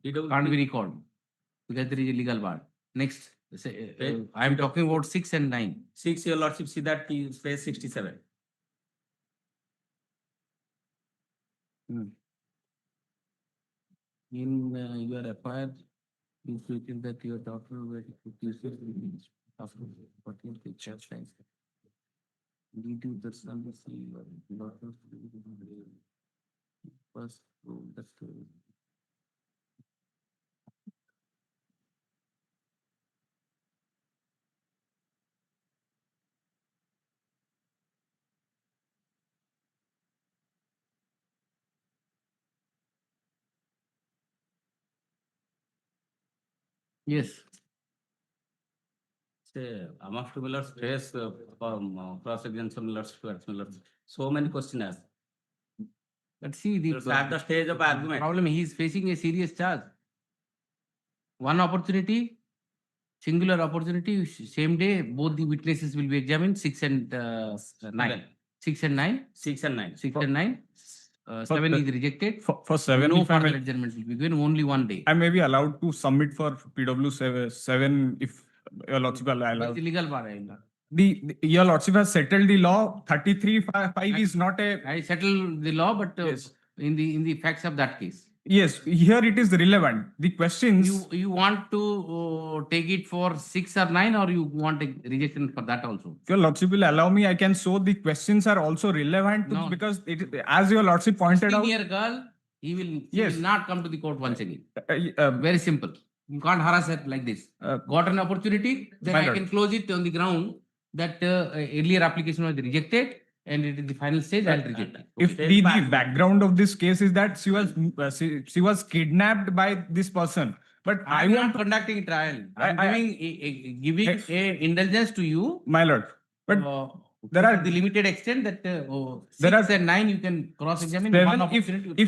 S2: PW
S8: can't be recalled because there is a legal bar. Next, I am talking about 6 and 9.
S2: 6, your lordship, see that is page 67.
S8: In your FIR, you stated that your daughter were
S2: the church lines. We do this on the sea, first, that's yes. Say, after Miller's stress, cross-examination Miller's, so many questions. But see, at the stage of argument, problem, he is facing a serious charge. One opportunity, singular opportunity, same day, both the witnesses will be examined, 6 and 9. 6 and 9. 6 and 9. 6 and 9. 7 is rejected.
S12: For 7,
S2: No
S12: if I
S2: further
S12: may,
S2: adjournment will be given, only one day.
S12: I may be allowed to submit for PW 7 if your lordship
S2: What's
S12: allows.
S2: illegal bar?
S12: Your lordship has settled the law. 33(5) is not a.
S2: I settled the law, but
S12: Yes.
S2: in the facts of that case.
S12: Yes, here it is relevant. The questions.
S2: You want to take it for 6 or 9, or you want a rejection for that also?
S12: If your lordship will allow me, I can show the questions are also relevant to
S2: No.
S12: because as your lordship pointed out.
S2: Senior girl, he will
S12: Yes.
S2: not come to the court once again.
S12: uh,
S2: Very simple. You can't harass her like this. Got an opportunity, then
S12: my
S2: I
S12: lord.
S2: can close it on the ground that earlier application was rejected, and it is the final stage. I'll reject it.
S12: If the background of this case is that she was kidnapped by this person, but I
S2: I'm not
S12: want to,
S2: conducting a trial. I'm
S12: I-
S2: giving a indulgence to you.
S12: my lord, but there
S2: to
S12: are
S2: the limited extent that
S12: there
S2: 6
S12: are
S2: and 9 you can cross-examine.
S12: seven,
S2: One
S12: if
S2: opportunity.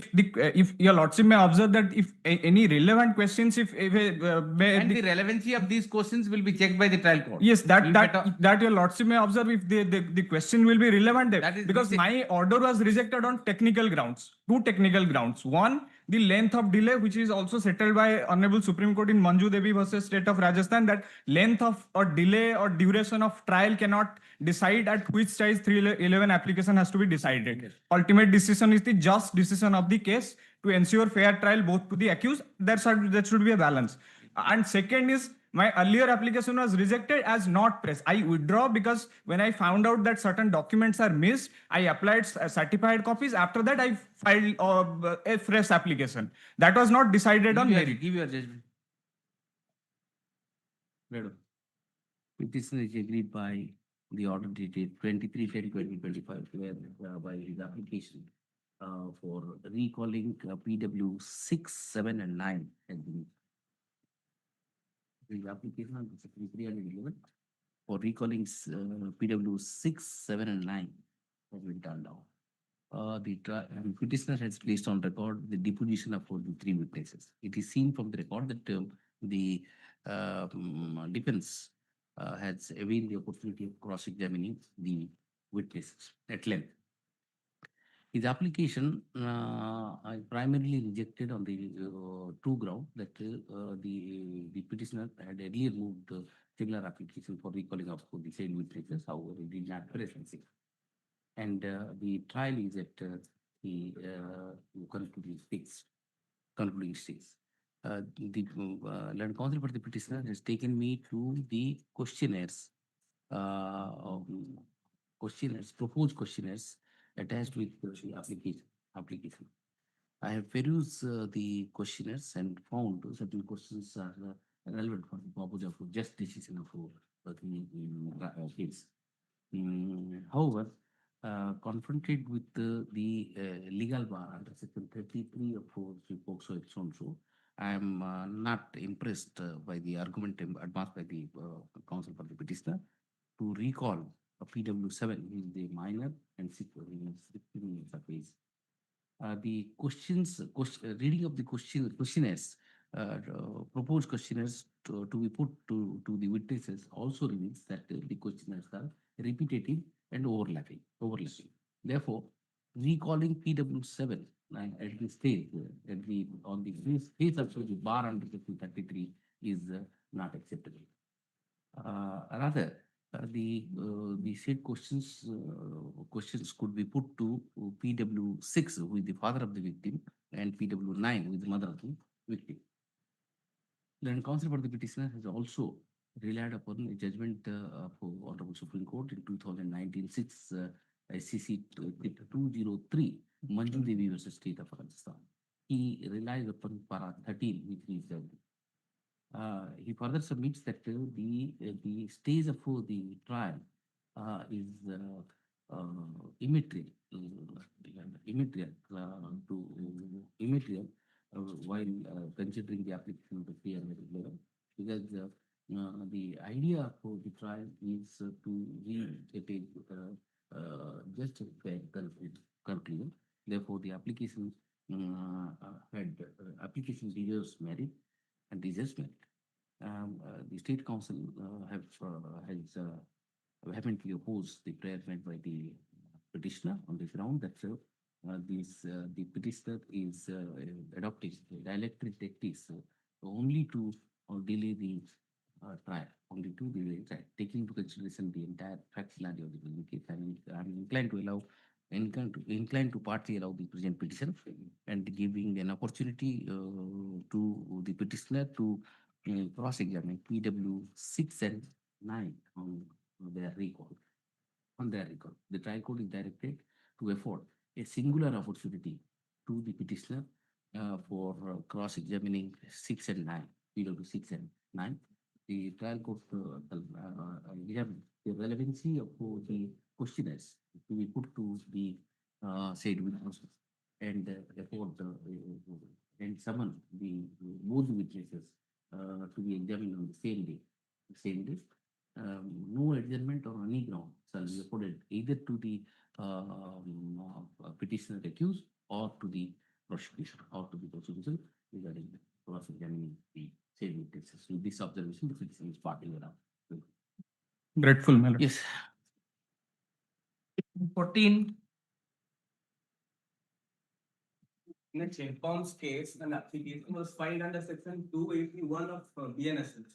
S12: if your lordship may observe that if any relevant questions
S2: And the relevancy of these questions will be checked by the trial court.
S12: yes
S2: Will
S12: that your lordship may observe if the question will be relevant there
S2: That is
S12: because my order was rejected on technical grounds, two technical grounds. One, the length of delay, which is also settled by Honorable Supreme Court in Manju Devi versus State of Rajasthan, that length of or delay or duration of trial cannot decide at which stage 311 application has to be decided.
S2: Yes.
S12: Ultimate decision is the just decision of the case to ensure fair trial both to the accused. There should be a balance. And second is my earlier application was rejected as not pressed. I withdraw because when I found out that certain documents are missed, I applied certified copies. After that, I filed a fresh application. That was not decided on merit.
S2: Give your judgment. Madam. Petitioner is agreed by the order dated 23/10/2025, where by his application for recalling PW 6, 7, and 9 has been. The application on section 311 for recalling PW 6, 7, and 9 has been turned down. The petitioner has placed on record the deposition of the 3 witnesses. It is seen from the record that the defense has availed the opportunity of cross-examining the witnesses at length. His application primarily rejected on the two ground that the petitioner had earlier moved similar application for recalling of the same witnesses, however, it did not present. And the trial is at the concluding stage. The learned counsel for the petitioner has taken me to the questionnaires, proposed questionnaires attached with the application. I have perused the questionnaires and found certain questions are relevant for the purpose of just decision of the case. However, confronted with the legal bar under section 33 of POCSO ex also, I am not impressed by the argument advanced by the counsel for the petitioner to recall a PW7 is the minor and 16 years of age. The reading of the questionnaires, proposed questionnaires to be put to the witnesses also reveals that the questionnaires are repetitive and overlapping. Therefore, recalling PW7 at this stage, on the face of the bar under section 33 is not acceptable. Rather, the said questions could be put to PW6, who is the father of the victim, and PW9, who is the mother of the victim. Then counsel for the petitioner has also relied upon a judgment of Honorable Supreme Court in 2019 6 SCC 203 Manju Devi versus State of Rajasthan. He relies upon para 13, which is he further submits that the stage of the trial is immaterial, immaterial while considering the application of the free and regular, because the idea for the trial is to reach just a fair conclusion. Therefore, the application application deserves merit and deserves merit. The State Council has vehemently opposed the prayer made by the petitioner on the ground that the petitioner is adopting dialectic tactics only to delay the trial, only to delay the trial, taking into consideration the entire fact scenario of the case. I'm inclined to partly allow the present petition and giving an opportunity to the petitioner to cross-examine PW 6 and 9 on their recall. The trial court is directed to afford a singular opportunity to the petitioner for cross-examining 6 and 9, PW 6 and 9. The trial court we have the relevancy of the questionnaires to be put to the said witnesses and afford and summon the both witnesses to be examined on the same day. No adjournment on any ground shall be afforded either to the petitioner accused or to the prosecution regarding cross-examining the said witnesses. With this observation, the petition is partly allowed.
S12: Grateful, my lord.
S2: Yes.
S13: 14. In a Chempons case, an application was filed under section 281 of BNSS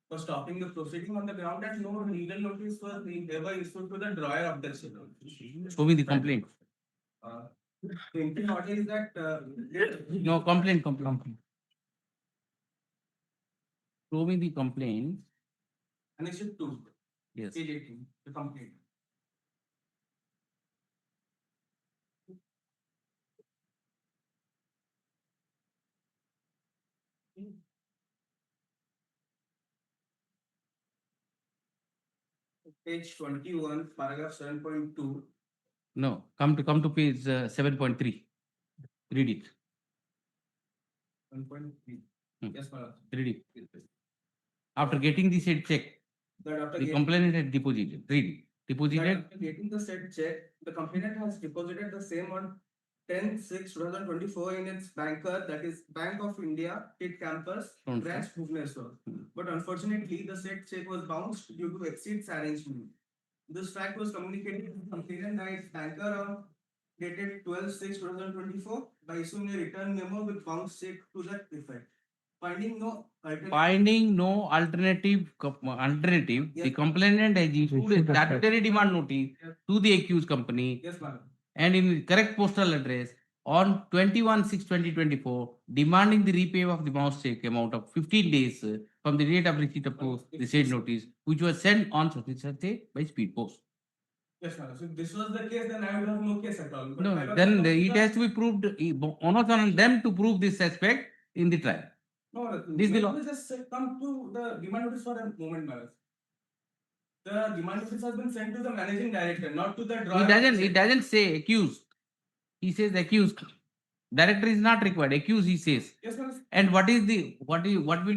S13: for stopping the proceeding on the ground that no legal notice was ever issued to the drawer of the children.
S2: Show me the complaint.
S13: The important order is that
S2: No, complaint. Show me the complaint.
S13: Annexure 2.
S2: Yes.
S13: Page 18, the complaint. Page 21, paragraph 7.2.
S2: No, come to page 7.3. Read it.
S13: 1.3. Yes, madam.
S2: Read it. After getting the said check,
S13: That after
S2: the
S13: getting-
S2: complainant had deposited. Read it.
S13: that
S2: Deposited.
S13: after getting the said check, the complainant has deposited the same on 10/6/2024 in its banker, that is Bank of India, TIT campus,
S2: Don't
S13: branch Bhubaneswar. But unfortunately, the said check was bounced due to exceeds arrangement. This fact was communicated to the complainant by its banker on dated 12/6/2024 by issuing a return memo with bounce check to that effect. Finding no alternative, the Yes.
S2: complainant has issued a statutory demand notice to the accused company
S13: Yes, madam.
S2: and in the correct postal address on 21/6/2024, demanding the repay of the bounce check amount of 15 days from the date of receipt of the said notice, which was sent on such day by speed post.
S13: Yes, madam. So if this was the case, then I would have no case at all. But
S2: No,
S13: my lord,
S2: then
S13: the-
S2: it has to be proved, onus on them to prove this aspect in the trial.
S13: No,
S2: This will-
S13: let me just come to the demand notice for a moment, madam. The demand notice has been sent to the managing director, not to the drawer.
S2: It doesn't say accused. He says accused. Director is not required. Accused, he says.
S13: Yes, madam.
S2: And what will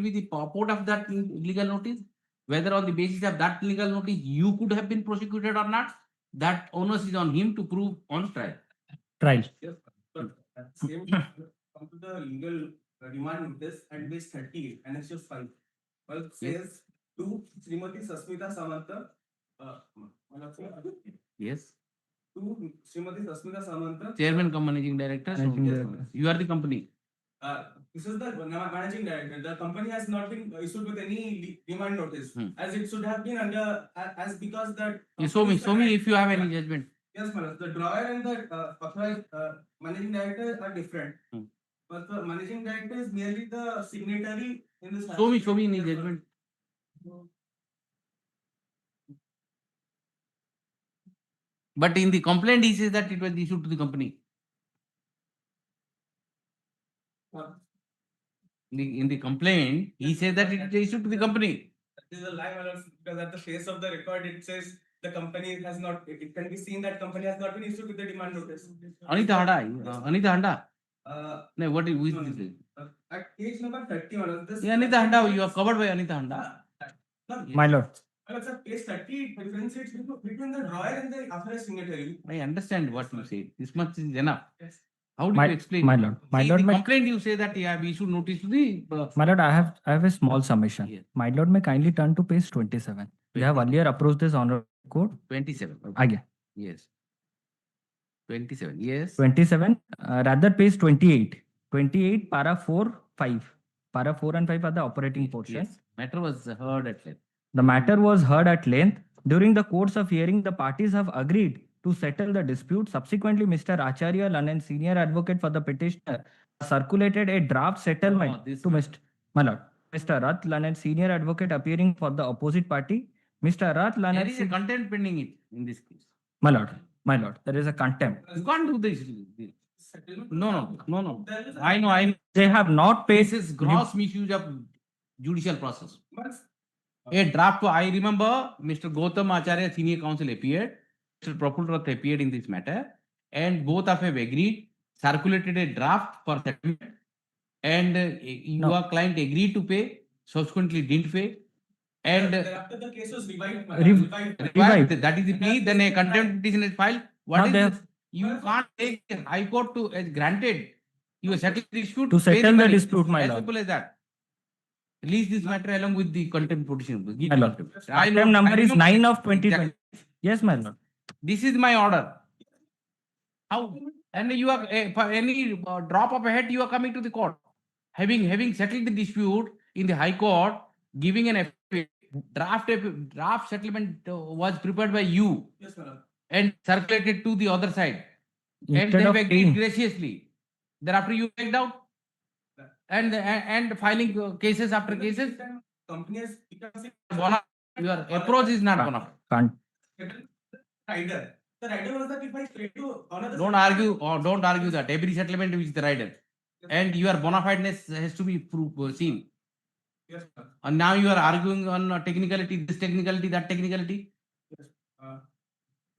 S2: be the purport of that legal notice? Whether on the basis of that legal notice you could have been prosecuted or not, that onus is on him to prove on trial.
S13: Yes, but at the same time, come to the legal demand notice at page 38, annexure 5. Well, it says to Srimati Sasmita Samanta,
S2: Yes.
S13: to Srimati Sasmita Samanta.
S2: Chairman cum managing director. So
S13: Managing director.
S2: you are the company.
S13: This is the managing director. The company has not been issued with any demand notice, as it should have been under, as because that.
S2: You show me if you have any judgment.
S13: Yes, madam. The drawer and the authorized managing director are different. But the managing director is merely the signatory in this.
S2: Show me any judgment.
S8: But in the complaint, he says that it was issued to the company. In the complaint, he says that it is issued to the company.
S13: This is a lie, my lord, because at the face of the record, it says the company has not, it can be seen that company has not been issued with the demand notice.
S8: Anita Handa. No, what is, who is
S13: No, no.
S8: this?
S13: At page number 30, my lord, this.
S8: Yeah, Anita Handa, you are covered by Anita Handa.
S13: No,
S12: My lord.
S13: my lord, sir, page 30 it differentiates between the drawer and the authorized signatory.
S8: I understand what you say. This much is enough.
S13: Yes.
S8: How do
S12: My-
S8: you explain?
S12: my
S8: it?
S12: lord, my
S8: See,
S12: lord,
S8: the
S12: my-
S8: complaint you say that you have issued notice to the.
S12: My lord, I have a small submission.
S8: Yes.
S12: My lord, may kindly turn to page 27. We have earlier approached this honorable court.
S8: 27. Okay.
S12: Again,
S8: Yes. 27. Yes.
S12: 27, rather page 28. 28, para 4, 5. Para 4 and 5 are the operating portion.
S8: Yes. Matter was heard at length.
S12: The matter was heard at length. During the course of hearing, the parties have agreed to settle the dispute. Subsequently, Mr. Acharya Lanan, senior advocate for the petitioner, circulated a draft settlement
S8: Oh, this
S12: to
S8: one.
S12: My lord, Mr. Rat Lanan, senior advocate appearing for the opposite party. Mr. Rat
S8: There
S12: Lanan,
S8: is a contempt pending it in this case.
S12: my lord, there is a contempt.
S8: You can't do this. No. I know.
S12: They have not paid.
S8: This is gross misuse of judicial process. A draft, I remember Mr. Gautam Acharya, senior counsel appeared, Mr. Praful Rath appeared in this matter, and both of have agreed, circulated a draft for settlement, and your client agreed to pay, subsequently didn't pay, and
S13: After the case was revived.
S8: revived. That is the plea, then a contempt petition is filed. What
S12: Now
S8: is
S12: they
S8: this?
S12: have-
S8: You can't take the High Court to as granted. You settle the dispute.
S12: To
S8: pay
S12: settle the
S8: money.
S12: dispute, my
S8: As
S12: lord.
S8: simple as that. Release this matter along with the contempt petition. Give
S12: My lord.
S8: contempt.
S12: Contempt number is 9 of 2020.
S8: Exactly.
S12: Yes, my lord.
S8: This is my order. How? And you are for any drop of a head, you are coming to the court. Having settled the dispute in the High Court, giving an affidavit, draft settlement was prepared by you
S13: Yes, my lord.
S8: and circulated to the other side. And
S12: Instead
S8: they have
S12: of
S8: agreed
S12: paying.
S8: graciously. Thereafter you backed out and filing cases after cases.
S13: Company has become
S8: Your approach is not bona fide.
S12: Can't.
S13: rider. The rider was that if I fail to honor the
S8: Don't argue that every settlement is the rider. And your bona fideness has to be seen.
S13: Yes, sir.
S8: And now you are arguing on technicality, this technicality, that technicality.
S13: Yes.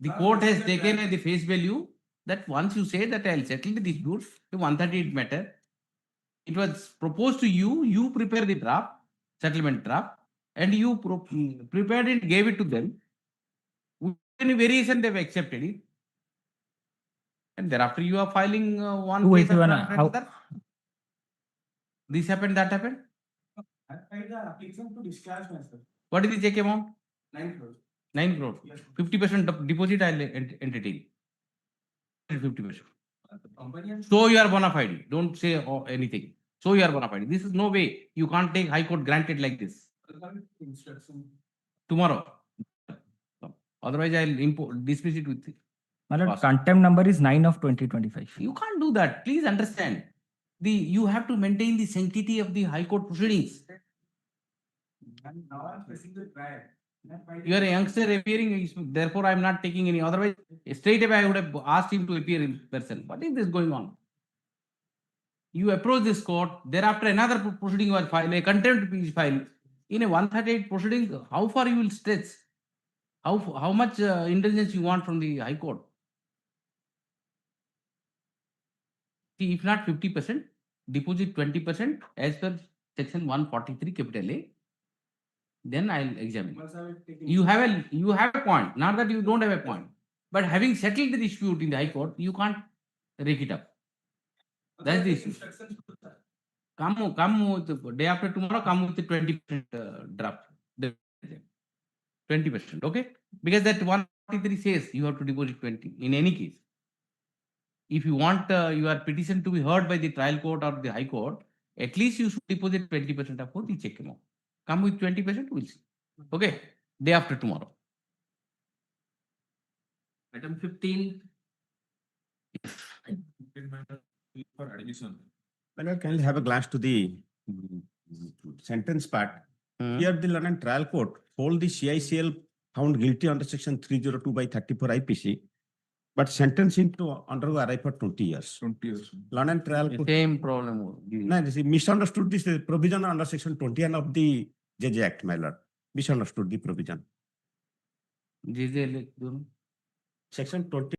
S8: The court has taken the face value that once you say that I'll settle the dispute, the 138 matter, it was proposed to you, you prepare the draft, settlement draft, and you prepared it, gave it to them. With any variation, they've accepted it. And thereafter you are filing one case
S12: 281,
S8: after another. This happened, that happened.
S13: I filed the application to discharge myself.
S8: What is the check amount?
S13: 9 crores.
S8: 9 crore.
S13: Yes.
S8: 50% deposit I'll entertain. 50%.
S13: The company has
S8: So you are bona fide. Don't say anything. So you are bona fide. This is no way. You can't take High Court granted like this.
S13: instruction.
S8: Tomorrow. Otherwise, I'll dismiss it with.
S12: My lord,
S8: Pass.
S12: contempt number is 9 of 2025.
S8: You can't do that. Please understand. You have to maintain the sanctity of the High Court proceedings.
S13: And now I'm facing the trial.
S8: You are a youngster appearing, therefore I am not taking any. Otherwise, straight away I would have asked him to appear in person. What is this going on? You approach this court, thereafter another proceeding was filed, a contempt is filed. In a 138 proceeding, how far you will stretch? How much indulgence you want from the High Court? See, if not 50%, deposit 20% as per section 143 capital A, then I'll examine.
S13: Once I will take
S8: You have a point, not that you don't have a point. But having settled the dispute in the High Court, you can't rake it up. That's the issue.
S13: instructions.
S8: Come with the day after tomorrow, come with the 20% draft. 20%, okay? Because that 143 says you have to deposit 20 in any case. If you want your petition to be heard by the trial court or the High Court, at least you should deposit 20% of the check amount. Come with 20%, we'll see. Okay, day after tomorrow.
S2: Item 15.
S3: Can I kindly have a glance to the sentence part? Here the London Trial Court hold the CICL found guilty under section 302 by 34 IPC, but sentenced him to undergo RI for 20 years.
S12: 20 years.
S3: London Trial Court.
S2: Same problem.
S3: No, this is misunderstood this provision under section 21 of the JJ Act, my lord. Misunderstood the provision. Section 20.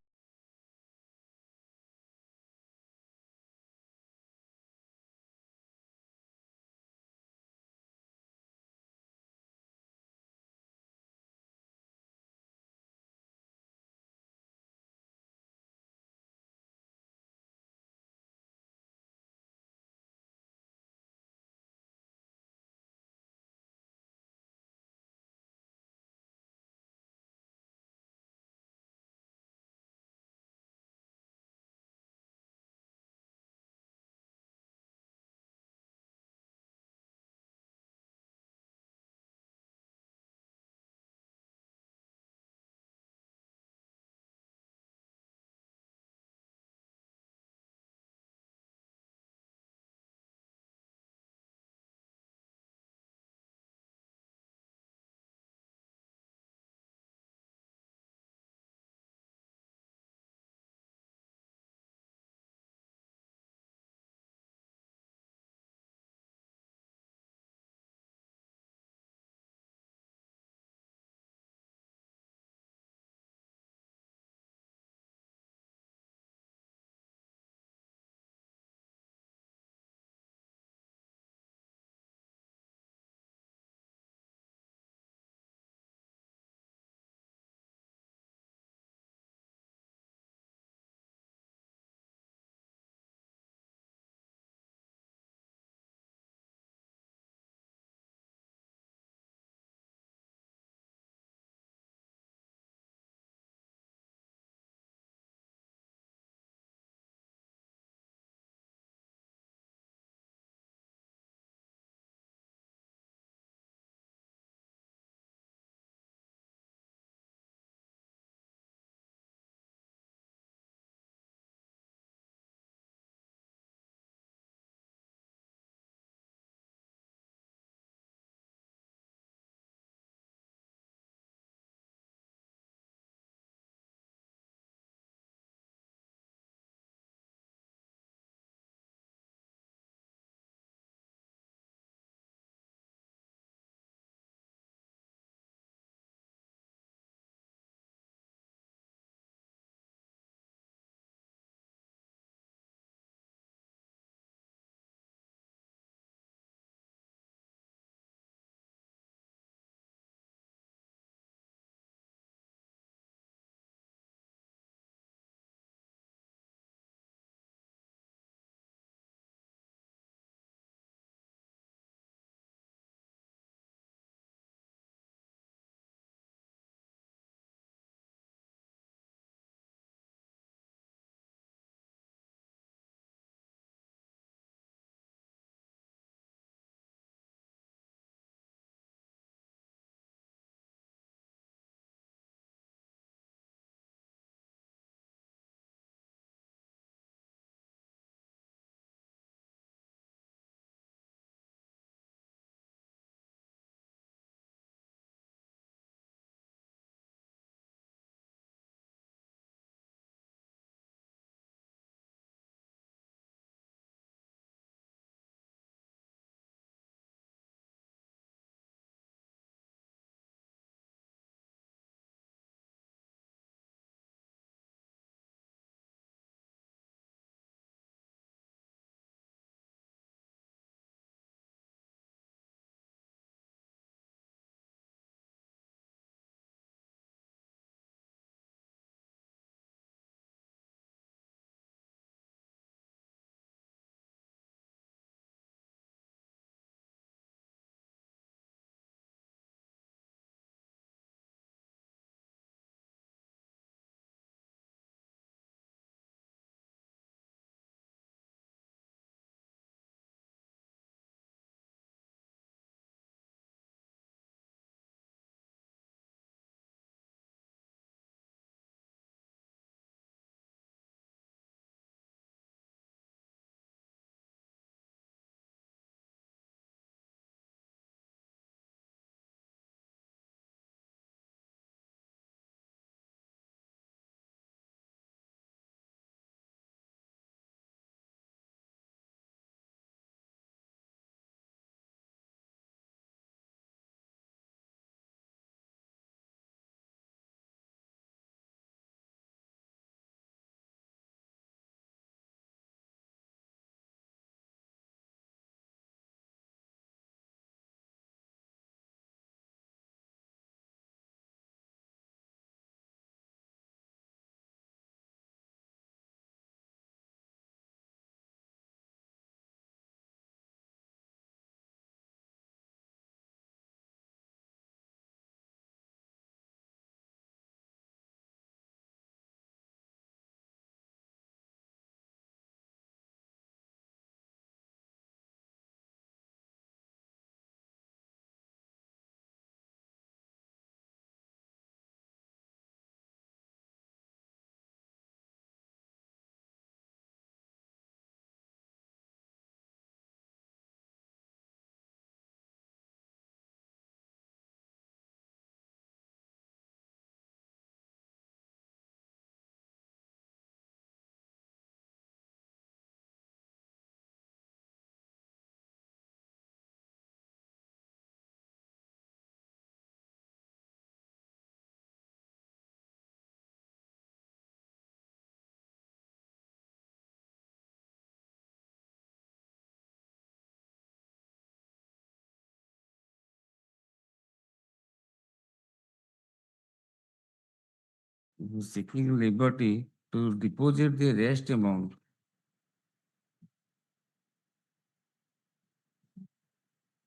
S14: seeking liberty to deposit the rest amount.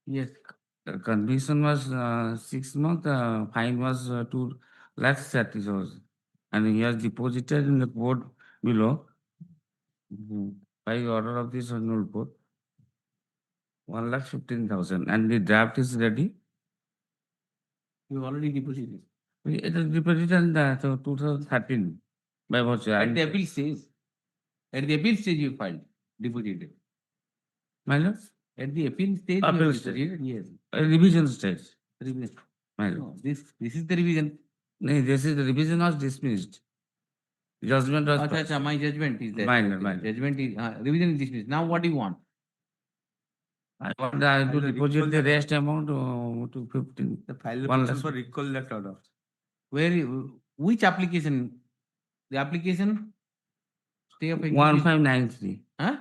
S2: Yes.
S14: The condition was 6 months, fine was 2,30,000. And he has deposited in the court below, by order of this Hon'Ble Court, 1,15,000. And the draft is ready.
S2: You already deposited.
S14: It is deposited in 2013 by virtue.
S2: At the appeal stage. At the appeal stage you filed, deposited.
S14: My lord?
S2: At the appeal stage you
S14: Appeal
S2: have
S14: stage.
S2: deposited, yes.
S14: Revision stage.
S2: Revision.
S14: My lord.
S2: No, this is the revision.
S14: No, this is the revision was dismissed. Judgment was
S2: Acha,
S14: passed.
S2: acha, my judgment is there.
S14: Minor, minor.
S2: Judgment is, revision is dismissed. Now what do you want?
S14: I want to deposit the rest amount to 15.
S5: The file
S14: One
S5: petition
S14: lakh.
S5: for recall that order.
S2: Which application? The application? Stay of execution?
S14: 1593.
S2: Huh?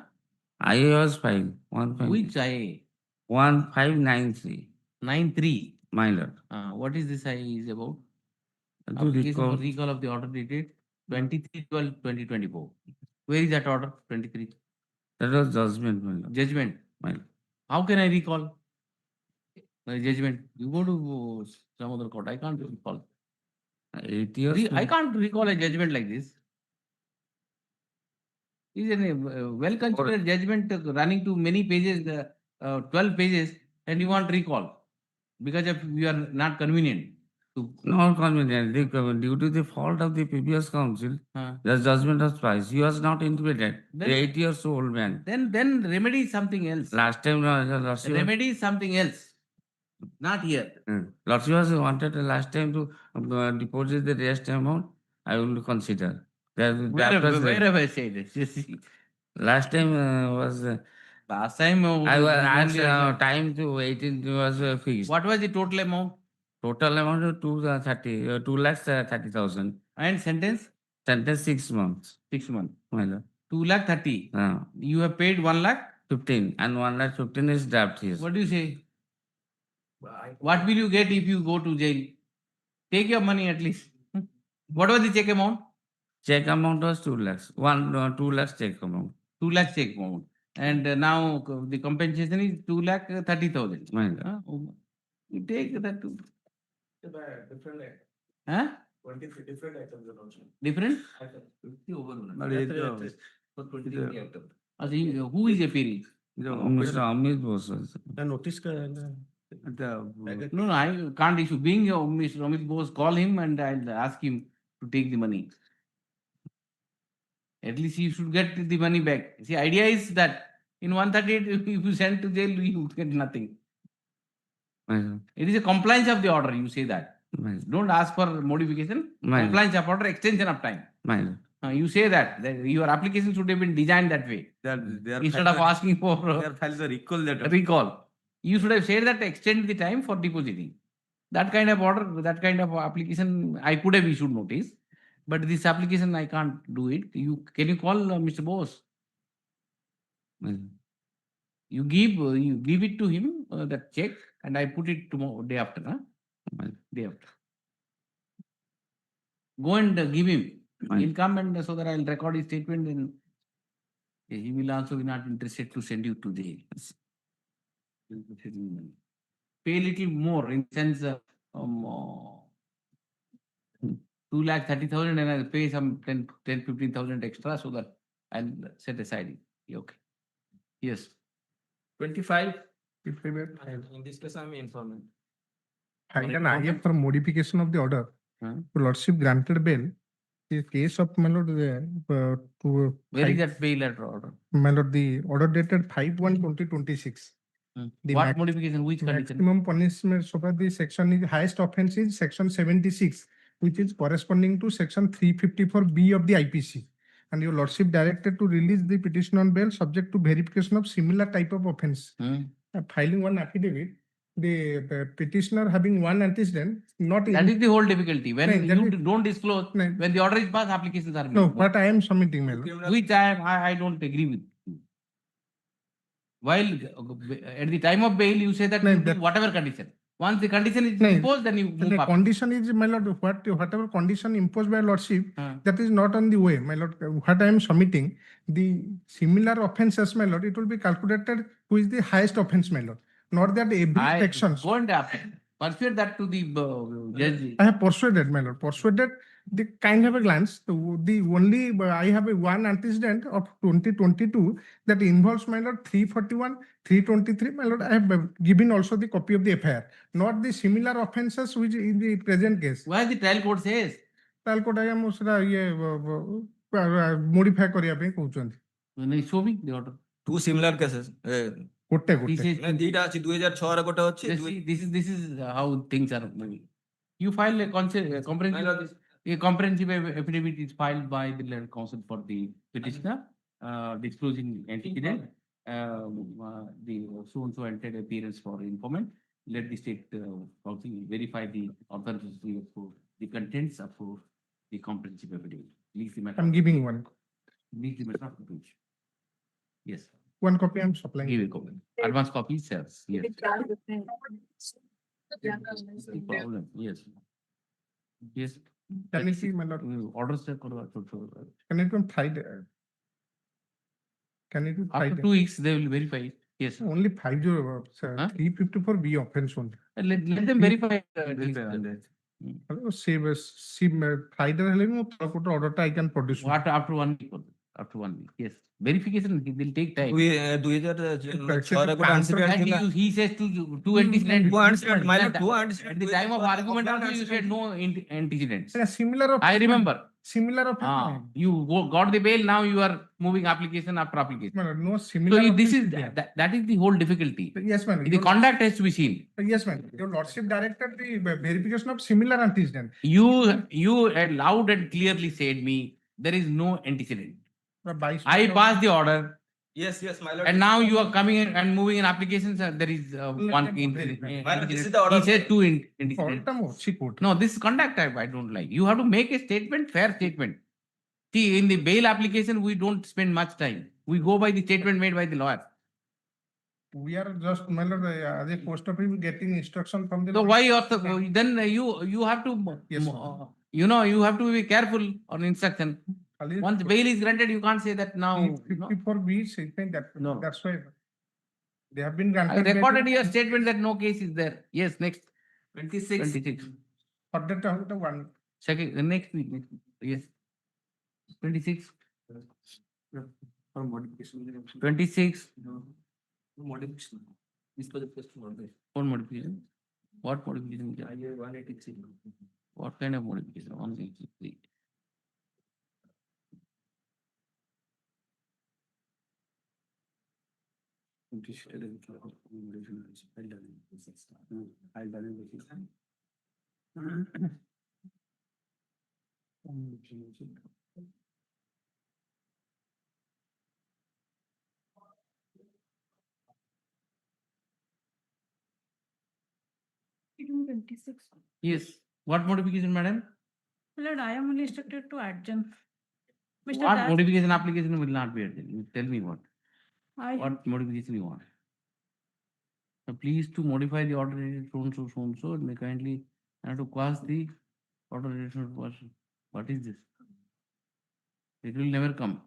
S14: IA was filed.
S2: Which IA?
S14: 1593.
S2: 9-3.
S14: My lord.
S2: What is this IA is about?
S14: To
S2: Application for
S14: recall.
S2: recall of the order dated 23/12/2024. Where is that order? 23.
S14: That was judgment, my lord.
S2: Judgment.
S14: My lord.
S2: How can I recall the judgment? You go to some other court. I can't recall.
S14: 8 years.
S2: I can't recall a judgment like this. Is a well-considered judgment running to many pages, 12 pages, and you want recall because of you are not convenient.
S14: Not convenient. Due to the fault of the previous council, the judgment was passed. He was not independent.
S2: Then-
S14: The 8 years old man.
S2: Then remedy is something else.
S14: Last time, Lordship
S2: Remedy is something else. Not here.
S14: Lordship was wanted last time to deposit the rest amount. I will consider.
S2: Where have I said it?
S14: Last time was.
S2: Last time
S14: I was asked time to 18 was fixed.
S2: What was the total amount?
S14: Total amount of 2,30,000.
S2: And sentence?
S14: Sentence 6 months.
S2: 6 months.
S14: My lord.
S2: 2,30,000. You have paid 1,15,000.
S14: And 1,15,000 is draft here.
S2: What do you say? What will you get if you go to jail? Take your money at least. What was the check amount?
S14: Check amount was 2 lakhs. 2 lakhs check amount.
S2: 2 lakh check amount. And now the compensation is 2,30,000.
S14: My lord.
S2: You take that too.
S13: Different item.
S2: Huh?
S13: 23 different items are also.
S2: Different? Who is appearing?
S14: Mr. Amit Bose.
S3: The notice.
S2: No, I can't issue. Being Mr. Amit Bose, call him and I'll ask him to take the money. At least you should get the money back. See, idea is that in 138, if you send to jail, you get nothing. It is a compliance of the order, you say that. Don't ask for modification. Compliance of order, extension of time. You say that your application should have been designed that way. Instead of asking for
S5: recall letter.
S2: recall. You should have said that extend the time for depositing. That kind of order, that kind of application, I could have issued notice. But this application, I can't do it. Can you call Mr. Bose? You give it to him, that check, and I put it tomorrow, day after. Day after. Go and give him. He'll come and so that I'll record his statement and he will also be not interested to send you to jail. Pay a little more in sense 2,30,000 and I'll pay some 10,000-15,000 extra so that I'll set aside it. Okay. Yes.
S13: 25. In this case, I'm informant.
S15: Filed an IF for modification of the order. Lordship granted bail. The case of my lord,
S2: Where is that bail letter order?
S15: My lord, the order dated 5/1/2026. The
S2: What modification? Which condition?
S15: maximum punishment so far the section is highest offense is section 76, which is corresponding to section 354B of the IPC. And your lordship directed to release the petition on bail subject to verification of similar type of offense. Filing one affidavit, the petitioner having one antecedent, not
S2: That is the whole difficulty. When
S15: that
S2: you
S15: is-
S2: don't disclose, when the order is passed, applications are made.
S15: no, what I am submitting, my lord.
S2: Which I don't agree with. While at the time of bail, you say that
S15: No,
S2: you do
S15: that-
S2: whatever condition.
S8: Once the condition is
S15: No,
S8: imposed, then you move
S15: The
S8: up.
S15: condition is, my lord, whatever condition imposed by lordship,
S8: Huh.
S15: that is not on the way, my lord. What I am submitting, the similar offences, my lord, it will be calculated who is the highest offence, my lord. Not that every
S8: I
S15: section.
S8: go and persuade that to the judge.
S15: I have persuaded, my lord, persuaded the kind of a glance. The only, I have a one antecedent of 2022 that involves, my lord, 341, 323, my lord. I have given also the copy of the FIR, not the similar offences which in the present case.
S8: Why the trial court says?
S15: Trial court, I am modify କରିବା ପାଇଁ କହୁଛନ୍ତି।
S8: Show me the order.
S16: Two similar cases.
S15: ଗୋଟେ
S8: He
S15: ଗୋଟେ।
S8: says,
S16: ଦିଟା ଅଛି 2006 ର ଗୋଟେ ଅଛି
S8: just see, this is how things are moving. You file a comprehensive affidavit is filed by the legal counsel for the petitioner, disclosing antecedent, the so-and-so entered appearance for informant. Let the state counsel verify the authenticity of the contents of the comprehensive affidavit. Leave the matter.
S15: I'm giving one.
S8: Leave the matter of the page. Yes.
S15: One copy I'm supplying.
S8: Give a copy. Advance copy sells. Yes. The problem. Yes. Yes.
S15: Can you see, my lord?
S8: Orders check.
S15: Can it be Friday? Can it be
S8: After
S15: Friday?
S8: 2 weeks, they will verify it. Yes.
S15: Only 50, sir.
S8: Huh?
S15: 354 B offense only.
S8: Let them verify.
S15: Hello, see, Friday ହେଲେ ବି ମୁଁ ତଳ court order I can produce.
S8: What after 1 week? After 1 week. Yes. Verification will take time.
S16: 2006 ର ଗୋଟେ incident
S8: And
S16: ଥିଲା।
S8: he says two antecedents.
S16: Two antecedents, minor two antecedents.
S8: At the time of argument also you said no antecedents.
S15: Similar
S8: I remember.
S15: Similar offense.
S8: You got the bail, now you are moving application after application.
S15: No
S8: So
S15: similar.
S8: this is
S15: offense
S8: that is the whole difficulty.
S15: Yes, ma'am.
S8: The conduct has to be seen.
S15: Yes, ma'am. Your lordship directed the verification of similar antecedent.
S8: You had loud and clearly said me there is no antecedent.
S15: By
S8: I passed the order.
S16: Yes, my lord.
S8: And now you are coming in and moving in applications. There is one incident.
S16: This is the order.
S8: He said two incidents. No, this conduct I don't like. You have to make a statement, fair statement. See, in the bail application, we don't spend much time. We go by the statement made by the lawyer.
S15: We are just, my lord, as a post office getting instruction from the.
S8: So why also then you have to
S15: Yes,
S8: you have to be careful on instruction. Once bail is granted, you can't say that now.
S15: 54 B statement that.
S8: No.
S15: That's why they have been
S8: I
S15: granted.
S8: recorded your statement that no case is there. Yes, next.
S16: 26.
S15: For that the one.
S8: Second, next week. Yes. 26. 26.
S16: Modification. This was the first one.
S8: What modification? What modification?
S16: 183.
S8: What kind of modification? 183. Yes. What modification, madam?
S17: Lord, I am only instructed to adjourn. Mr.
S8: What
S17: Das,
S8: modification application will not be adjourned? You tell me what.
S17: I
S8: Modification you want? Please to modify the order dated so and so, may kindly and to quash the order dated person. What is this? It will never come.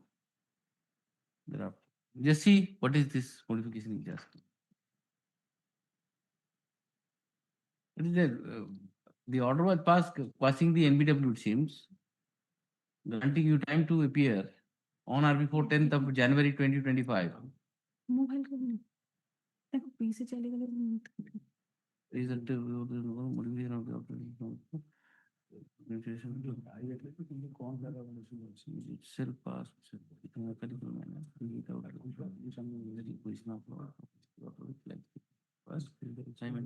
S8: Thereafter. Just see what is this modification is asking. It is the order was passed quashing the NBW, it seems, granting you time to appear on or before 10th of January 2025.
S17: Mobile को नहीं देखो पीछे चले गए
S8: Result modification of the order. Itself passed in a curriculum manner without position of like first simon.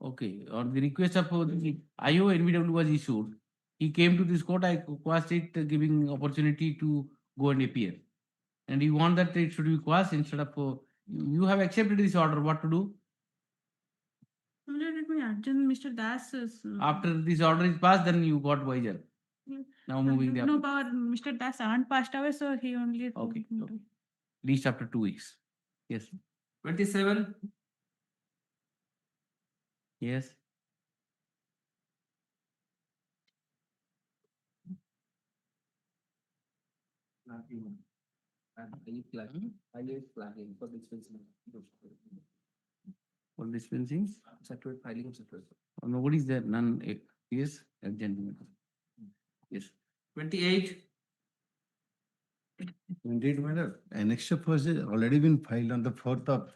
S8: Okay, on the request of the IO NBW was issued, he came to this court, I quashed it, giving opportunity to go and appear. And he want that it should be quashed instead of You have accepted this order, what to do?
S17: Let me adjourn Mr. Das.
S8: After this order is passed, then you got wiser. Now moving the
S17: No, but Mr. Das aunt passed away, so he only.
S8: Okay. At least after 2 weeks. Yes.
S16: 27.
S8: Yes.
S16: Flagging for dispensing.
S8: For dispensing?
S16: Separate filing of separate.
S8: Nobody is there. None. Yes, a gentleman. Yes.
S16: 28.
S18: 28, madam. Annexure was already been filed on the 4th of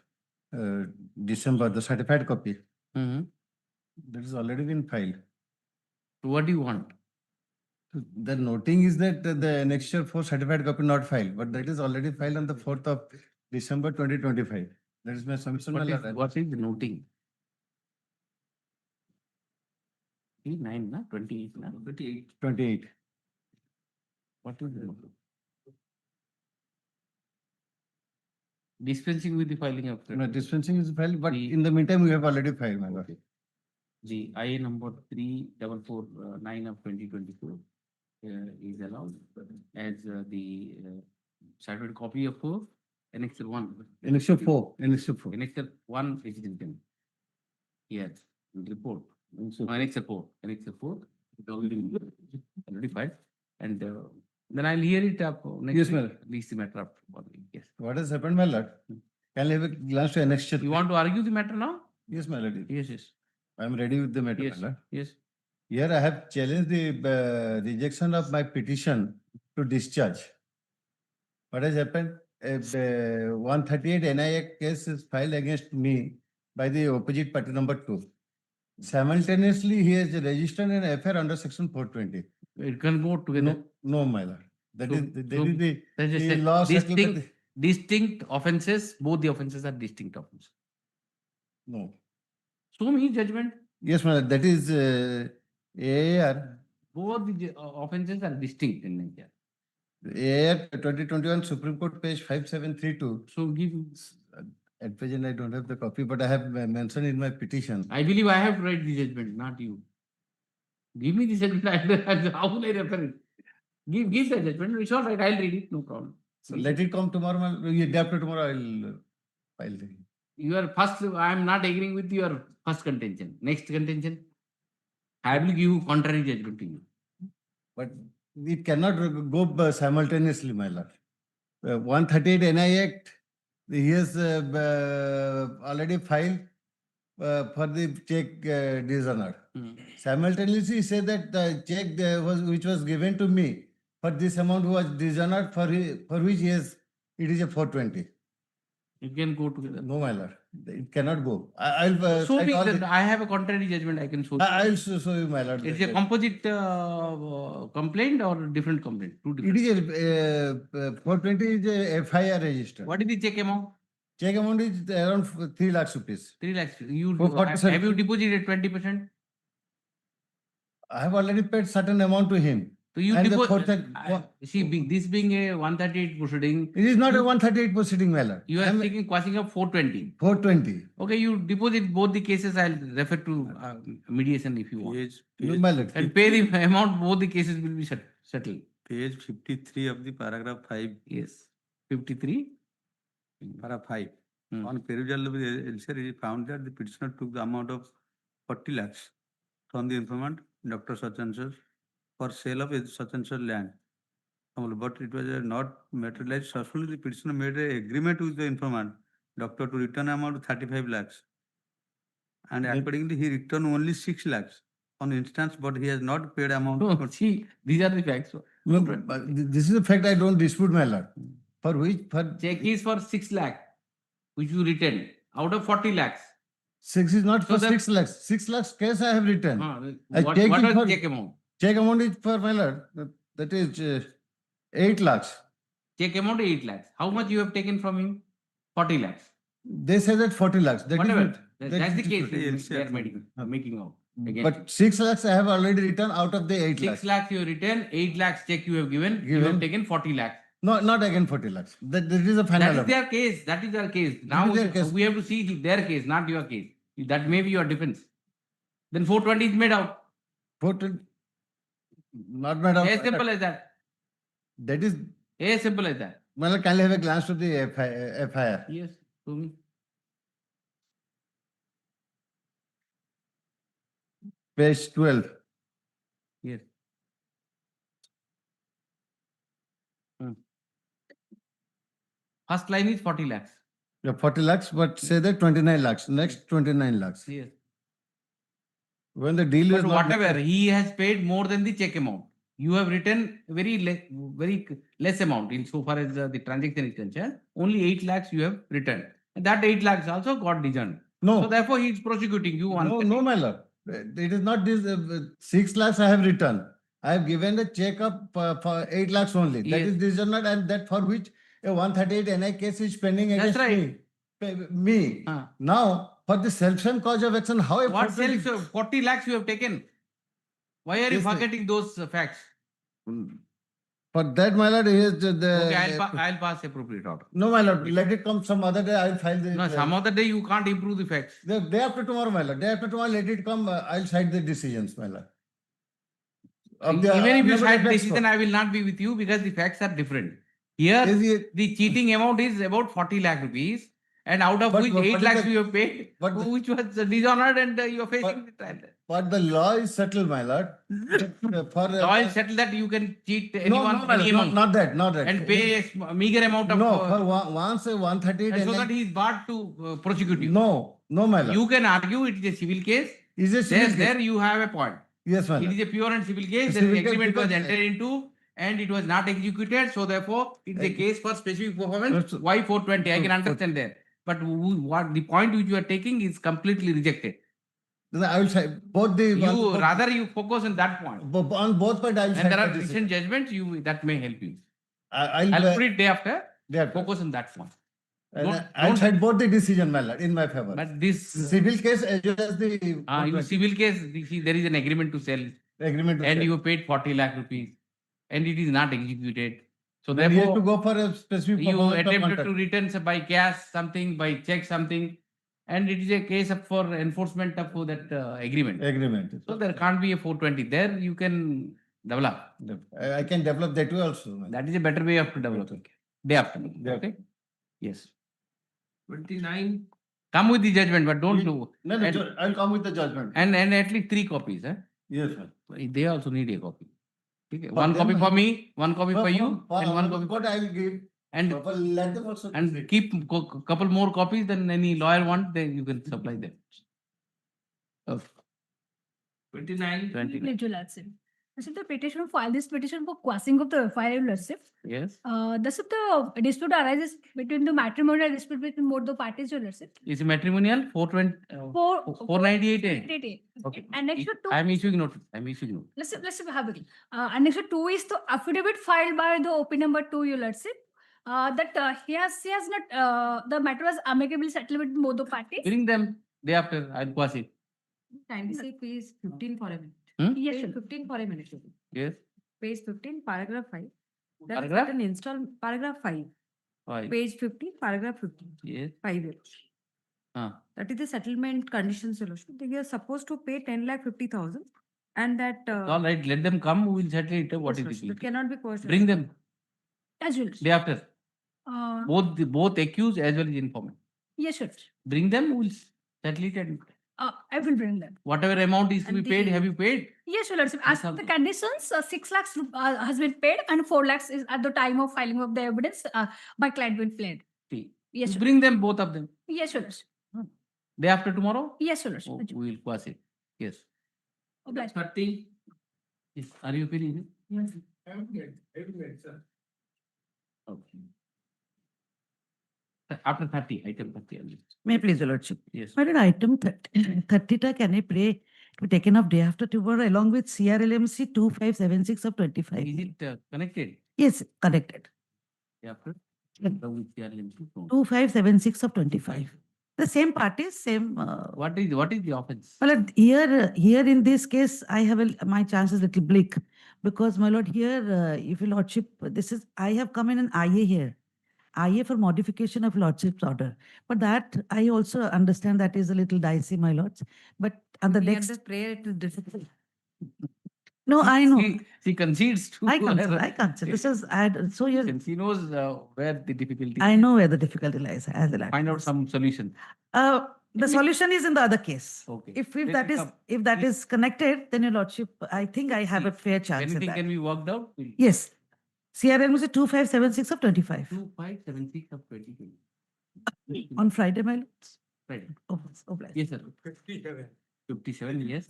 S18: December, the certified copy. That is already been filed.
S8: So what do you want?
S18: The noting is that the annexure for certified copy not filed, but that is already filed on the 4th of December 2025. That is my submission. my lord.
S8: What is the noting? 9, na? 28, na?
S16: 28.
S18: 28.
S8: What is the noting? Dispensing with the filing of.
S18: No, dispensing is filed, but in the meantime, we have already filed, my lord.
S8: The IA number 3449 of 2024 is allowed as the certified copy of Annexure 1.
S18: Annexure 4. Annexure 4.
S8: Annexure 1 is written. Yes, report. Annexure 4. Annexure 4 is already filed. And then I'll hear it up next
S18: Yes,
S8: week.
S18: madam.
S8: At least the matter of following. Yes.
S18: What has happened, my lord? Can I have a glance to annexure?
S8: You want to argue the matter now?
S18: Yes, my lord.
S8: Yes, yes.
S18: I am ready with the matter,
S8: Yes,
S18: my lord.
S8: yes.
S18: Here I have challenged the rejection of my petition to discharge. What has happened? If 138 NI case is filed against me by the opposite party number 2. Simultaneously, he has registered an FIR under section 420.
S8: It can go together.
S18: No, my lord. That is
S8: That's just
S18: the
S8: a
S18: law settled by the-
S8: distinct offences. Both the offences are distinct offences.
S18: No.
S8: Show me judgment.
S18: Yes, my lord. That is AAR.
S8: Both the offences are distinct in nature.
S18: AAR 2021 Supreme Court page 5732.
S8: So give.
S18: At present, I don't have the copy, but I have mentioned in my petition.
S8: I believe I have read the judgment, not you. Give me the judgment. How will I refer it? Give the judgment. It's all right. I'll read it. No problem.
S18: So let it come tomorrow. Day after tomorrow, I'll file it.
S8: Your first, I am not agreeing with your first contention. Next contention, I will give you contrary judgment to you.
S18: But it cannot go simultaneously, my lord. 138 NI Act, he has already filed for the check dishonored. Simultaneously, he said that the check which was given to me for this amount was dishonored for which it is a 420.
S8: It can go together.
S18: No, my lord. It cannot go. I'll
S8: show
S18: cite
S8: me
S18: all
S8: that
S18: the-
S8: I have a contrary judgment. I can show.
S18: I'll show you, my lord.
S8: It's a composite complaint or different complaint? Two different.
S18: It is a 420 is a FIR register.
S8: What is the check amount?
S18: Check amount is around 3 lakhs rupees.
S8: 3 lakhs. You
S18: For 40%.
S8: have you deposited 20%?
S18: I have already paid certain amount to him.
S8: So you
S18: And the
S8: deposit.
S18: 430
S8: See, this being a 138 proceeding,
S18: It is not a 138 proceeding, my lord.
S8: you are taking passing of 420.
S18: 420.
S8: Okay, you deposit both the cases. I'll refer to mediation if you want.
S18: No, my lord.
S8: And pay the amount. Both the cases will be settled.
S19: Page 53 of the paragraph 5.
S8: Yes, 53.
S19: Para 5. On perusal of the answer, it is found that the petitioner took the amount of 40 lakhs from the informant, Dr. Sachansa, for sale of Sachansa land. But it was not materialized. Successfully, the petitioner made an agreement with the informant, doctor, to return amount of 35 lakhs. And accordingly, he returned only 6 lakhs on instance, but he has not paid amount.
S8: Oh, see, these are the facts.
S18: No, but this is a fact I don't dispute, my lord. For which? For
S8: check is for 6 lakh, which you return out of 40 lakhs.
S18: 6 is not
S8: So
S18: for
S8: the-
S18: 6 lakhs. 6 lakhs cash I have returned.
S8: What
S18: check
S8: was
S18: is for-
S8: check amount?
S18: Check amount is for, my lord, that is 8 lakhs.
S8: Check amount 8 lakhs. How much you have taken from him? 40 lakhs.
S18: They say that 40 lakhs. That is
S8: Whatever.
S18: not-
S8: That's the case
S18: is-
S8: they are making out. against
S18: But 6 lakhs I have already returned out of the 8
S8: you.
S18: lakhs.
S8: 6 lakhs you return, 8 lakhs check you have given, you have
S18: Given.
S8: taken 40 lakhs.
S18: No, not again 40 lakhs. That is a final
S8: That is
S18: amount.
S8: their case. That is their case. Now
S18: their case.
S8: we have to see their case, not your case. That may be your defense. Then 420 is made out.
S18: 420, not made out.
S8: As simple as that.
S18: That is,
S8: As simple as that.
S18: well, can I have a glance to the FIR?
S8: Yes, to me.
S18: Page 12.
S8: Yes. First line is 40 lakhs.
S18: Yeah, 40 lakhs, but say that 29 lakhs. Next 29 lakhs.
S8: Yes.
S18: When the deal is
S8: But
S18: not
S8: whatever, he has paid more than the check amount. You have written very less amount in so far as the transaction is concerned. Only 8 lakhs you have returned. And that 8 lakhs also got discerned.
S18: No.
S8: So therefore he is prosecuting you on.
S18: No, my lord. It is not this 6 lakhs I have returned. I have given a check up for 8 lakhs only. That
S8: Yes.
S18: is dishonored, and that for which a 138 NI case is pending
S8: That's
S18: against
S8: right.
S18: me. Now, for the self-same cause of action, how a
S8: What
S18: 420
S8: self? 40 lakhs you have taken. Why are you
S18: Yes, sir.
S8: forgetting those facts?
S18: For that, my lord, is
S8: Okay, I'll pass appropriate order.
S18: No, my lord, let it come some other day. I will file the.
S8: No, some other day you can't improve the facts.
S18: The day after tomorrow, my lord. Day after tomorrow, let it come. I'll cite the decisions, my lord.
S8: Even if you cite decision, I will not be with you because the facts are different. Here, the cheating amount is about 40 lakh rupees, and out of which 8 lakhs you have paid, which was dishonored, and you are facing the trial.
S18: But the law is settled, my lord. For
S8: Law is settled that you can cheat anyone, any amount,
S18: not that.
S8: and pay a meager amount of.
S18: No, for once 138
S8: and so
S18: NI
S8: that he is barred to prosecute you.
S18: No, my lord.
S8: You can argue it is a civil case.
S18: Is a civil case.
S8: There you have a point.
S18: Yes, my
S8: It
S18: lord.
S8: is a pure and civil case.
S18: A
S8: There
S18: civil
S8: is
S18: case
S8: agreement was
S18: because-
S8: entered into and it was not executed. So therefore, it is a case for specific performance. Why 420? I can understand there. But what the point which you are taking is completely rejected.
S18: Then I will say both the.
S8: You focus on that point.
S18: On both points, I will
S8: And there are
S18: cite the decision.
S8: recent judgments that may help you.
S18: I'll
S8: put it day after. Focus on that point.
S18: I'll cite both the decision, my lord, in my favor.
S8: But this
S18: Civil case as well as the.
S8: in civil case, there is an agreement to sell.
S18: Agreement to
S8: and
S18: sell.
S8: you paid 40 lakh rupees and it is not executed. So
S18: Then he has to
S8: therefore,
S18: go for a specific
S8: you
S18: performance of
S8: attempted to
S18: contract.
S8: return by cash something, by check something, and it is a case for enforcement of that agreement.
S18: Agreement.
S8: So there can't be a 420. There you can develop.
S18: I can develop that way also.
S8: That is a better way of developing. Day after. Okay. Yes.
S16: 29.
S8: Come with the judgment, but don't do.
S18: No, I'll come with the judgment.
S8: And at least 3 copies.
S18: Yes, sir.
S8: They also need a copy. Okay.
S18: For
S8: One
S18: them,
S8: copy for me, one copy for you, and one copy.
S18: What I will give.
S8: And
S18: let them also.
S8: And keep couple more copies than any lawyer want, then you can supply them. Okay.
S16: 29.
S17: The petition file this petition for quashing of the FIR lordship.
S8: Yes.
S17: Thus, if the dispute arises between the matrimonial dispute between both the parties, your lordship.
S8: Is matrimonial 498. Okay.
S17: And next to two.
S8: I am issuing notice.
S17: Let's have it. And next to 2 is the affidavit filed by the OP number 2, your lordship. That he has not the matter was amicably settled with both the parties.
S8: Bring them day after. I'll pass it.
S4: Kindly say page 15 for a minute.
S17: Yes,
S4: Page
S17: sir.
S4: 15 for a minute.
S8: Yes.
S4: Page 15, paragraph 5. There is
S8: Paragraph?
S4: certain install paragraph 5.
S8: Five.
S4: Page 15, paragraph 15.
S8: Yes.
S4: 5 years. That is the settlement condition solution. They are supposed to pay 10,50,000 and that
S8: All right. Let them come. We will settle it. What is the fee?
S4: that cannot be questioned.
S8: Bring them
S17: As well.
S8: day after.
S17: Uh,
S8: Both accused as well as informant.
S17: yes, sir.
S8: Bring them. We will settle it and
S17: I will bring them.
S8: whatever amount is to be
S4: And
S8: paid.
S4: the-
S8: Have you paid?
S17: Yes, your lordship. As per the conditions, 6 lakhs has been paid and 4 lakhs is at the time of filing of the evidence by client will paid.
S8: See.
S17: Yes, sir.
S8: Bring them, both of them.
S17: Yes, your lordship.
S8: Day after tomorrow?
S17: Yes, your lordship.
S8: We will pass it. Yes.
S17: Obliged.
S8: 30. Yes. Are you feeling?
S15: Yes, I'm good, sir.
S8: Okay. After 30, item 30 only.
S20: May I please, your lordship?
S8: Yes.
S20: My lord, item 30 can I pray to be taken up day after tomorrow along with CRLMC 2576 of 25?
S8: Is it connected?
S20: Yes, connected.
S8: Day after?
S20: Yeah.
S8: With CRLMC? No.
S20: 2576 of 25. The same parties, same.
S8: What is the offense?
S20: Well, here in this case, I have my chances little bleak Because, my lord, here, if your lordship, I have come in an IA here. IA for modification of lordship's order. But that, I also understand that is a little dicey, my lords. But on the
S4: Me
S20: next.
S4: and the prayer, it is difficult.
S20: No, I know.
S8: She concedes to.
S20: I can't. This is, so you.
S8: And she knows where the difficulty.
S20: I know where the difficulty lies. As a
S8: Find out some solution.
S20: The solution is in the other case.
S8: Okay.
S20: If
S8: Let
S20: that
S8: me
S20: is,
S8: come.
S20: if that is connected, then your lordship, I think I have a fair chance in
S8: Anything
S20: that.
S8: can be worked out?
S20: Yes. CRM was a 2576 of 25.
S8: 2576 of 2020.
S20: On Friday, my lords.
S8: Friday.
S20: Oh, bless.
S8: Yes, sir. 57, yes.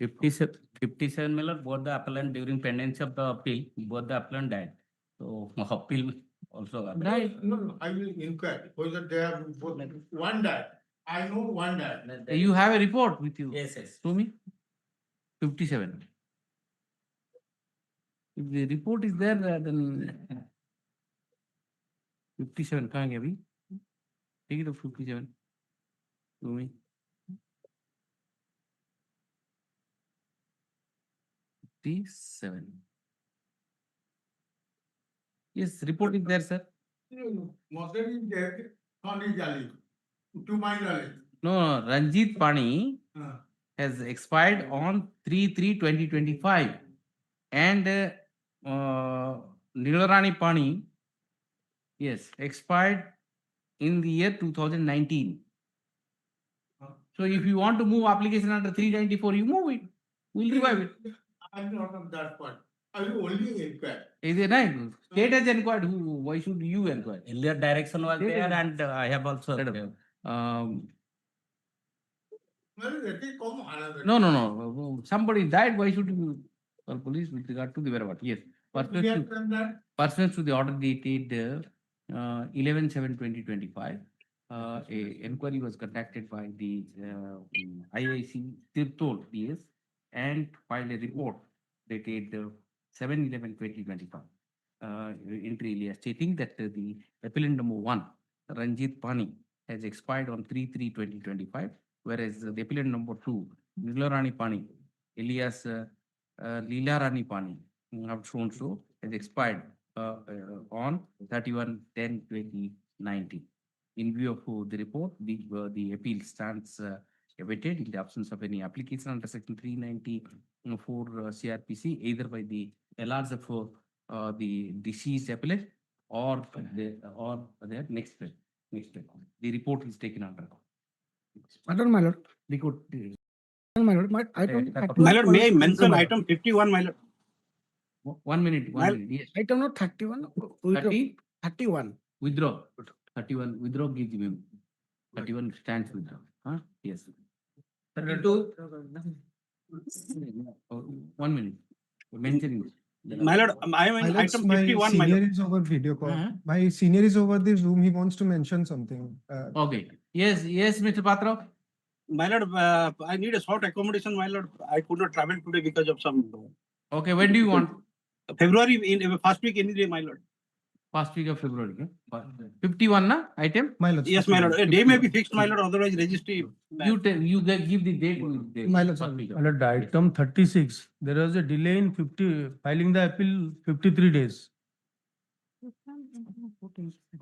S8: 57, my lord, both the appellant during pendency of the appeal, both the appellant died. So appeal also died.
S15: No, I will inquire whether they have both, one died. I know one died.
S8: You have a report with you?
S2: Yes.
S8: Show me. 57. If the report is there, then 57. Kahan hai abhi? Take it of 57. Show me. 57. Yes, report is there, sir.
S15: Must have been there, Thani Jali, to my knowledge.
S8: No, Ranjit Pani has expired on 3/3/2025, and Nilarani Pani, yes, expired in the year 2019. So if you want to move application under 394, you move it. We'll revive it.
S15: I'm not on that point. I will only inquire.
S8: Is it right? State has inquired. Why should you inquire?
S2: Earlier direction was
S8: State
S2: there,
S8: has-
S2: and I have also.
S15: Well, let it come another.
S8: No. Somebody died. Why should you call police with regard to the whereabouts? Yes.
S15: We have done that.
S8: Pursuant to the order dated 11/7/2025, a inquiry was conducted by the IIC Tirtol PS and filed a report dated 7/11/2025. Entry alia stating that the appellant number 1, Ranjit Pani, has expired on 3/3/2025, whereas the appellant number 2, Nilarani Pani, alias Leelarani Pani, have shown so, has expired on 31/10/2019. In view of the report, the appeal stands awaited in the absence of any application under section 394 CRPC, either by the LRs of the deceased appellant or their next step. The report is taken under.
S21: My lord.
S8: The court.
S21: My lord,
S3: My lord, may I mention item 51, my lord?
S8: 1 minute, yes.
S21: Item not 31, 31.
S8: Withdraw. 31, withdraw gives the 31 stands withdraw. Yes. 32. 1 minute. Mentioning.
S3: My lord, I am in item 51, my
S15: senior
S3: lord.
S15: is over video call. My senior is over the Zoom. He wants to mention something.
S8: Okay. Yes, Mr. Patra.
S3: My lord, I need a short accommodation, my lord. I could not travel today because of some.
S8: Okay, when do you want?
S3: February, in first week, any day, my lord.
S8: First week of February. 51 na item?
S15: My lord.
S3: Yes, my lord. A day may be fixed, my lord, otherwise registry.
S8: You give the date.
S15: My lord, item 36. There was a delay in filing the appeal 53 days.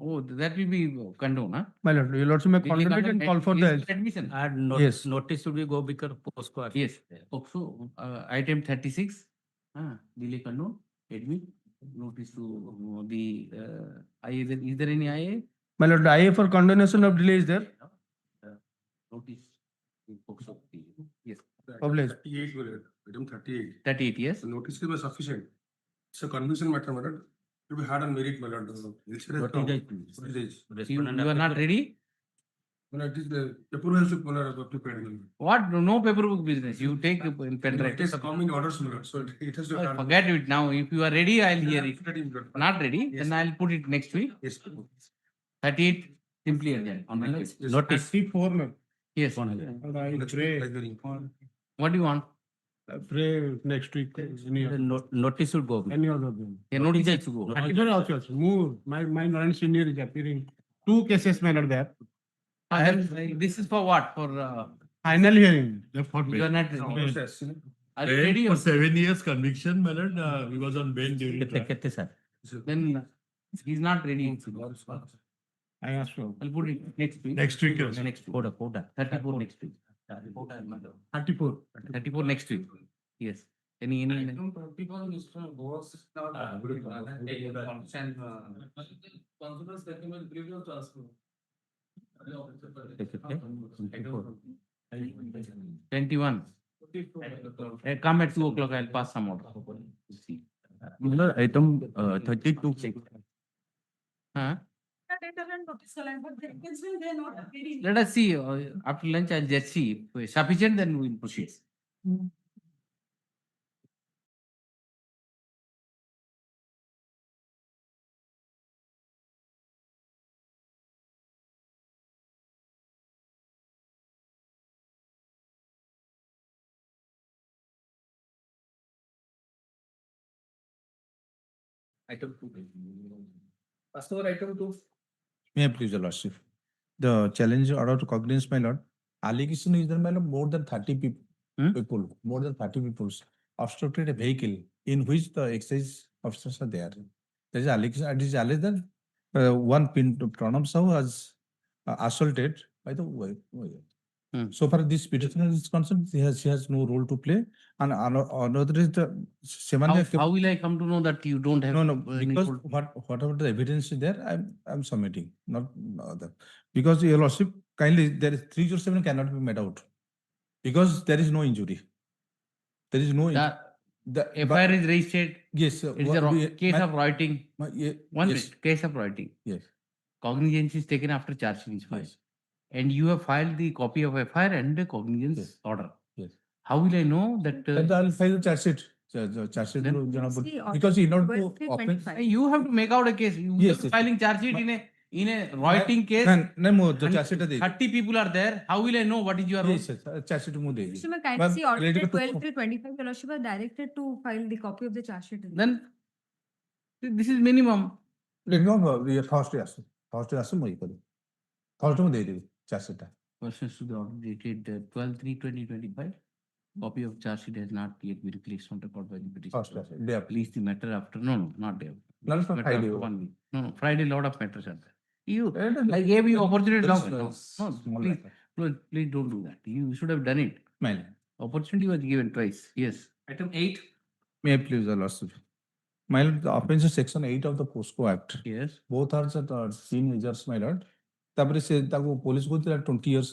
S8: Oh, that will be condoned, huh?
S15: My lord, you'll also make contemplate and call for the
S8: admission.
S15: Yes.
S2: Notice should be go because postcard.
S8: Yes. Also, item 36. Delay condone. Admit. Notice to the IA. Is there any IA?
S15: My lord, the IA for condonation of delay is there.
S8: Notice. Yes.
S15: Published.
S22: 38, my lord. Item 38.
S8: 38, yes.
S22: The notice is sufficient. It's a confusion matter, my lord. To be had on merit, my lord.
S8: You are not ready?
S22: Well, it is the paper has to prepared.
S8: What? No paperwork business. You take in pen drive.
S22: It is coming orders, my lord. So it has to.
S8: Forget it now. If you are ready, I'll hear it. Not ready, then I'll put it next week.
S22: Yes.
S8: 38, simply again. On
S22: Yes.
S8: notice.
S15: 34, no.
S8: Yes.
S15: I pray.
S8: What do you want?
S15: Pray next week.
S2: Notice should go.
S15: Any other thing.
S8: Notice has to go.
S15: Also, move. My non senior is appearing. 2 cases, my lord, there.
S8: This is for what? For
S15: final hearing.
S8: you are not ready. Are you ready?
S6: For 7 years conviction, my lord, he was on bail during trial.
S8: Then he's not ready.
S3: I asked you.
S8: I'll put it next week.
S6: Next week, yes.
S8: Next week. 34 next week. 34 next week. Yes. Any.
S19: People, Mr. Boss is not. Consider settlement previous to us.
S8: 21. Come at 2 o'clock, I'll pass some order. See.
S12: Item 32.
S8: Huh?
S17: Not appearing.
S8: Let us see. After lunch, I'll just see. If sufficient, then we'll proceed.
S19: Item 2. Customer item 2.
S5: May I please, your lordship? The challenge order to cognizance, my lord. Allegation is that, my lord, more than 30 people, more than 30 people obstructed a vehicle in which the excise officers are there. There is allegation, it is alleged that one Pranam Sahu was assaulted by the wife. So far, this petitioner is concerned, she has no role to play. And another is the
S8: How will I come to know that you don't have?
S5: No, because whatever the evidence is there, I'm submitting, not other. Because your lordship, kindly, there is 307 cannot be made out. Because there is no injury. There is no injury.
S8: The FIR is registered.
S5: Yes.
S8: It is a case of writing. Case of writing.
S5: Yes.
S8: Cognizance is taken after charge sheet is filed.
S5: Yes.
S8: And you have filed the copy of FIR and the cognizance order.
S5: Yes.
S8: How will I know that?
S5: I'll file the charge sheet. Because in order to offense.
S8: You have to make out a case. You filing charge sheet in a writing case.
S5: No, the charge sheet
S8: 30 people are there. How will I know what is your role?
S5: Yes, charge sheet mo
S4: Mr. May kindly see order 12 till 25, your lordship was directed to file the copy of the charge sheet.
S8: Then this is minimum.
S5: Thursday mo ikari. Thursday mo de charge sheet.
S8: Versus to the order dated 12/3/2025. Copy of charge sheet has not yet been placed on record by the petitioner. Please the matter after. No, not day.
S5: Friday.
S8: 1 week. No, Friday, lot of matters are there. I gave you opportunity. Please don't do that. You should have done it. Opportunity was given twice. Yes.
S19: Item 8.
S5: May I please, your lordship? My lord, the offense is section 8 of the POSCO Act.
S8: Yes.
S5: Both are teenagers, my lord. Tapare se taku police go 20 years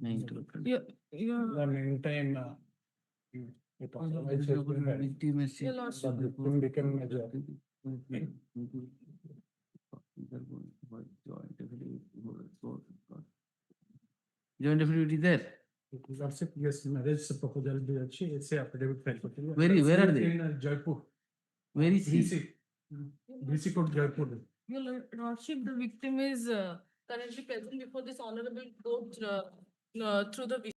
S15: The meantime, it otherwise has been held.
S17: Your Lordship.
S15: The victim became major.
S2: Joint affidavit is there.
S15: Lordship, yes, marriage proposal भी अच्छी है, इससे affidavit file करते हैं.
S2: Where are they?
S15: In Jaipur.
S2: Where is he?
S15: VC. VC court Jaipur.
S17: Your Lordship, the victim is currently present before this honorable court through the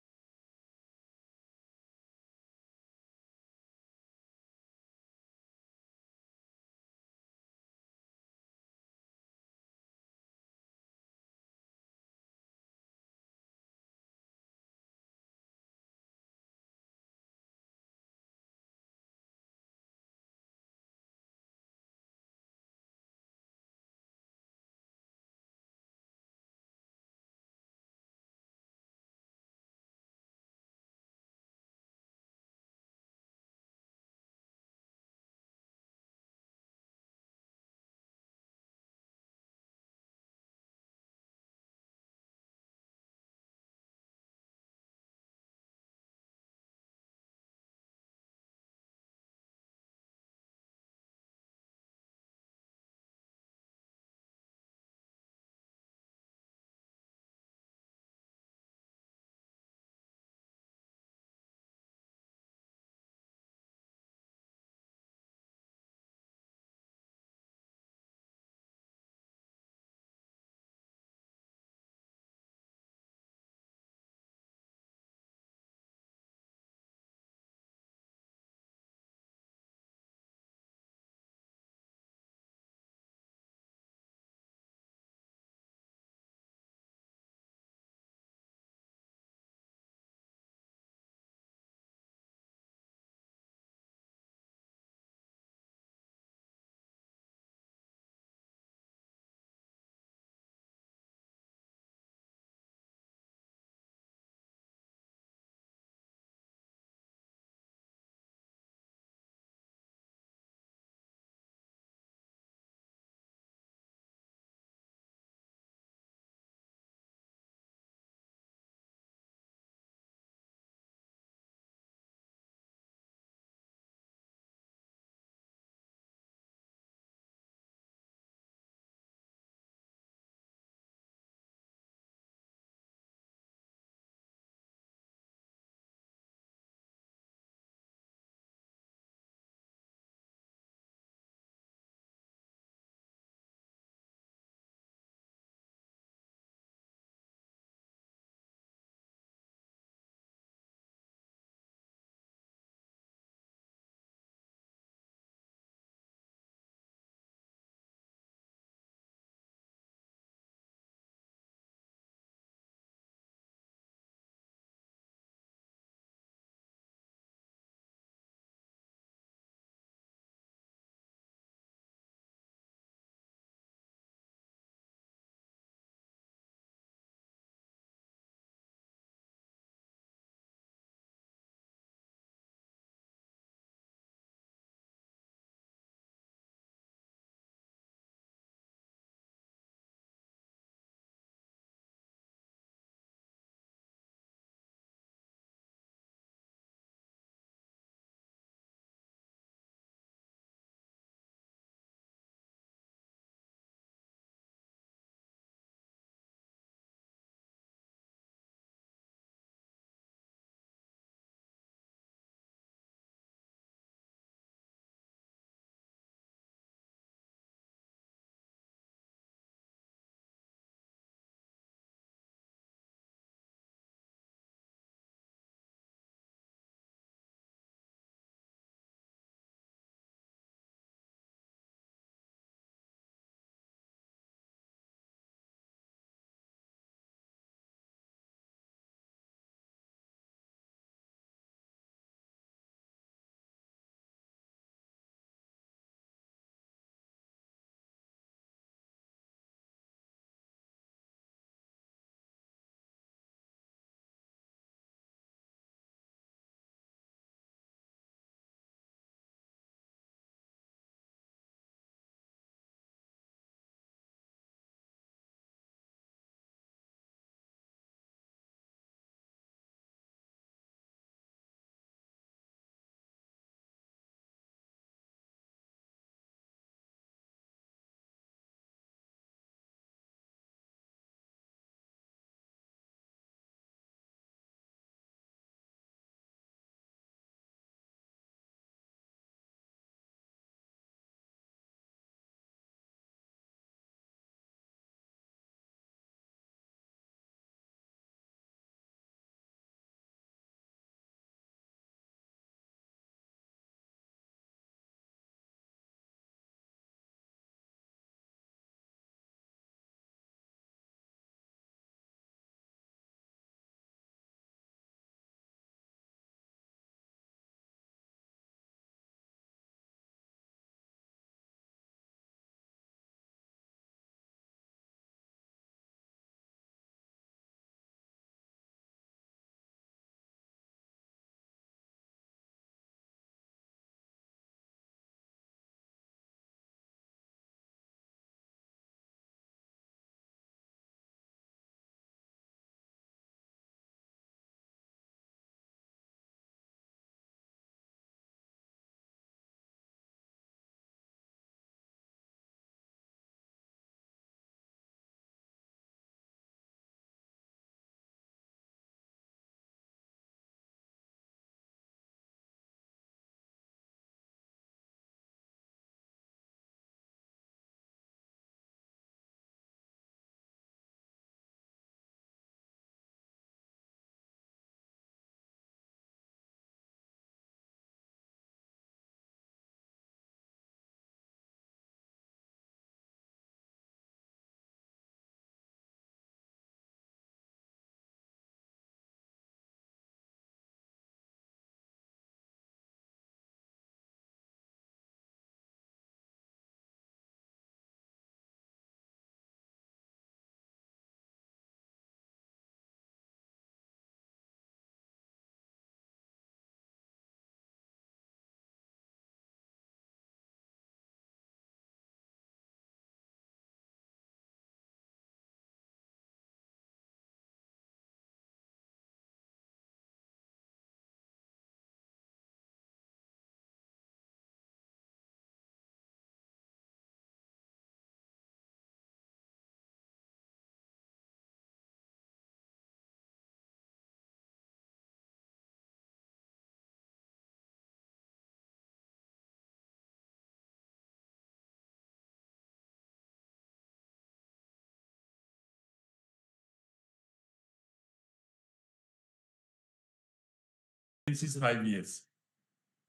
S6: This is 5 years.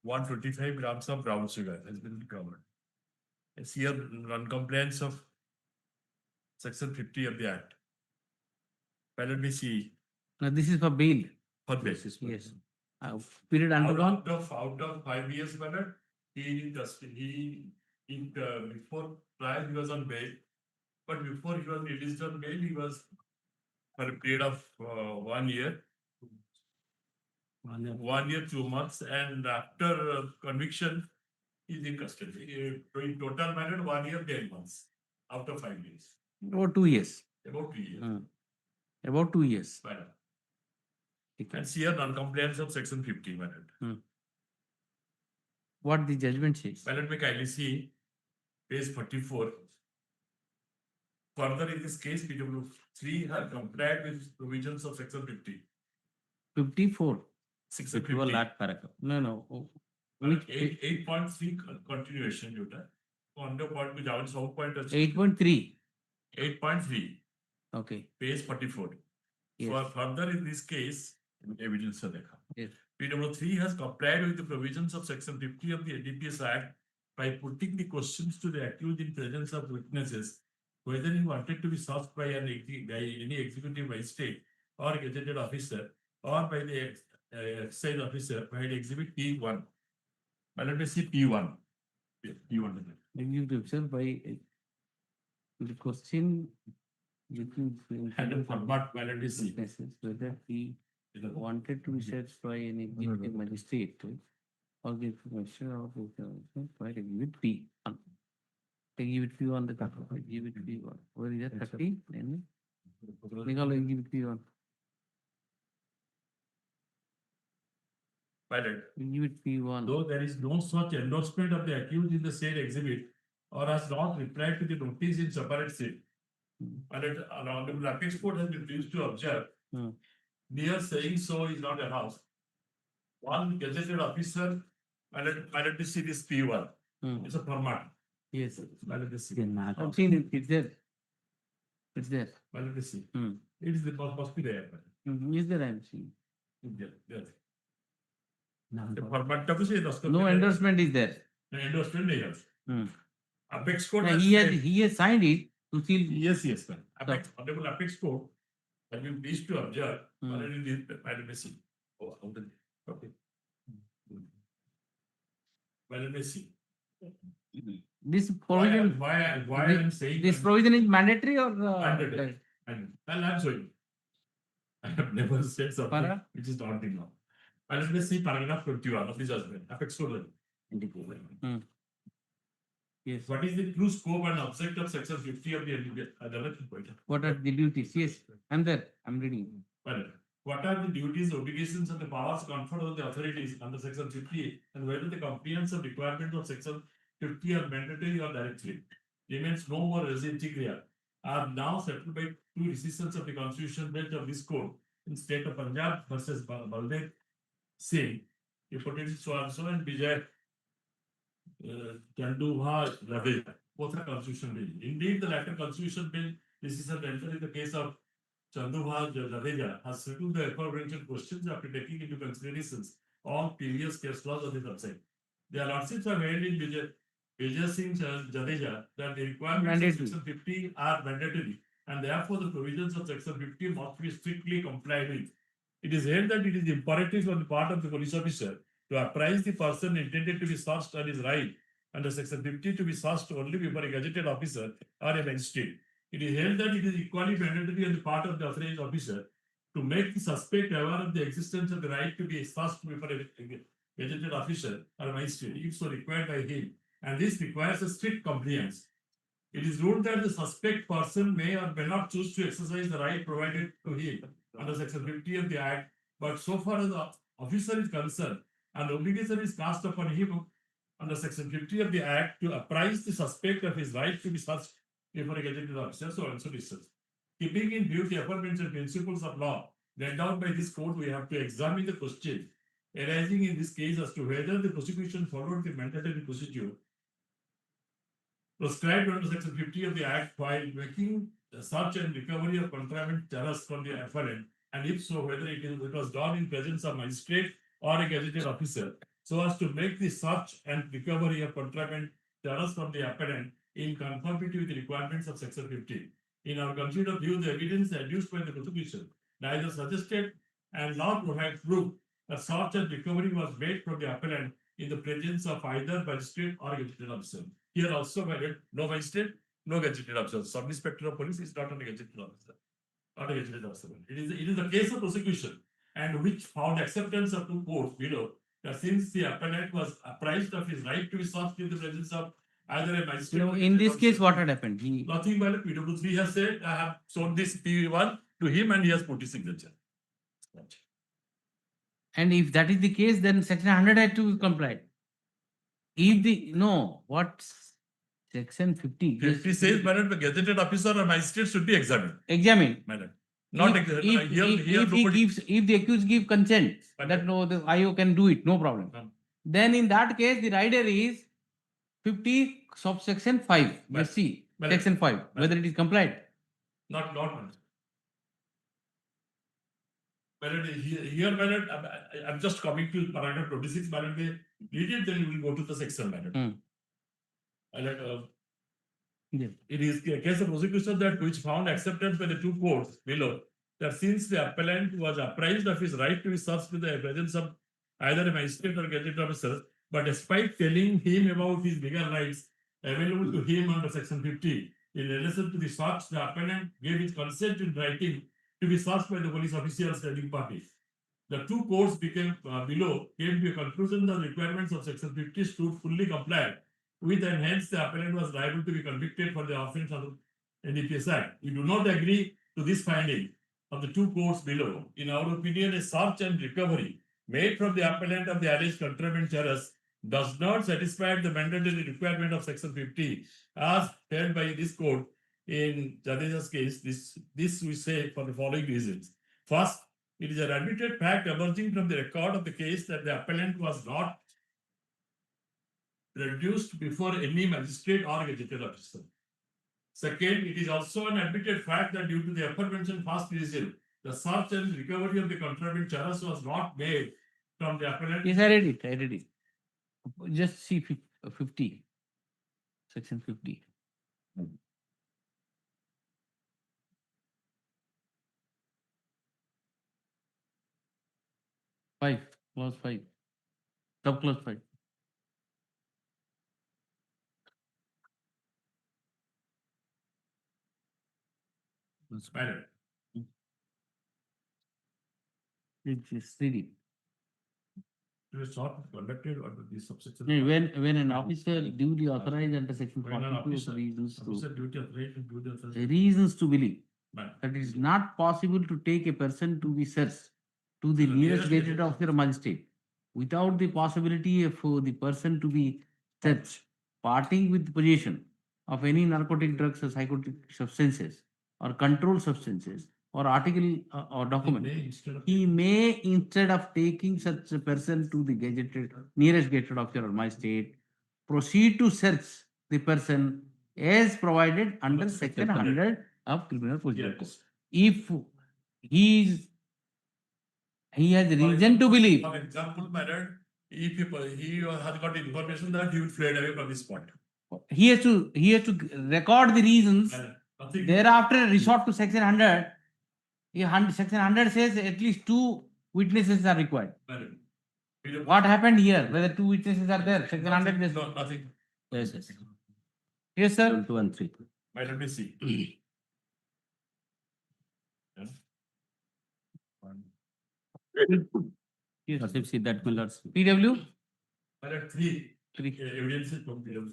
S6: 125 grams of brown sugar has been recovered. It's here non-compliance of section 50 of the Act. Well, let me see.
S8: Now, this is for bail.
S6: For bail.
S8: Yes. Period undergone.
S6: Out of 5 years, brother, before trial he was on bail, but before he was released on bail, he was for a period of 1 year. 1 year, 2 months, and after conviction, he's in custody. In total, matter 1 year, 10 months out of 5 years.
S8: About 2 years.
S6: About 2 years.
S8: About 2 years.
S6: Madam. And here non-compliance of section 50, madam.
S8: What the judgment says.
S6: Let me kindly see page 44. Further in this case, PW3 have complied with provisions of section 50.
S8: 54.
S6: Section 50.
S8: No.
S6: 8.3 continuation, Yuta. Under point with our south point.
S8: 8.3.
S6: 8.3.
S8: Okay.
S6: Page 44.
S8: Yes.
S6: For further in this case, evidence.
S8: Yes.
S6: PW3 has complied with the provisions of section 50 of the NDPS Act by putting the questions to the accused in presence of witnesses, whether he wanted to be searched by any executive magistrate or gazetted officer or by the excise officer by the exhibit P1. But let me see P1. P1.
S8: Exhibit himself by the question.
S6: And format, let me see.
S8: Whether he wanted to be searched by an executive magistrate or the information of the information by exhibit P. Exhibit P on the cover. Exhibit P1. Where is that? 30? Exhibit P1.
S6: Pilot.
S8: Exhibit P1.
S6: Though there is no such endorsement of the accused in the said exhibit or has not replied to the notice in separate sheet. Pilot, Hon'Ble Apex Court has been pleased to observe. Near saying so is not announced. One gazetted officer, pilot to see this P1. It's a format.
S8: Yes.
S6: Pilot to see.
S8: I've seen it. It's there. It's there.
S6: Pilot to see. It is the must be there.
S8: Is there? I'm seeing.
S6: Yes. The format of the
S8: no endorsement is there.
S6: No endorsement is there. Apex Court.
S8: He has signed it to seal.
S6: Yes, ma'am. Hon'Ble Apex Court has been pleased to observe. Pilot to see. Oh, okay. Pilot to see.
S8: This provision.
S6: Why I'm saying
S8: this provision is mandatory or
S6: mandatory? Well, I'm showing. I have never said something which is not in law. Let me see paragraph 21 of the judgment. Apex Court.
S8: Yes.
S6: What is the true scope and object of section 50 of the NDPS?
S8: What are the duties? Yes, I'm there. I'm reading.
S6: Well, what are the duties, obligations, and the powers conferred on the authorities under section 50, and whether the comprehensive requirements of section 50 are mandatory or directory? Remains no more res integria are now settled by two decisions of the constitutional bench of this court in state of Punjab versus Baldev Singh, reported so and Vijay Chanduha Ravi, both are constitutional bench. Indeed, the latter constitutional bench decision entered in the case of Chanduha Raveja has settled the aforementioned questions after taking into considerations all previous case laws on the subject. Their lordships have held in Vijay Singh Jadeja that the requirements of section 50 are mandatory and therefore the provisions of section 50 must be strictly complied with. It is held that it is imperative on the part of the police officer to apprise the person intended to be searched on his right under section 50 to be searched only before a gazetted officer or a magistrate. It is held that it is equally mandatory on the part of the authorized officer to make the suspect aware of the existence of the right to be searched before a gazetted officer or magistrate, if so required by him, and this requires a strict compliance. It is ruled that the suspect person may or may not choose to exercise the right provided to him under section 50 of the Act, but so far as the officer is concerned, an obligation is cast upon him under section 50 of the Act to apprise the suspect of his right to be searched before a gazetted officer, so and so distance. Keeping in view the aforementioned principles of law laid down by this court, we have to examine the question arising in this case as to whether the prosecution followed the mandatory procedure prescribed under section 50 of the Act while making the search and recovery of contraband terrors from the appellant, and if so, whether it was done in presence of magistrate or a gazetted officer so as to make the search and recovery of contraband channels from the appellant in conformity with the requirements of section 15. In our considered view, the evidence adduced by the prosecution neither suggested and nor provide proof that search and recovery was made from the appellant in the presence of either magistrate or gazetted officer. Here also, no magistrate, no gazetted officer. Sub-inspector of police is not a gazetted officer. Not a gazetted officer. It is the case of prosecution and which found acceptance of two courts below that since the appellant was apprised of his right to be searched in the presence of either a magistrate.
S8: No,
S6: or
S8: in this
S6: gazetted
S8: case,
S6: officer.
S8: what had happened?
S6: Nothing but PW3 has said, I have shown this P1 to him and he has put his signature.
S8: And if that is the case, then section 100 had to be complied. If what section 50?
S6: 50 says, madam, the gazetted officer or magistrate should be examined.
S8: Examined.
S6: Madam. Not
S8: if,
S6: examined.
S8: if the accused give consent that no, the IO can do it, no problem. Then in that case, the rider is 50 subsection 5. Let's see, section 5, whether it is complied.
S6: Not madam. Madam, here, madam, I'm just coming to paragraph 26, madam, they read it, then we will go to the section, madam. It is a case of prosecution that which found acceptance by the two courts below that since the appellant was apprised of his right to be searched in the presence of either a magistrate or gazetted officer, but despite telling him about his legal rights available to him under section 50, in relation to the search, the appellant gave his consent in writing to be searched by the police officials standing parties. The two courts below came to a conclusion that the requirements of section 50 stood fully complied with, and hence the appellant was liable to be convicted for the offence of NDPS Act. We do not agree to this finding of the two courts below. In our opinion, a search and recovery made from the appellant of the alleged contraband charges does not satisfy the mandatory requirement of section 50 as held by this court in Jadeja's case. This we say for the following reasons. First, it is an admitted fact emerging from the record of the case that the appellant was not reduced before any magistrate or gazetted officer. Second, it is also an admitted fact that due to the aforementioned first reason, the search and recovery of the contraband charges was not made from the appellant.
S8: Yes, I read it. Just see 50. Section 50. Clause 5. Subclause 5.
S6: Madam.
S8: Just read it.
S6: It was not conducted under the subsection.
S8: When an officer duly authorized under section
S6: When an
S8: 42
S6: officer
S8: reasons to believe
S6: Madam.
S8: that it is not possible to take a person to be searched to the nearest gazetted officer or magistrate without the possibility for the person to be searched, parting with possession of any narcotic drugs or psychotic substances or controlled substances or article or document. He may, instead of taking such a person to the nearest gazetted officer or magistrate, proceed to search the person as provided under section 100 of Criminal Procedure Code. If he has reason to believe.
S6: For example, madam, if he has got information that he will flee away from this spot.
S8: He has to record the reasons. Thereafter, resort to section 100. Section 100 says at least 2 witnesses are required.
S6: Madam.
S8: What happened here? Whether 2 witnesses are there? Section 100 says.
S6: No, nothing.
S8: Yes. Yes, sir.
S3: 2 and 3.
S6: Madam, let me see.
S8: Yes.
S3: See that, my lords.
S8: PW?
S6: Madam, 3 evidences from PW.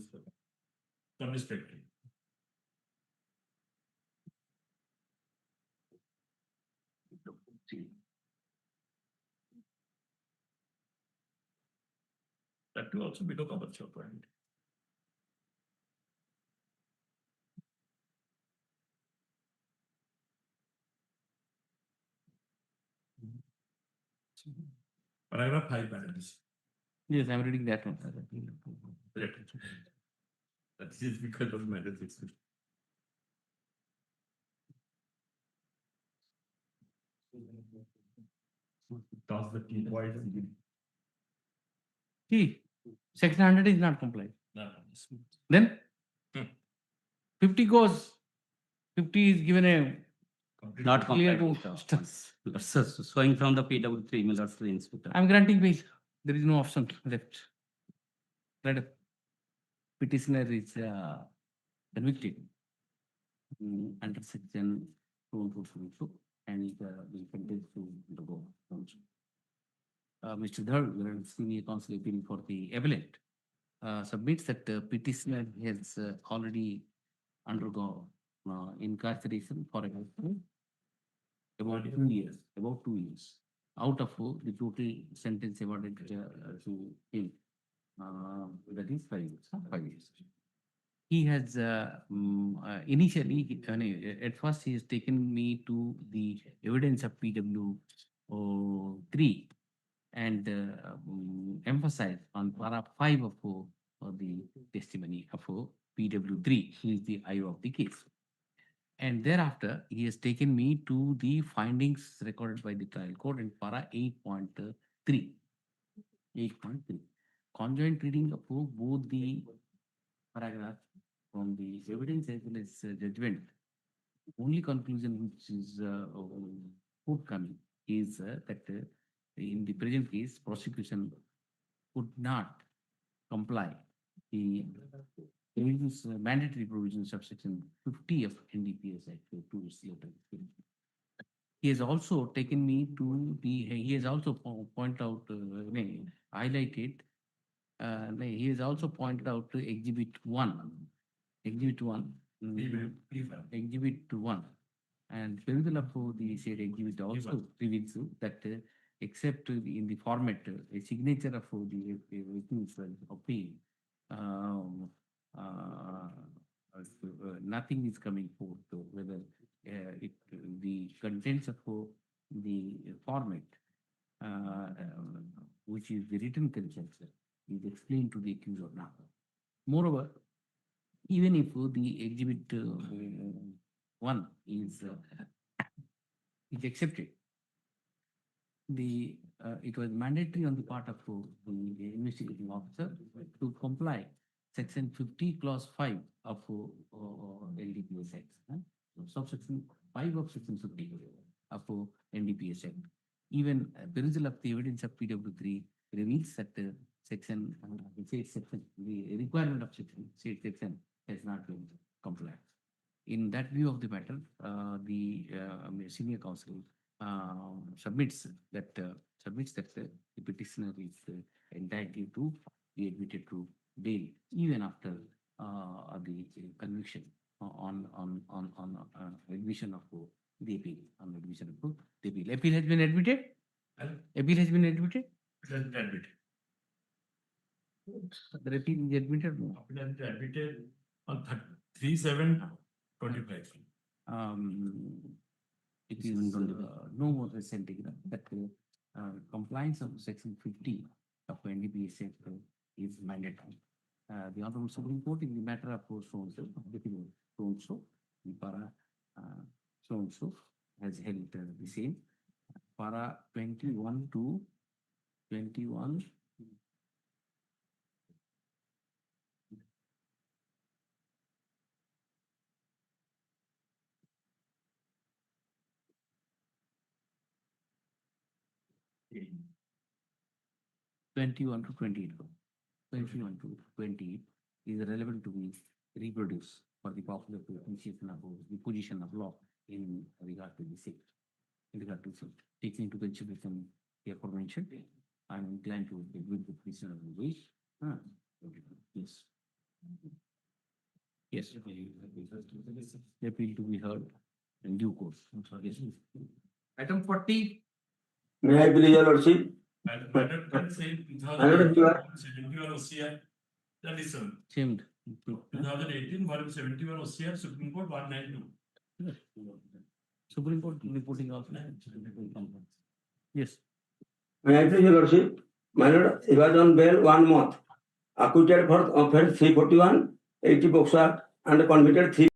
S6: Sub-inspector. That will also be no commercial point. Paragraph 5, madam.
S8: Yes, I'm reading that one.
S6: That is because of matter 6. Toss the key. Why is it?
S8: See, section 100 is not compliant. Then 50 goes. 50 is given a
S2: Not
S8: clear
S2: compliant.
S8: to
S2: Showing from the PW3, my lord, to the inspector.
S8: I'm granting bail. There is no option left. Right. Petitioner is convicted under section 222 and will contest to undergo counsel. Mr. Dhar, senior counsel appealing for the appellant, submits that petitioner has already undergone incarceration for about 2 years, out of the total sentence awarded to him. That is 5 years, 5 years. He has initially, at first he has taken me to the evidence of PW3 and emphasized on para 5 of the testimony of PW3, who is the IO of the case. And thereafter, he has taken me to the findings recorded by the trial court in para 8.3. 8.3. Conjoint reading of both the paragraphs from the evidence as well as judgment. Only conclusion which is forthcoming is that in the present case, prosecution could not comply the mandatory provisions of section 50 of NDPS Act 2 years later. He has also taken me to the, he has also pointed out, highlighted, he has also pointed out Exhibit 1. Exhibit 1. Exhibit 1. And perusal of the said exhibit also reveals that except in the format, a signature of the witness obtained, nothing is coming forth, whether the contents of the format, which is the written consent, is explained to the accuser now. Moreover, even if the exhibit 1 is accepted, it was mandatory on the part of the investigating officer to comply section 50 clause 5 of NDPS Act, subsection 5 of section 50 of NDPS Act. Even perusal of the evidence of PW3 reveals that section, the requirement of section has not been complied. In that view of the matter, the senior counsel submits that the petitioner is entitled to be admitted to bail even after the conviction on admission of the appeal. On admission of the appeal. Appeal has been admitted. Appeal has been admitted.
S6: Admitted.
S8: The appeal is admitted.
S6: Admitted on 3/7/25.
S8: It is no more recent that compliance of section 50 of NDPS Act is mandatory. The Honorable Supreme Court in the matter of so-and-so, the para so-and-so has held the same. Para 21 to 21. Okay. 21 to 28. 21 to 28 is relevant to be reproduced for the popular appreciation of the position of law in regard to the state. In regard to state, taking into consideration the aforementioned, I'm inclined to agree with the position of the wish. Yes. Yes. The appeal to be heard in due course. Yes. Item 40.
S7: May I please, Your Lordship?
S6: Madam can say
S7: Madam, you are-
S6: 71 OCR, that is sir.
S8: Changed.
S6: 2018, volume 71 OCR, Supreme Court 192.
S8: Supreme Court reporting also. Yes.
S7: May I please, Your Lordship? My Lord, he was on bail 1 month, acquitted for offense 341, 80 Boxa, and convicted 3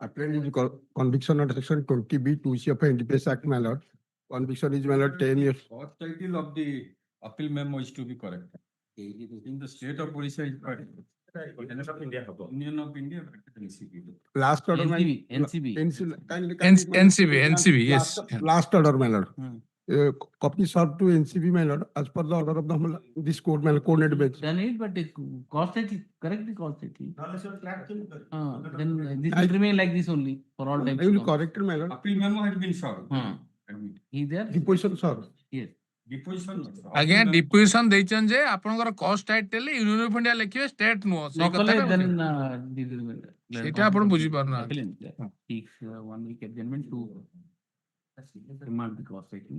S22: Apparently, conviction under section 20B 2C of NDPS Act, my lord. Conviction is, my lord, 10 years.
S19: What title of the appeal memo is to be correct? In the state of Orissa is correct. Union of India. Union of India.
S22: Last order, my.
S8: NCB.
S22: NCB,
S12: yes.
S22: Last order, my lord. Copy served to NCB, my lord, as per the order of the, this court, my lord, coordinated bench.
S8: Done it, but it constantly, correctly constantly. Then this will remain like this only for all time.
S22: I will correct it, my lord.
S19: Appeal memo has been served.
S8: He there?
S22: Deposition, sir.
S8: Yes.
S19: Deposition.
S12: ଆଜ୍ଞା ଡିପୋଜିସନ ଦେଇଛନ୍ତି ଯେ ଆପଣଙ୍କର କଷ୍ଟ title union of India ଲେଖିବେ state ନୁହଁ ସେଇ କଥାଟା ସେଇଟା ଆପଣ ବୁଝିପାରୁନାହାନ୍ତି
S8: One week adjournment to remand the cost title.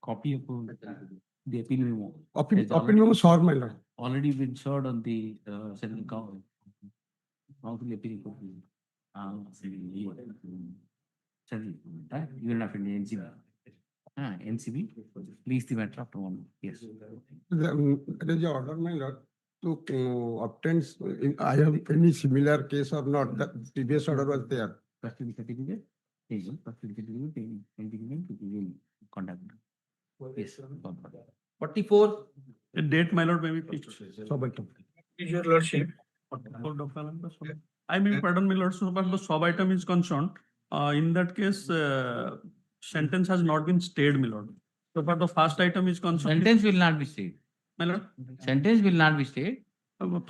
S8: Copy of the appeal memo.
S22: Appeal memo served, my lord.
S8: Already been served on the central council appeal court. Union of India NCB. NCB, please the matter after 1 week. Yes.
S22: It is the order, my lord, to obtain, I have any similar case or not, the previous order was there.
S8: Custody certificate, custody certificate, conduct. Yes.
S16: 44.
S6: The date, my lord, may be fixed.
S22: Your lordship.
S6: I may pardon, my lord, so far the sub item is concerned. In that case, sentence has not been stayed, my lord. So far the first item is concerned.
S8: Sentence will not be stayed.
S6: My lord.
S8: Sentence will not be stayed.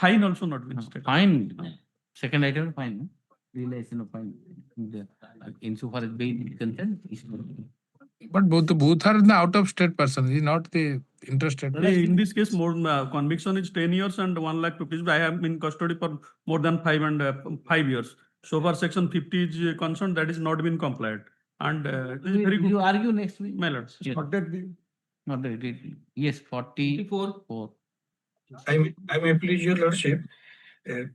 S6: Fine also not been stayed.
S8: Fine. Second item, fine. Realization of fine. Insofar as bail is concerned, is not.
S12: But both are the out of state person, is not the interstate.
S6: In this case, more conviction is 10 years and 1 lakh rupees. I have been in custody for more than 5 years. So far section 50 is concerned, that is not been complied. And it is very good.
S8: You argue next week?
S6: My lord.
S8: Yes.
S22: Not that view.
S8: Not that yes, 44.
S9: I may please your lordship. Here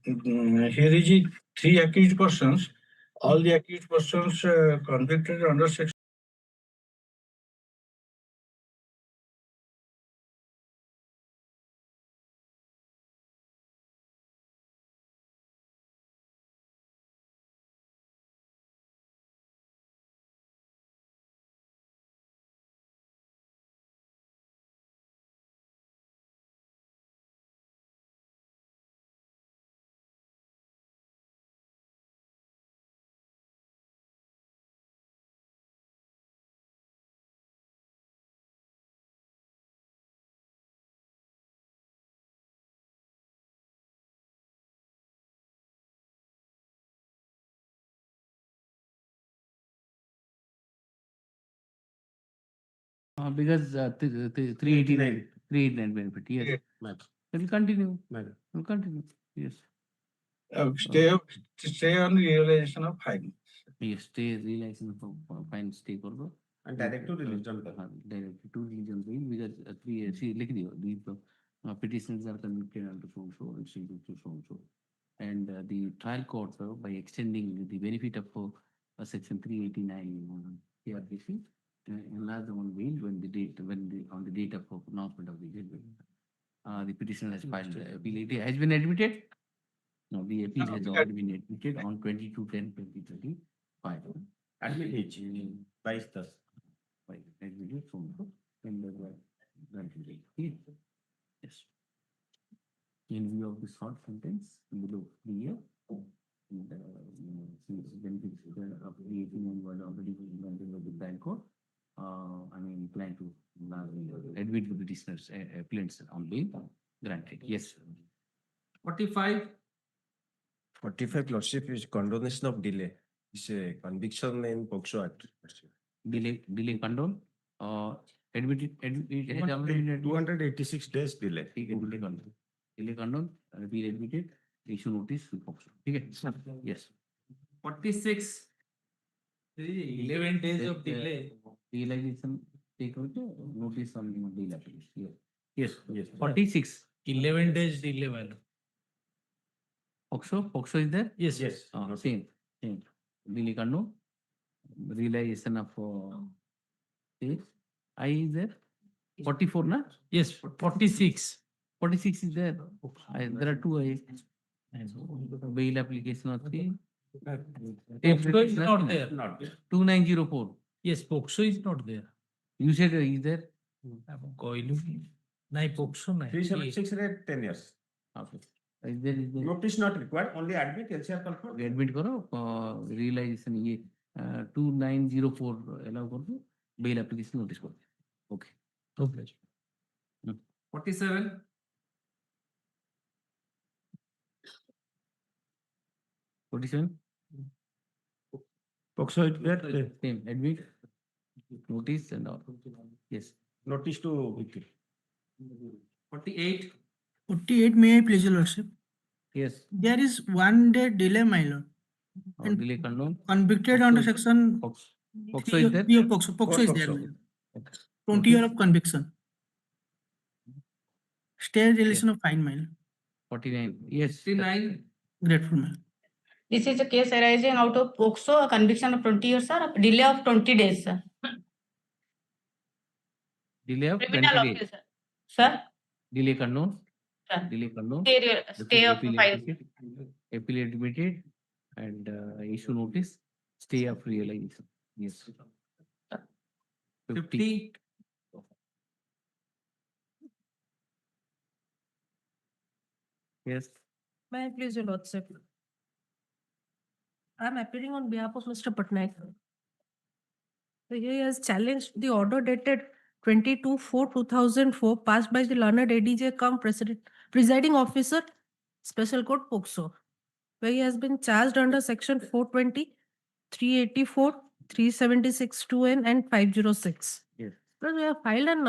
S9: is 3 accused persons. All the accused persons convicted under section.
S8: Because 389 benefit, yes. It will continue. Will continue, yes.
S9: Stay on realization of fine.
S8: Yes, stay realization of fine stay korbo.
S3: And direct to religion.
S8: Direct to religion because the petitions are convicted under so and so. And the trial court by extending the benefit of section 389 KRPC enlarge the one bail on the date of announcement of the judgment. The petitioner has filed appeal. It has been admitted. No, the appeal has already been admitted on 22/10/2035.
S3: Admit age, 22
S8: Admitted and yes. In view of the short sentence below 3 years, since benefits of 389 was already granted by the trial court, plan to admit the petitioners appellants on bail granted. Yes.
S16: 45.
S3: 45 lordship is condonation of delay. It's a conviction in POCSO Act.
S8: Delay condone. Admitted.
S3: 286 days delay.
S8: Delay condone. Be admitted. Issue notice to POCSO. Okay. Yes.
S16: 46. 11 days of delay.
S8: Realization take notice on bail application. Yes.
S16: 46. 11 days delay.
S8: POCSO is there?
S16: Yes.
S8: Same. Delay condone. Realization of case. I is there? 44 na?
S16: Yes, 46.
S8: 46 is there. There are 2 I. Bail application of the.
S10: POCSO is not there.
S8: 2904.
S10: Yes, POCSO is not there.
S8: You said is there?
S10: Nahi, POCSO nahi.
S3: 376 rate 10 years.
S8: Okay. Is there?
S3: Notice not required, only admit, LCR confirm.
S8: Admit करो realization ये 2904 allow कर दो bail application notice कर दो. Okay.
S10: Okay.
S16: 47.
S3: POCSO is there.
S8: Same admit notice and all. Yes.
S3: Notice to victim.
S16: 48.
S21: 48, may I please, your lordship?
S8: Yes.
S21: There is 1 day delay, my lord. And
S8: delay condone.
S21: Convicted under section.
S8: POCSO is there?
S21: POCSO is there. my lord. 20 year of conviction. Stay relation of fine, my lord.
S8: 49. Yes.
S16: 69.
S21: Grateful, my lord.
S11: This is a case arising out of POCSO, a conviction of 20 years, sir, a delay of 20 days, sir.
S8: Delay of 20
S11: Criminal
S8: days.
S11: officer. Sir,
S8: Delay condone.
S11: Sir.
S8: Delay condone.
S11: stay of
S8: Appeal
S11: 5.
S8: admitted, appeal admitted and issue notice, stay of realization. Yes.
S16: 50.
S8: Yes.
S23: May I please, your lordship? I am appearing on behalf of Mr. Patnaik. So he has challenged the order dated 22/4/2004 passed by the learned ADJ cum presiding officer, Special Court POCSO, where he has been charged under section 420, 384, 376(2)(n) and 506.
S8: Yes.
S23: Because we have filed an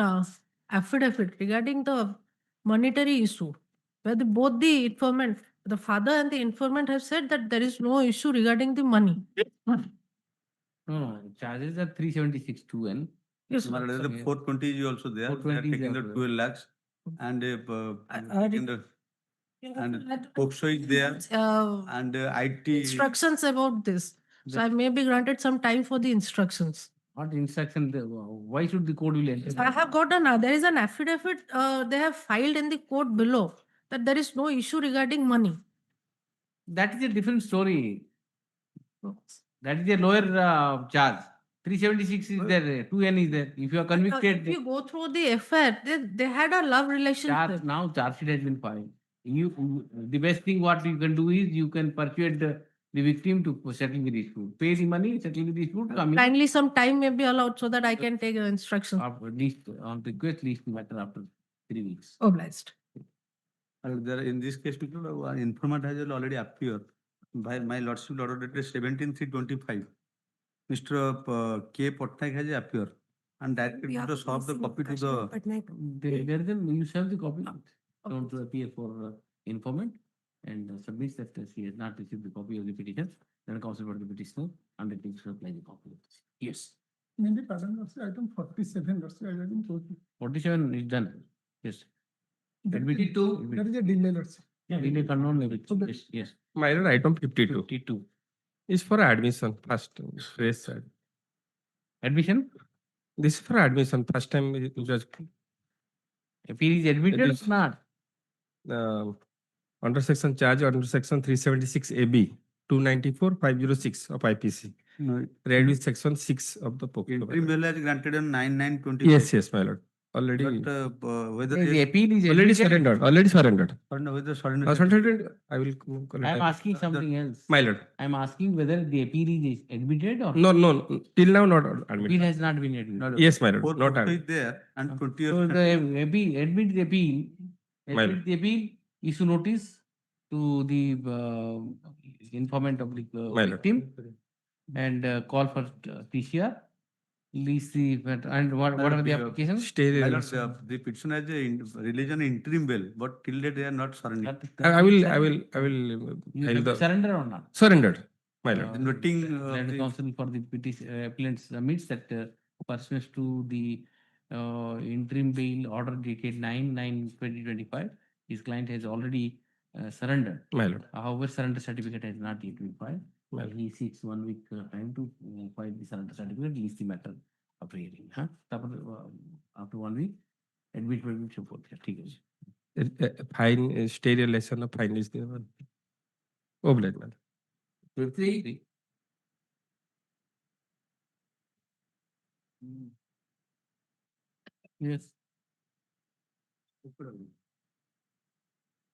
S23: affidavit regarding the monetary issue, where both the informant, the father and the informant have said that there is no issue regarding the money.
S8: No, charges are 376(2)(n).
S23: Yes,
S19: My lord, the 420 is also there. They are
S8: 420 is
S19: taking the
S8: there.
S19: 12 lakhs and and
S23: I-
S19: POCSO is there and IT.
S23: Instructions about this. So I may be granted some time for the instructions.
S8: What instruction? Why should the court will enter?
S23: I have got there is an affidavit they have filed in the court below that there is no issue regarding money.
S8: That is a different story. That is a lower charge. 376 is there, 2N is there. If you are convicted,
S23: If you go through the FIR, they had a love relationship.
S8: now charge sheet has been filed. The best thing what you can do is you can persuade the victim to settle with dispute. Pay the money, settle with dispute, come in.
S23: Kindly some time may be allowed so that I can take instructions.
S8: Least on request, least matter after 3 weeks.
S23: Obliged.
S19: There in this case, an informant has already appeared by my lordship order dated 17/3/25. Mr. K. Patnaik has appeared and directed to serve the copy to the.
S8: You serve the copy. Don't appear for informant and submits that she has not received the copy of the petition. Then counsel for the petitioner undertakes to apply the copy. Yes.
S15: Maybe pardon, item 47, that's why I didn't go to.
S8: 47 is done. Yes.
S15: Admitted to. There is a delay, let's say.
S8: Delay condone. Yes. Yes.
S24: My lord, item 52
S8: 52
S24: is for admission. First phrase.
S8: Admission?
S24: This is for admission. First time judge.
S8: If he is admitted or not?
S24: Under section charge under section 376 AB 294/506 of IPC.
S19: No.
S24: Read with section 6 of the POCSO.
S19: Interim bail has granted on 9/9/20.
S24: Yes, my lord. Already.
S19: But whether
S8: The appeal is
S24: already
S8: admitted.
S24: surrendered. Already surrendered.
S19: Whether surrender.
S24: Surrendered. I will call it.
S8: I am asking something else.
S24: My lord.
S8: I am asking whether the appeal is admitted or
S24: No. Till now not
S8: appeal
S24: admitted.
S8: has not been admitted.
S24: Yes, my lord.
S19: 440
S24: Not
S19: is
S24: admitted.
S19: there and 20
S8: So
S19: years.
S8: the appeal, admit the appeal,
S24: My
S8: admit the appeal, issue notice to the informant of the
S24: My lord.
S8: victim and call for TCR. Lease the and what are the applications?
S24: Stay
S19: My
S24: there.
S19: lord, the petition has a release on interim bail, but till date they are not surrendered.
S24: I will.
S8: You
S24: I
S8: have
S24: will
S8: to surrender or not?
S24: surrendered. My lord.
S19: Noting
S8: Land counsel for the petition appellant submits that pursuant to the interim bail order dated 9/9/2025, his client has already surrendered.
S24: My lord.
S8: However, surrender certificate has not yet been filed.
S24: My
S8: He seeks 1 week time to file the surrender certificate, lease the matter of hearing. After 1 week, admit will be support.
S24: Fine. Stay relation of fine is there. Oblate, my lord.
S8: 53. Yes.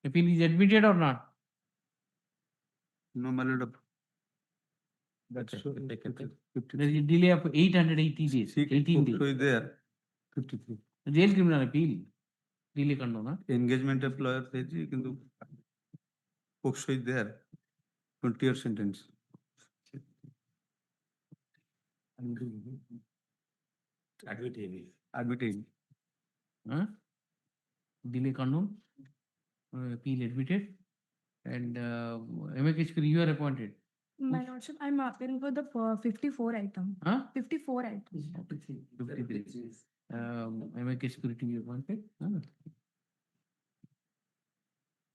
S8: Appeal is admitted or not?
S19: No, my lord.
S8: There is a delay of 880 days, 18
S19: So
S8: days.
S19: is there. 53.
S8: Jail criminal appeal. Delay kando na.
S19: Engagement of lawyer says, kintu POCSO is there. 20-year sentence. Admitted.
S8: Huh? Delay kando. Appeal admitted. And MAK you are appointed.
S17: My lordship, I'm appearing for the 54 item.
S8: Huh?
S17: 54 items.
S8: 53. MAK security you appointed. Huh?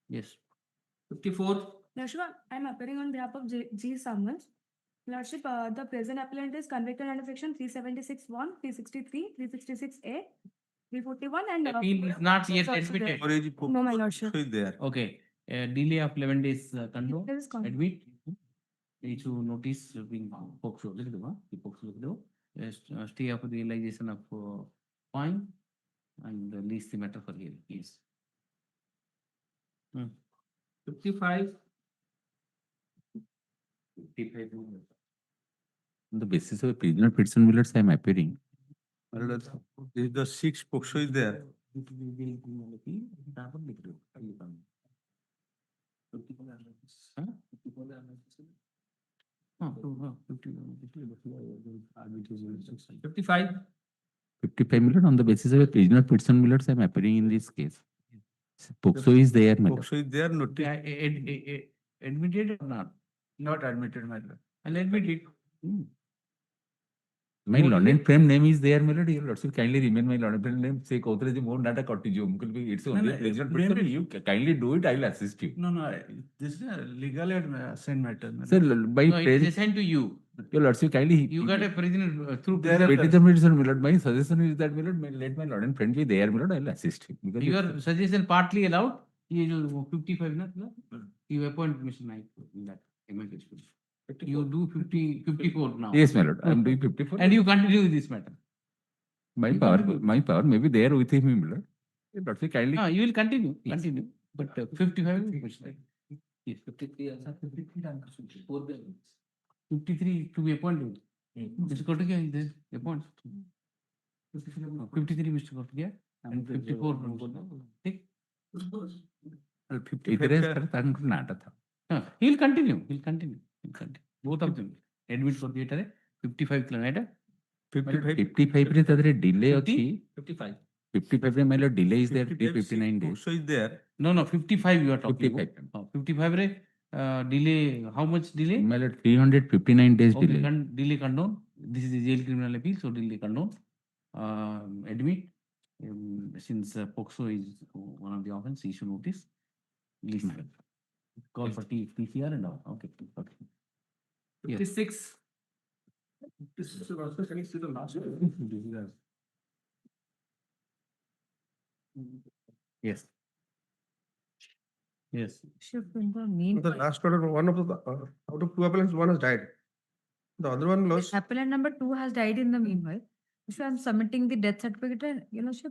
S8: Yes.
S17: 54. Lordship, I'm appearing on behalf of G. Summons. Lordship, the present appellant is convicted under section 376(1), 363, 366A, 341 and...
S8: Appeal is not yet admitted.
S17: No, my lordship.
S19: POCSO is there.
S8: Okay. Delay of 11 days control.
S17: There is con-
S8: Admit. Issue notice being POCSO. Look at the POCSO. Stay of realization of fine and release the matter for hearing. Yes.
S16: 55.
S2: 55. On the basis of a prisoner petition, Millets, I am appearing.
S19: My lord, this is the 6 POCSO is there.
S8: Huh?
S16: 55.
S2: 55 Millets, on the basis of a prisoner petition, Millets, I am appearing in this case. POCSO is there, Millets.
S19: POCSO is there, notice.
S8: Admitted or not?
S19: Not admitted, my lord.
S8: I'll admit it.
S2: My learned friend name is there, Millets. Your lordship kindly remain my learned friend name. Say, Kotra ji, more data cottiju. It's only a prisoner petition. You kindly do it, I will assist you.
S19: No, this is a legal assigned matter.
S2: Sir, by
S8: No, it is assigned to you.
S2: your lordship kindly.
S8: You got a prisoner through
S2: Petition petition, Millets. My suggestion is that, Millets, let my learned friend be there, Millets. I will assist him. Because
S8: Your suggestion partly allowed. ये जो 55 ना, you appoint Mr. Naik in that MAK. You do 54 now.
S2: Yes, my lord. I am doing 54.
S8: And you continue with this matter.
S2: My power may be there with him, Millets. But we kindly.
S8: No, you will continue. Continue. But 55 Mr. Naik. Yes.
S16: 53.
S8: 53 to be appointed. Mr. Kotikia is there. Appoint. 53 Mr. Kotikia and 54 take.
S2: 55.
S8: He will continue. He'll continue. Both of them. Admit for the 55 kilometer.
S2: 55 delay
S16: 55.
S2: 55 my lord, delay is there 359 days.
S19: POCSO is there.
S8: No, 55 you are talking.
S2: 55.
S8: 55 re, delay, how much delay?
S2: My lord, 359 days
S8: Okay,
S2: delay.
S8: delay condone. This is a jail criminal appeal, so delay condone. Admit, since POCSO is one of the offense, issue notice. Listen. Call for PCR and all. Okay.
S16: 56. This is also, can you see the last one?
S8: Yes. Yes.
S4: Shift in the mean.
S5: The last order, one of the, out of 2 appellants, one has died. The other one lost.
S4: Appellant number 2 has died in the meanwhile. So I'm submitting the death certificate and, you know, so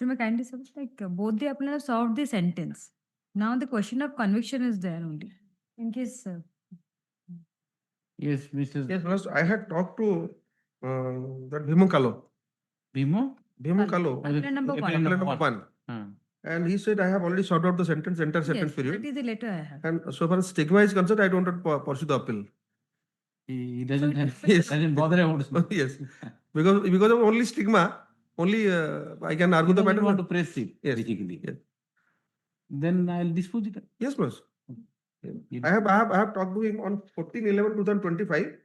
S4: my kindly submit like both the appellant have served the sentence. Now the question of conviction is there only. In case.
S8: Yes, Mr.
S5: Yes, last I had talked to that Bhimo Kalo.
S8: Bhimo?
S5: Bhimo Kalo.
S4: Appellant number 1.
S5: Appellant number 1. And he said, I have already served out the sentence, entire sentence
S4: Yes,
S5: period.
S4: that is the letter I have.
S5: And so far as stigma is concerned, I don't want to pursue the appeal.
S8: He doesn't have,
S5: Yes.
S8: doesn't bother about it.
S5: Yes. Because of only stigma, only I can argue the matter.
S8: Want to press it,
S5: Yes.
S8: basically.
S5: Yes.
S8: Then I'll dispose it.
S5: Yes, boss. I have talked to him on 14/11/2025.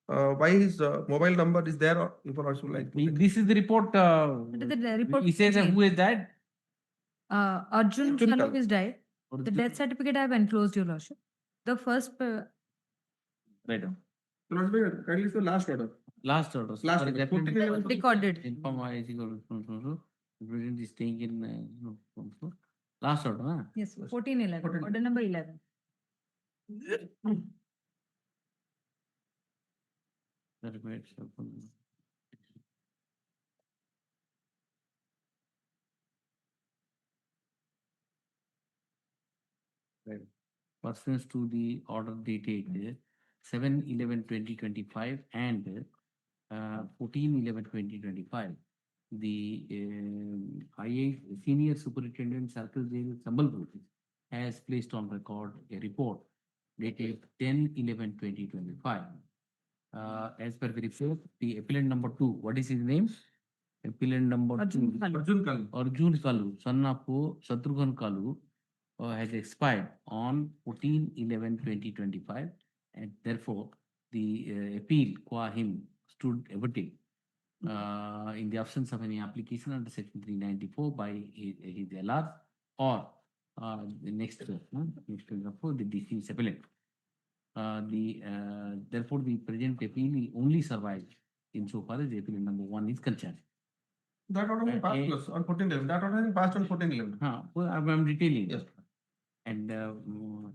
S5: Why his mobile number is there or also like.
S8: This is the report.
S4: The report.
S8: He says who is that?
S4: Arjun
S5: Arjun
S4: Kalo
S5: Kalo.
S4: is died. The death certificate I have enclosed, your lordship. The first.
S8: Madam.
S5: Kindly the last order.
S8: Last order.
S5: Last
S8: Sorry,
S5: order.
S8: that will be
S4: 14/11. Recorded.
S8: Inform IC President is staying in last order, huh?
S4: Yes, 14/11. Order number 11.
S2: Pursuant to the order dated 7/11/2025 and 14/11/2025, the IA Senior Superintendent Circle Jail Sambalpur has placed on record a report dated 10/11/2025. As per the report, the appellant number 2, what is his name? Appellant number 2, Arjun Kalu, son of Shatrughan Kalu, has expired on 14/11/2025, and therefore the appeal qua him stood awaiting in the absence of any application under section 394 by his LR or the next therefore the deceased appellant. Therefore the present appeal only survives insofar as the appeal number 1 is concerned.
S16: That order has passed on 14/11. That order has passed on 14/11.
S2: Well, I'm detailing. Yes. And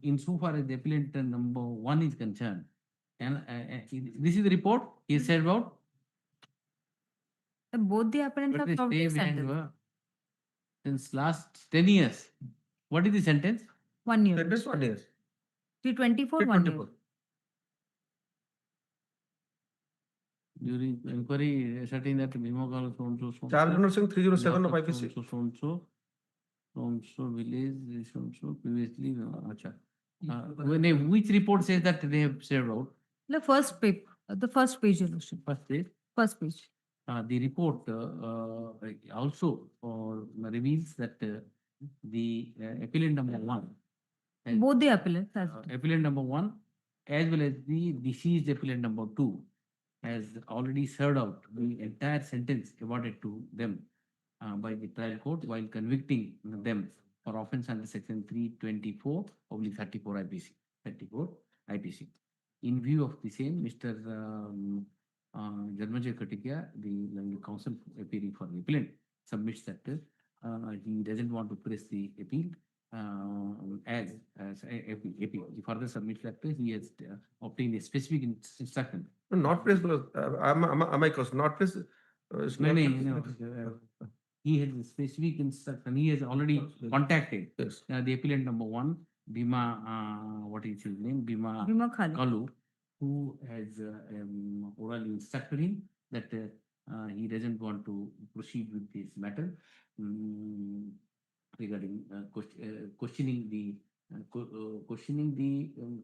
S2: insofar as the appellant number 1 is concerned, and this is the report he said about.
S4: Both the appellants have served the sentence.
S2: Since last 10 years. What is the sentence?
S4: 1 year.
S16: Sentence 1 year.
S4: 324, 1 year.
S2: During inquiry, ascertain that Bhimokal so.
S16: Charge number 307 of IPC.
S2: So village, so previously, which report says that they have served out?
S4: The first page, your Lordship. First page.
S2: The report also reveals that the appellant number 1.
S4: Both the appellants.
S2: Appellant number 1 as well as the deceased appellant number 2 has already served out the entire sentence awarded to them by the trial court while convicting them for offence under section 324/34 IPC. 34 IPC. In view of the same, Mr. Janmajay Katikia, the counsel appearing for the appellant, submits that he doesn't want to press the appeal as appeal. He further submits that he has obtained a specific instruction.
S16: Not press, am I cross? Not press.
S2: No. He has a specific instruction. He has already contacted the appellant number 1, Bhima, what is his name? Bhima Kalu, who has orally instructed him that he doesn't want to proceed with this matter regarding questioning the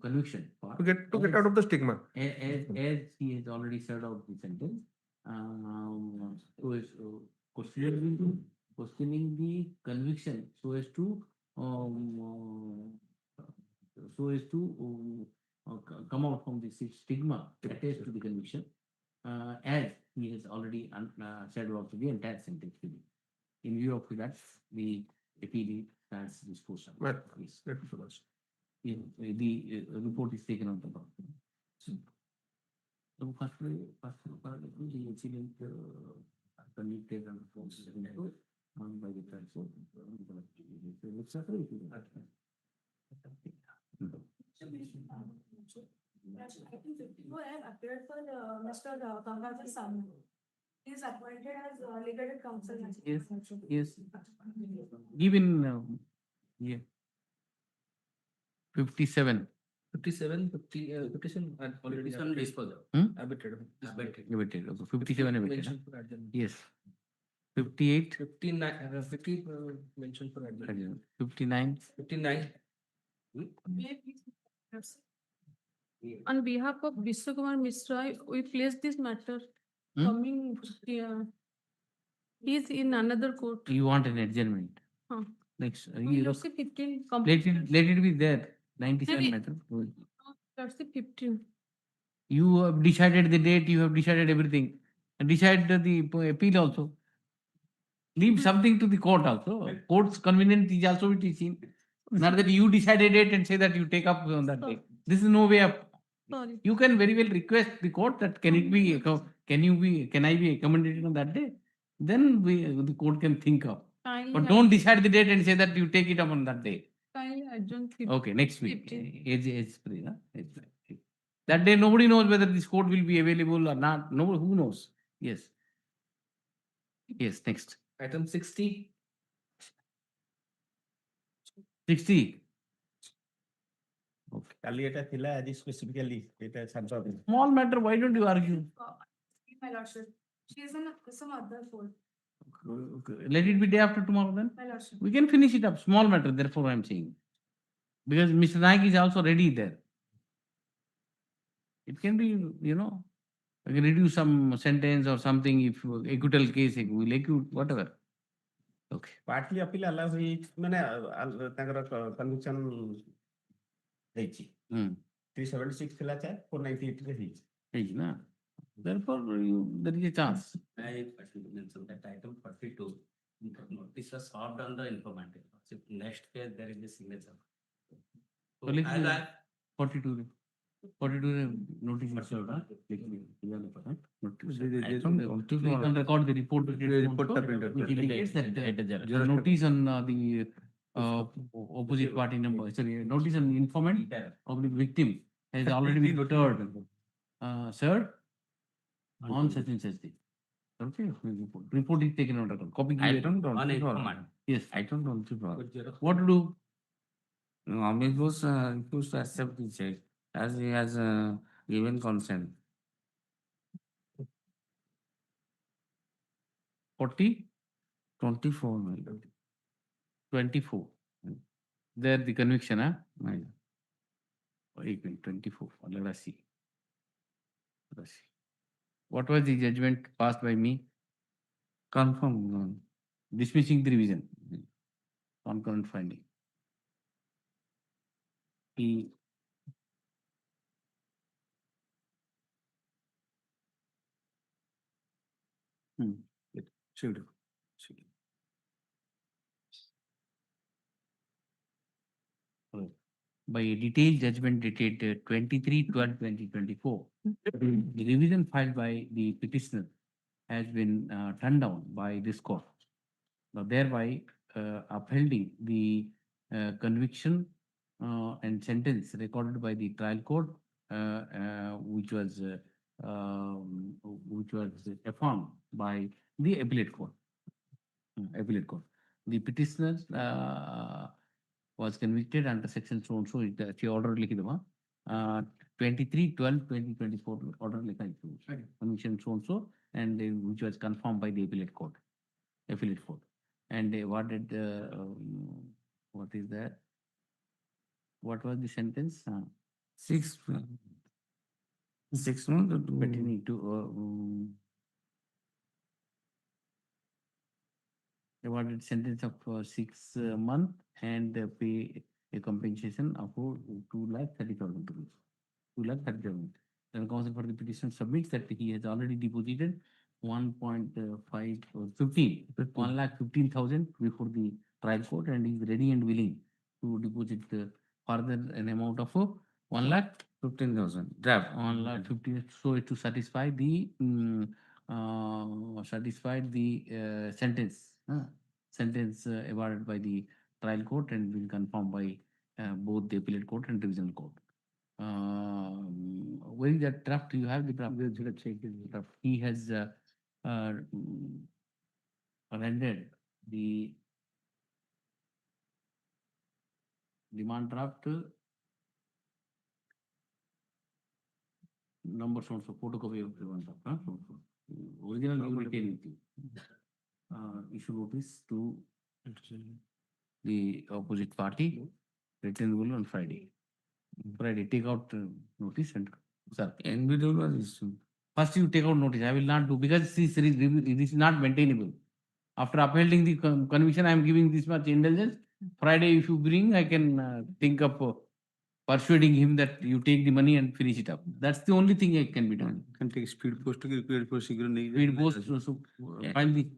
S2: conviction part.
S16: To get out of the stigma.
S2: As he has already served out the sentence, questioning the conviction so as to come out from the stigma attached to the conviction, as he has already served out the entire sentence. In view of that, the appeal stands disposed of. The report is taken on the document. So firstly, the incident convicted and by the trial court.
S17: I have appeared for Mr. Gangadhar Samu. He is appointed as legal counsel.
S2: Yes. Given 57.
S10: 57 and already disposed. Abated.
S2: 57 abated. Yes. 58.
S10: 59. 50 mentioned for admission.
S2: 59.
S10: 59.
S23: On behalf of Sankar Mishra, we place this matter coming here. He is in another court.
S2: You want an adjournment? Next. Let it be there. 97 matter.
S23: That's the 15.
S2: You have decided the date, you have decided everything. And decide the appeal also. Leave something to the court also. Court's convenience is also it is seen. Not that you decided it and say that you take up on that day. This is no way up.
S23: Sorry.
S2: You can very well request the court that can I be accommodated on that day? Then the court can think of. But don't decide the date and say that you take it up on that day.
S23: Kindly
S8: Okay, next week. It's free, huh? It's free. That day, nobody knows whether this court will be available or not. Nobody, who knows? Yes. Yes, next.
S10: Item 60.
S8: 60. Okay.
S3: କାଲି ଏଟା ଥିଲା ଆଜି specifically ଏଟା ଶାନ୍ତ ହେବ।
S8: Small matter, why don't you argue?
S17: My lordship, she is in some other fold.
S8: Let it be day after tomorrow then.
S17: My lordship.
S8: We can finish it up. Small matter, therefore I am saying. Because Mr. Naik is also ready there. It can be, you know, I can reduce some sentence or something if acquittal case, we'll acute, whatever. Okay.
S3: Partly appeal allows ମାନେ ତାଙ୍କର conviction ହେଇଛି 376 ଥିଲା 498 ରେ ହେଇଛି
S8: ହେଇଛି ନା therefore there is a chance.
S2: I mentioned that item 42 notice was served on the informant. Next page there is a signature.
S8: So let's do 42 notice is served, huh? You can record the report which indicates that notice on the opposite party number, sorry, notice on informant of the victim has already been served on such and such day. Okay, report is taken out of copy.
S2: On informant.
S8: Yes.
S2: I don't want to.
S8: What to do?
S2: No, Amit was refused to accept the check as he has given consent. 24.
S8: 24. There the conviction, huh? 24. Let us see. What was the judgment passed by me?
S2: Confirm.
S8: Dismissing the revision. Concurrent finding. He
S19: should.
S8: By a detailed judgment dated 23/12/2024, the revision filed by the petitioner has been turned down by this court. Now, thereby upholding the conviction and sentence recorded by the trial court, which was affirmed by the appellate court. The petitioner was convicted under section so and so. It's order likhi deva 23/12/2024 order likha conviction so and so, and which was confirmed by the appellate court. And what did what is that? What was the sentence?
S2: 6 months.
S8: Pertaining to awarded sentence of 6 months and pay a compensation of 2,30,000 rupees. 2,30,000. Then counsel for the petition submits that he has already deposited 1,15,000 before the trial court and is ready and willing to deposit further an amount of
S2: 1,15,000 draft.
S8: 1,15,000 so as to satisfy the sentence awarded by the trial court and been confirmed by both the appellate court and divisional court. Where is that draft? You have the draft. He has rendered the demand draft number so photocopy of the one draft. Original you retain with you. Issue notice to the opposite party, returnable on Friday. Take out notice and sir.
S2: Individual was issued.
S8: First you take out notice. I will not do because this is not maintainable. After upholding the conviction, I am giving this much indulgence. Friday, if you bring, I can think of persuading him that you take the money and finish it up. That's the only thing that can be done.
S19: Can take speed post to speed post.
S8: Speed post find the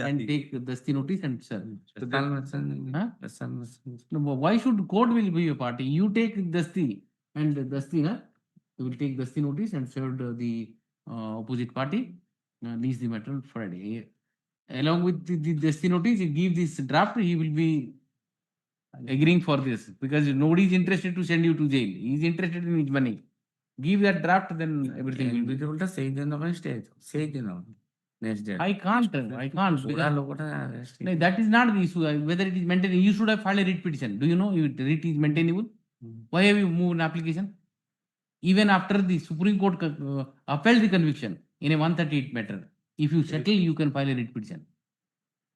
S8: and take dusty notice and sir. No, why should court will be a party? You take dusty and dusty, you will take dusty notice and serve the opposite party. Leaves the matter on Friday. Along with the dusty notice, you give this draft. He will be agreeing for this because nobody is interested to send you to jail. He is interested in his money. Give that draft, then everything will be.
S2: Will say next day.
S8: I can't. Because, no, that is not the issue. Whether it is maintainable, you should have filed a writ petition. Do you know if writ is maintainable? Why have you moved an application? Even after the Supreme Court upheld the conviction in a 138 matter, if you settle, you can file a writ petition.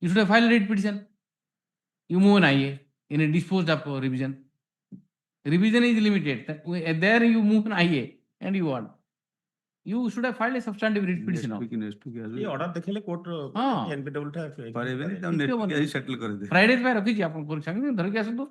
S8: You should have filed a writ petition. You move an IA in a disposed of revision. Revision is limited. There you move an IA and you want. You should have filed a substantive writ petition.
S3: ये order देखले court NPW था
S19: पर even तब next week ऐसे settle कर दे.
S8: Friday पे रखी जी अपन कोई संग धर के ऐसे तो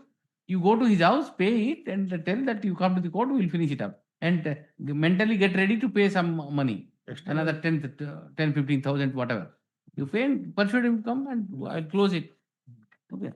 S8: you go to his house, pay it, and tell that you come to the court, we will finish it up, and mentally get ready to pay some money, another 10,000-15,000, whatever. You pay and persuade him to come, and I'll close it. Okay.